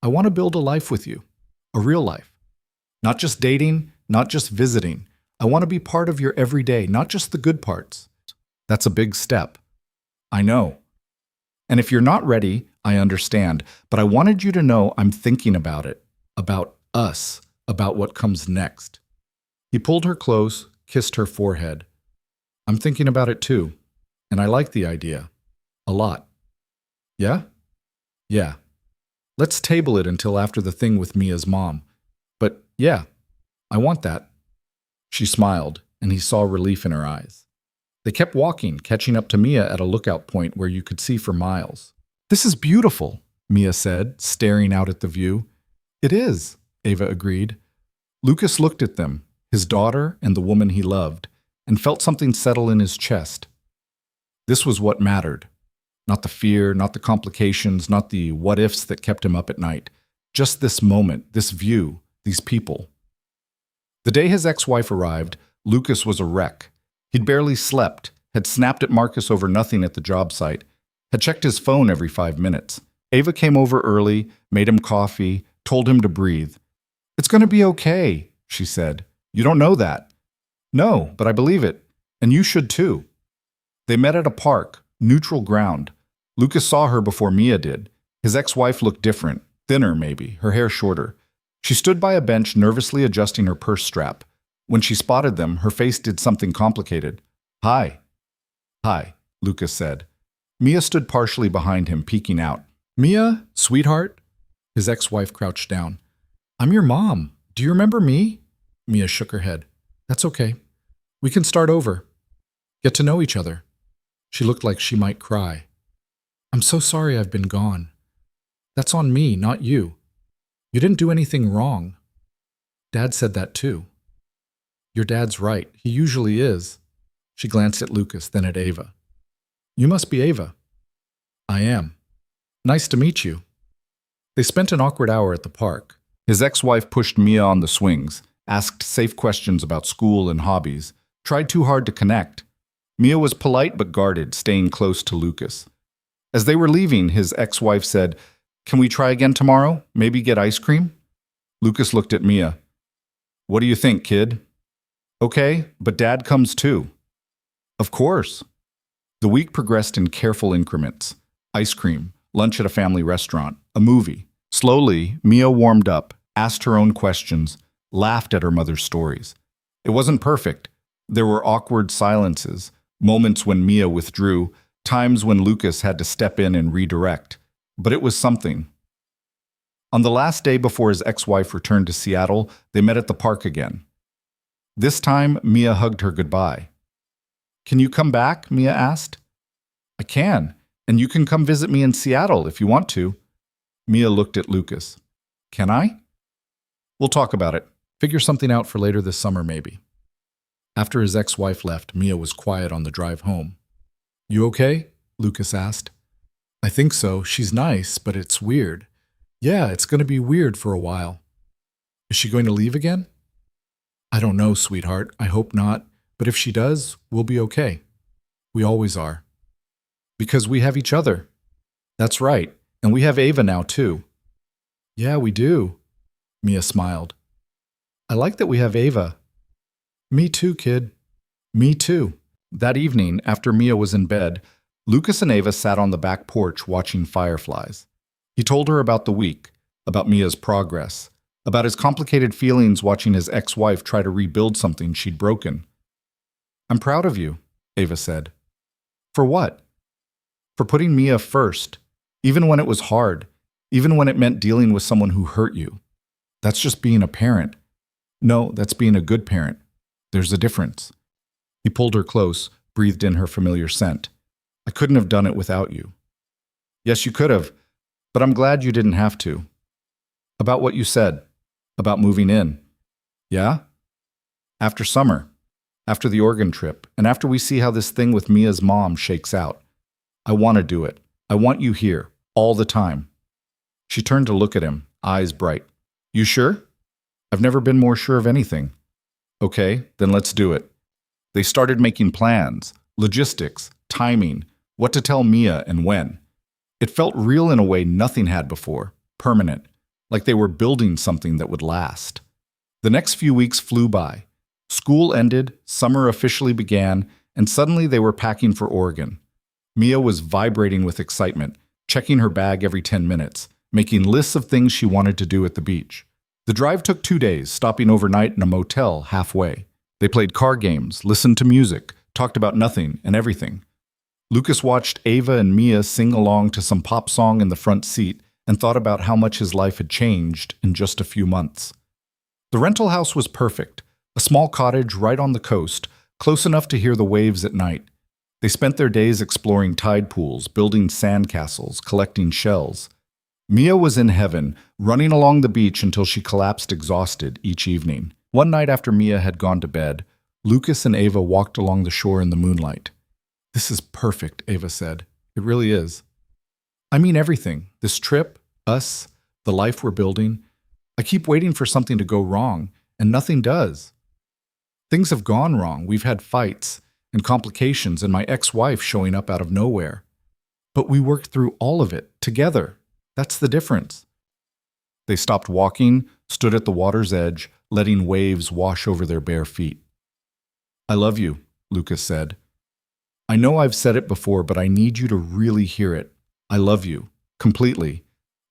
I want to build a life with you. A real life. Not just dating, not just visiting. I want to be part of your everyday, not just the good parts. That's a big step. I know. And if you're not ready, I understand. But I wanted you to know I'm thinking about it. About us. About what comes next. He pulled her close, kissed her forehead. I'm thinking about it too. And I like the idea. A lot. Yeah? Yeah. Let's table it until after the thing with Mia's mom. But yeah, I want that. She smiled, and he saw relief in her eyes. They kept walking, catching up to Mia at a lookout point where you could see for miles. This is beautiful, Mia said, staring out at the view. It is, Ava agreed. Lucas looked at them, his daughter and the woman he loved, and felt something settle in his chest. This was what mattered. Not the fear, not the complications, not the what-ifs that kept him up at night. Just this moment, this view, these people. The day his ex-wife arrived, Lucas was a wreck. He'd barely slept, had snapped at Marcus over nothing at the job site, had checked his phone every 5 minutes. Ava came over early, made him coffee, told him to breathe. It's going to be okay, she said. You don't know that. No, but I believe it. And you should too. They met at a park, neutral ground. Lucas saw her before Mia did. His ex-wife looked different, thinner maybe, her hair shorter. She stood by a bench nervously adjusting her purse strap. When she spotted them, her face did something complicated. "Hi." "Hi," Lucas said. Mia stood partially behind him, peeking out. "Mia, sweetheart?" His ex-wife crouched down. "I'm your mom. Do you remember me?" Mia shook her head. "That's okay. We can start over. Get to know each other." She looked like she might cry. "I'm so sorry I've been gone. That's on me, not you. You didn't do anything wrong. Dad said that too." "Your dad's right. He usually is." She glanced at Lucas, then at Ava. "You must be Ava." "I am. Nice to meet you." They spent an awkward hour at the park. His ex-wife pushed Mia on the swings, asked safe questions about school and hobbies, tried too hard to connect. Mia was polite but guarded, staying close to Lucas. As they were leaving, his ex-wife said, "Can we try again tomorrow? Maybe get ice cream?" Lucas looked at Mia. "What do you think, kid?" "Okay, but Dad comes too." "Of course." The week progressed in careful increments. Ice cream, lunch at a family restaurant, a movie. Slowly, Mia warmed up, asked her own questions, laughed at her mother's stories. It wasn't perfect. There were awkward silences, moments when Mia withdrew, times when Lucas had to step in and redirect. But it was something. On the last day before his ex-wife returned to Seattle, they met at the park again. This time, Mia hugged her goodbye. "Can you come back?" Mia asked. "I can, and you can come visit me in Seattle if you want to." Mia looked at Lucas. "Can I?" "We'll talk about it. Figure something out for later this summer, maybe." After his ex-wife left, Mia was quiet on the drive home. "You okay?" Lucas asked. "I think so. She's nice, but it's weird." "Yeah, it's going to be weird for a while." "Is she going to leave again?" "I don't know, sweetheart. I hope not. But if she does, we'll be okay. We always are." "Because we have each other." "That's right. And we have Ava now, too." "Yeah, we do." Mia smiled. "I like that we have Ava." "Me too, kid." "Me too." That evening, after Mia was in bed, Lucas and Ava sat on the back porch watching fireflies. He told her about the week, about Mia's progress, about his complicated feelings watching his ex-wife try to rebuild something she'd broken. "I'm proud of you," Ava said. "For what?" "For putting Mia first, even when it was hard, even when it meant dealing with someone who hurt you. That's just being a parent. No, that's being a good parent. There's a difference." He pulled her close, breathed in her familiar scent. "I couldn't have done it without you." "Yes, you could have, but I'm glad you didn't have to." "About what you said, about moving in." "Yeah?" "After summer, after the Oregon trip, and after we see how this thing with Mia's mom shakes out. I want to do it. I want you here, all the time." She turned to look at him, eyes bright. "You sure?" "I've never been more sure of anything." "Okay, then let's do it." They started making plans, logistics, timing, what to tell Mia and when. It felt real in a way nothing had before, permanent, like they were building something that would last. The next few weeks flew by. School ended, summer officially began, and suddenly they were packing for Oregon. Mia was vibrating with excitement, checking her bag every 10 minutes, making lists of things she wanted to do at the beach. The drive took 2 days, stopping overnight in a motel halfway. They played card games, listened to music, talked about nothing and everything. Lucas watched Ava and Mia sing along to some pop song in the front seat and thought about how much his life had changed in just a few months. The rental house was perfect, a small cottage right on the coast, close enough to hear the waves at night. They spent their days exploring tide pools, building sandcastles, collecting shells. Mia was in heaven, running along the beach until she collapsed exhausted each evening. One night after Mia had gone to bed, Lucas and Ava walked along the shore in the moonlight. "This is perfect," Ava said. "It really is. I mean everything. This trip, us, the life we're building. I keep waiting for something to go wrong, and nothing does. Things have gone wrong. We've had fights and complications and my ex-wife showing up out of nowhere. But we worked through all of it, together. That's the difference." They stopped walking, stood at the water's edge, letting waves wash over their bare feet. "I love you," Lucas said. I know I've said it before, but I need you to really hear it. I love you. Completely.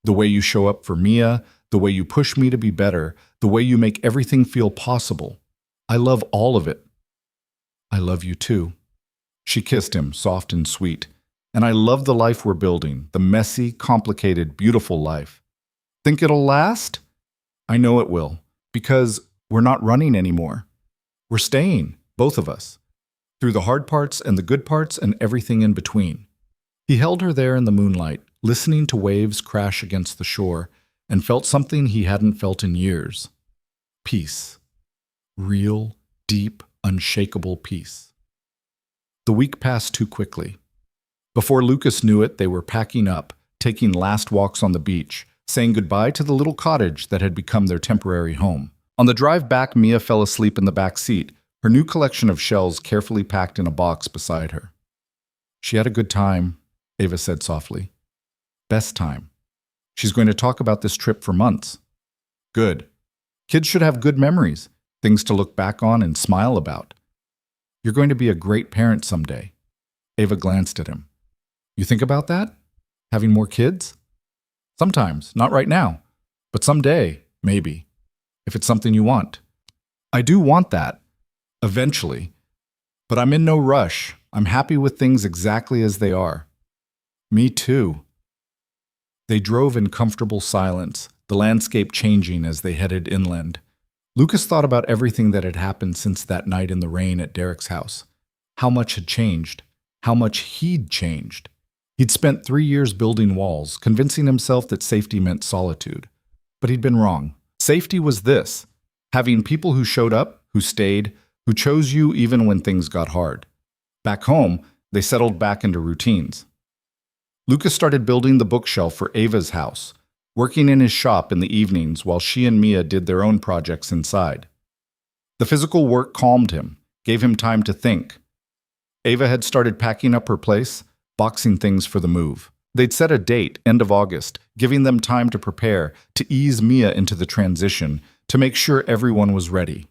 The way you show up for Mia, the way you push me to be better, the way you make everything feel possible. I love all of it. I love you too. She kissed him, soft and sweet. And I love the life we're building, the messy, complicated, beautiful life. Think it'll last? I know it will, because we're not running anymore. We're staying, both of us, through the hard parts and the good parts and everything in between. He held her there in the moonlight, listening to waves crash against the shore, and felt something he hadn't felt in years. Peace. Real, deep, unshakable peace. The week passed too quickly. Before Lucas knew it, they were packing up, taking last walks on the beach, saying goodbye to the little cottage that had become their temporary home. On the drive back, Mia fell asleep in the back seat, her new collection of shells carefully packed in a box beside her. She had a good time, Ava said softly. Best time. She's going to talk about this trip for months. Good. Kids should have good memories, things to look back on and smile about. You're going to be a great parent someday. Ava glanced at him. You think about that? Having more kids? Sometimes, not right now, but someday, maybe, if it's something you want. I do want that, eventually, but I'm in no rush. I'm happy with things exactly as they are. Me too. They drove in comfortable silence, the landscape changing as they headed inland. Lucas thought about everything that had happened since that night in the rain at Derek's house. How much had changed. How much he'd changed. He'd spent 3 years building walls, convincing himself that safety meant solitude. But he'd been wrong. Safety was this: having people who showed up, who stayed, who chose you even when things got hard. Back home, they settled back into routines. Lucas started building the bookshelf for Ava's house, working in his shop in the evenings while she and Mia did their own projects inside. The physical work calmed him, gave him time to think. Ava had started packing up her place, boxing things for the move. They'd set a date, end of August, giving them time to prepare, to ease Mia into the transition, to make sure everyone was ready.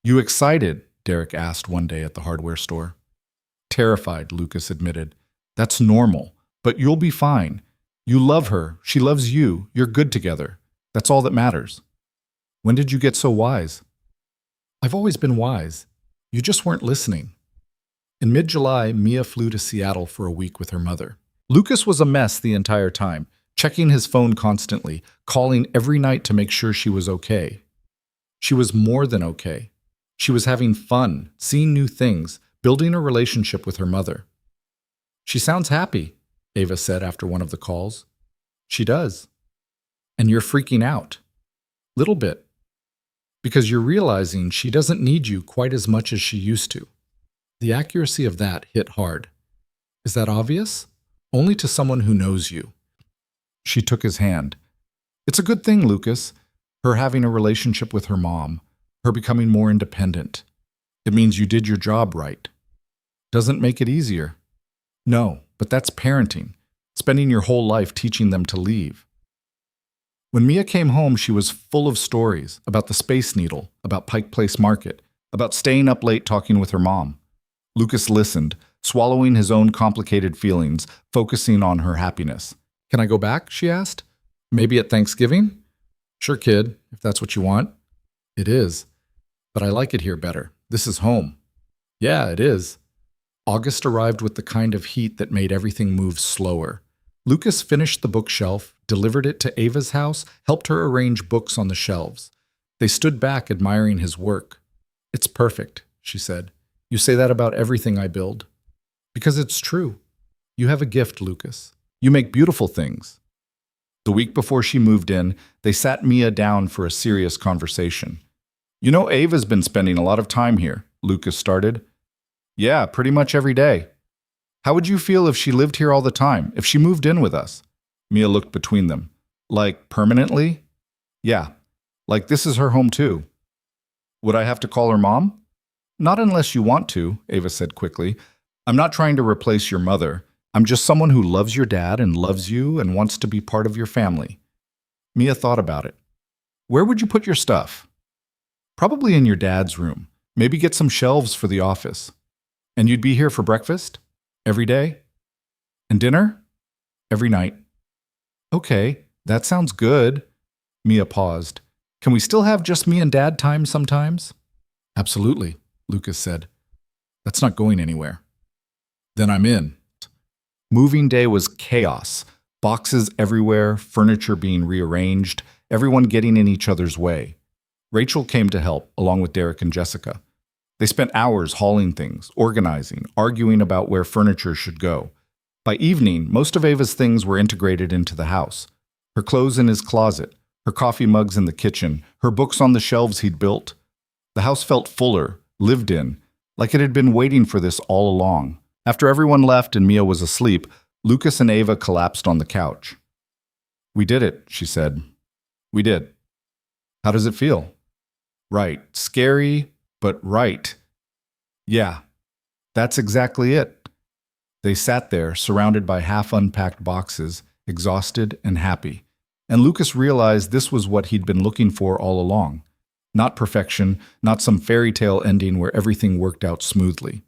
You excited? Derek asked one day at the hardware store. Terrified, Lucas admitted. That's normal, but you'll be fine. You love her, she loves you, you're good together. That's all that matters. When did you get so wise? I've always been wise. You just weren't listening. In mid-July, Mia flew to Seattle for a week with her mother. Lucas was a mess the entire time, checking his phone constantly, calling every night to make sure she was okay. She was more than okay. She was having fun, seeing new things, building a relationship with her mother. She sounds happy, Ava said after one of the calls. She does. And you're freaking out. Little bit. Because you're realizing she doesn't need you quite as much as she used to. The accuracy of that hit hard. Is that obvious? Only to someone who knows you. She took his hand. It's a good thing, Lucas. Her having a relationship with her mom. Her becoming more independent. It means you did your job right. Doesn't make it easier. No, but that's parenting. Spending your whole life teaching them to leave. When Mia came home, she was full of stories about the Space Needle, about Pike Place Market, about staying up late talking with her mom. Lucas listened, swallowing his own complicated feelings, focusing on her happiness. Can I go back? She asked. Maybe at Thanksgiving? Sure, kid, if that's what you want. It is. But I like it here better. This is home. Yeah, it is. August arrived with the kind of heat that made everything move slower. Lucas finished the bookshelf, delivered it to Ava's house, helped her arrange books on the shelves. They stood back admiring his work. It's perfect, she said. You say that about everything I build. Because it's true. You have a gift, Lucas. You make beautiful things. The week before she moved in, they sat Mia down for a serious conversation. You know, Ava's been spending a lot of time here, Lucas started. Yeah, pretty much every day. How would you feel if she lived here all the time, if she moved in with us? Mia looked between them. Like, permanently? Yeah. Like this is her home too. Would I have to call her mom? Not unless you want to, Ava said quickly. I'm not trying to replace your mother. I'm just someone who loves your dad and loves you and wants to be part of your family. Mia thought about it. Where would you put your stuff? Probably in your dad's room. Maybe get some shelves for the office. And you'd be here for breakfast? Every day? And dinner? Every night. Okay, that sounds good. Mia paused. Can we still have just me and Dad time sometimes? Absolutely, Lucas said. That's not going anywhere. Then I'm in. Moving day was chaos. Boxes everywhere, furniture being rearranged, everyone getting in each other's way. Rachel came to help, along with Derek and Jessica. They spent hours hauling things, organizing, arguing about where furniture should go. By evening, most of Ava's things were integrated into the house. Her clothes in his closet, her coffee mugs in the kitchen, her books on the shelves he'd built. The house felt fuller, lived in, like it had been waiting for this all along. After everyone left and Mia was asleep, Lucas and Ava collapsed on the couch. We did it, she said. We did. How does it feel? Right. Scary, but right. Yeah, that's exactly it. They sat there, surrounded by half-unpacked boxes, exhausted and happy. And Lucas realized this was what he'd been looking for all along. Not perfection, not some fairy tale ending where everything worked out smoothly.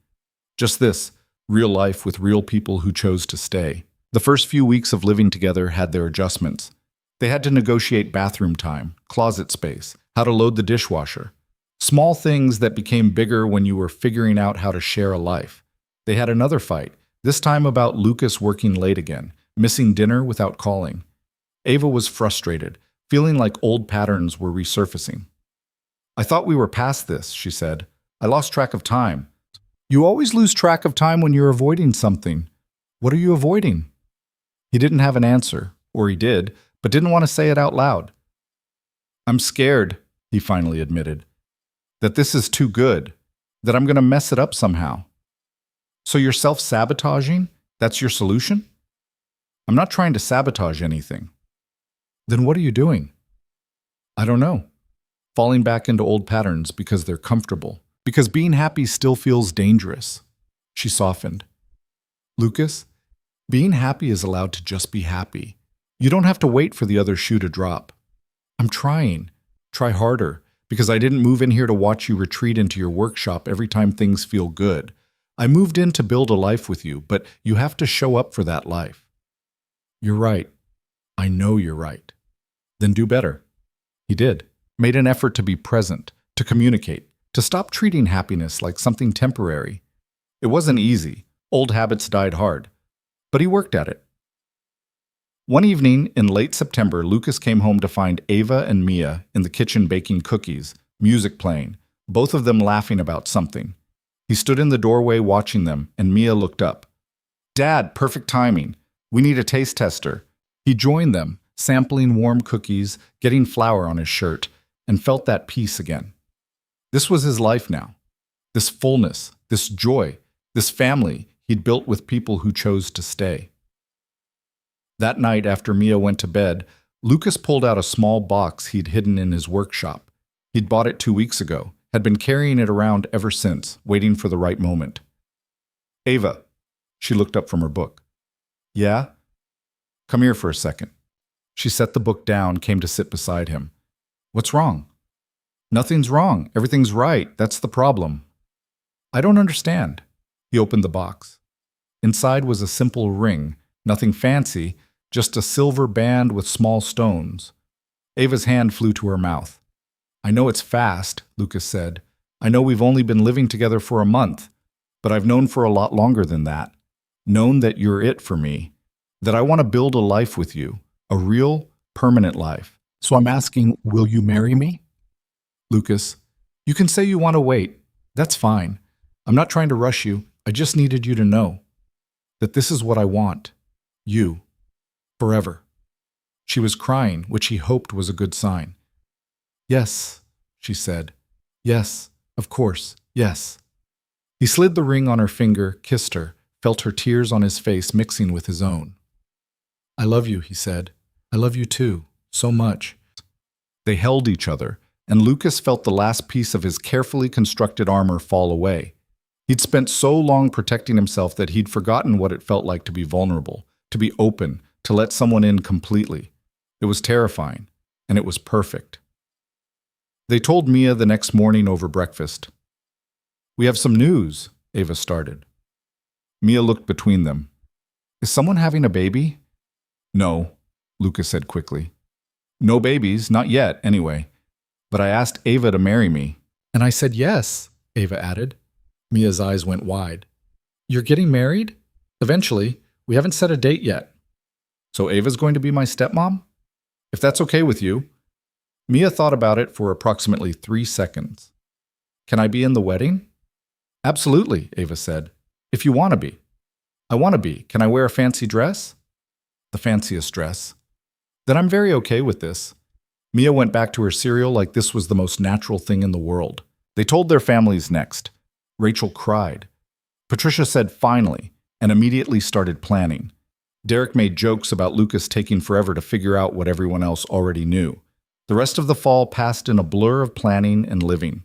Just this, real life with real people who chose to stay. The first few weeks of living together had their adjustments. They had to negotiate bathroom time, closet space, how to load the dishwasher. Small things that became bigger when you were figuring out how to share a life. They had another fight, this time about Lucas working late again, missing dinner without calling. Ava was frustrated, feeling like old patterns were resurfacing. I thought we were past this, she said. I lost track of time. You always lose track of time when you're avoiding something. What are you avoiding? He didn't have an answer, or he did, but didn't want to say it out loud. I'm scared, he finally admitted, that this is too good, that I'm going to mess it up somehow. So you're self-sabotaging? That's your solution? I'm not trying to sabotage anything. Then what are you doing? I don't know. Falling back into old patterns because they're comfortable. Because being happy still feels dangerous. She softened. Lucas, being happy is allowed to just be happy. You don't have to wait for the other shoe to drop. I'm trying. Try harder. Because I didn't move in here to watch you retreat into your workshop every time things feel good. I moved in to build a life with you, but you have to show up for that life. You're right. I know you're right. Then do better. He did. Made an effort to be present, to communicate, to stop treating happiness like something temporary. It wasn't easy. Old habits died hard. But he worked at it. One evening in late September, Lucas came home to find Ava and Mia in the kitchen baking cookies, music playing, both of them laughing about something. He stood in the doorway watching them, and Mia looked up. Dad, perfect timing. We need a taste tester. He joined them, sampling warm cookies, getting flour on his shirt, and felt that peace again. This was his life now. This fullness, this joy, this family he'd built with people who chose to stay. That night after Mia went to bed, Lucas pulled out a small box he'd hidden in his workshop. He'd bought it 2 weeks ago, had been carrying it around ever since, waiting for the right moment. Ava, she looked up from her book. Yeah? Come here for a second. She set the book down, came to sit beside him. What's wrong? Nothing's wrong. Everything's right. That's the problem. I don't understand. He opened the box. Inside was a simple ring, nothing fancy, just a silver band with small stones. Ava's hand flew to her mouth. I know it's fast, Lucas said. I know we've only been living together for a month, but I've known for a lot longer than that. Known that you're it for me. That I want to build a life with you. A real, permanent life. So I'm asking, will you marry me? Lucas, you can say you want to wait. That's fine. I'm not trying to rush you. I just needed you to know that this is what I want. You. Forever. She was crying, which he hoped was a good sign. Yes, she said. Yes, of course, yes. He slid the ring on her finger, kissed her, felt her tears on his face mixing with his own. I love you, he said. I love you too, so much. They held each other, and Lucas felt the last piece of his carefully constructed armor fall away. He'd spent so long protecting himself that he'd forgotten what it felt like to be vulnerable, to be open, to let someone in completely. It was terrifying, and it was perfect. They told Mia the next morning over breakfast. We have some news, Ava started. Mia looked between them. Is someone having a baby? No, Lucas said quickly. No babies, not yet, anyway. But I asked Ava to marry me. And I said yes, Ava added. Mia's eyes went wide. You're getting married? Eventually. We haven't set a date yet. So Ava's going to be my stepmom? If that's okay with you. Mia thought about it for approximately 3 seconds. Can I be in the wedding? Absolutely, Ava said. If you want to be. I want to be. Can I wear a fancy dress? The fanciest dress. Then I'm very okay with this. Mia went back to her cereal like this was the most natural thing in the world. They told their families next. Rachel cried. Patricia said finally, and immediately started planning. Derek made jokes about Lucas taking forever to figure out what everyone else already knew. The rest of the fall passed in a blur of planning and living.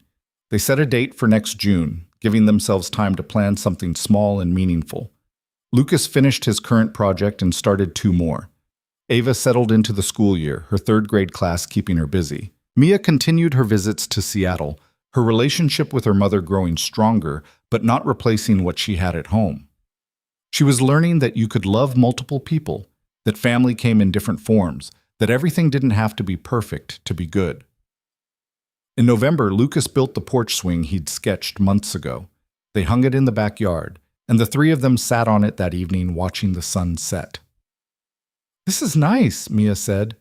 They set a date for next June, giving themselves time to plan something small and meaningful. Lucas finished his current project and started 2 more. Ava settled into the school year, her 3rd grade class keeping her busy. Mia continued her visits to Seattle, her relationship with her mother growing stronger, but not replacing what she had at home. She was learning that you could love multiple people, that family came in different forms, that everything didn't have to be perfect to be good. In November, Lucas built the porch swing he'd sketched months ago. They hung it in the backyard, and the 3 of them sat on it that evening watching the sun set. This is nice, Mia said.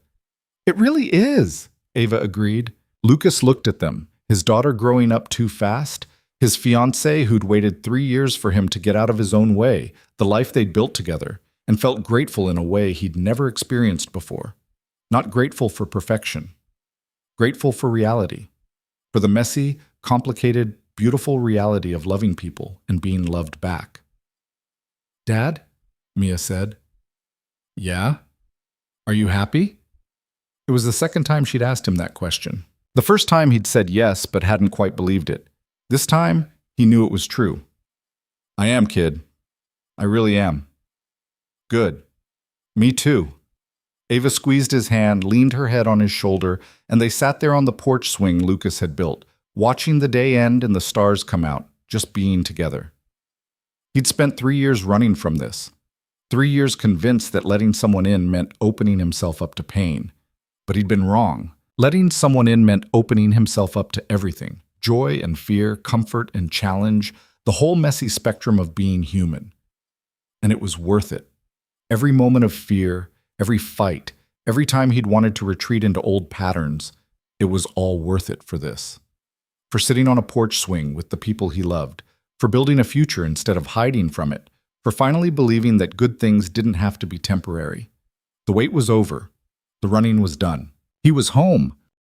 It really is, Ava agreed. Lucas looked at them, his daughter growing up too fast, his fiancée who'd waited 3 years for him to get out of his own way, the life they'd built together, and felt grateful in a way he'd never experienced before. Not grateful for perfection. Grateful for reality. For the messy, complicated, beautiful reality of loving people and being loved back. Dad? Mia said. Yeah? Are you happy? It was the 2nd time she'd asked him that question. The first time he'd said yes, but hadn't quite believed it. This time, he knew it was true. I am, kid. I really am. Good. Me too. Ava squeezed his hand, leaned her head on his shoulder, and they sat there on the porch swing Lucas had built, watching the day end and the stars come out, just being together. He'd spent 3 years running from this. 3 years convinced that letting someone in meant opening himself up to pain. But he'd been wrong. Letting someone in meant opening himself up to everything. Joy and fear, comfort and challenge, the whole messy spectrum of being human. And it was worth it. Every moment of fear, every fight, every time he'd wanted to retreat into old patterns, it was all worth it for this. For sitting on a porch swing with the people he loved, for building a future instead of hiding from it, for finally believing that good things didn't have to be temporary. The wait was over. The running was done. He was home,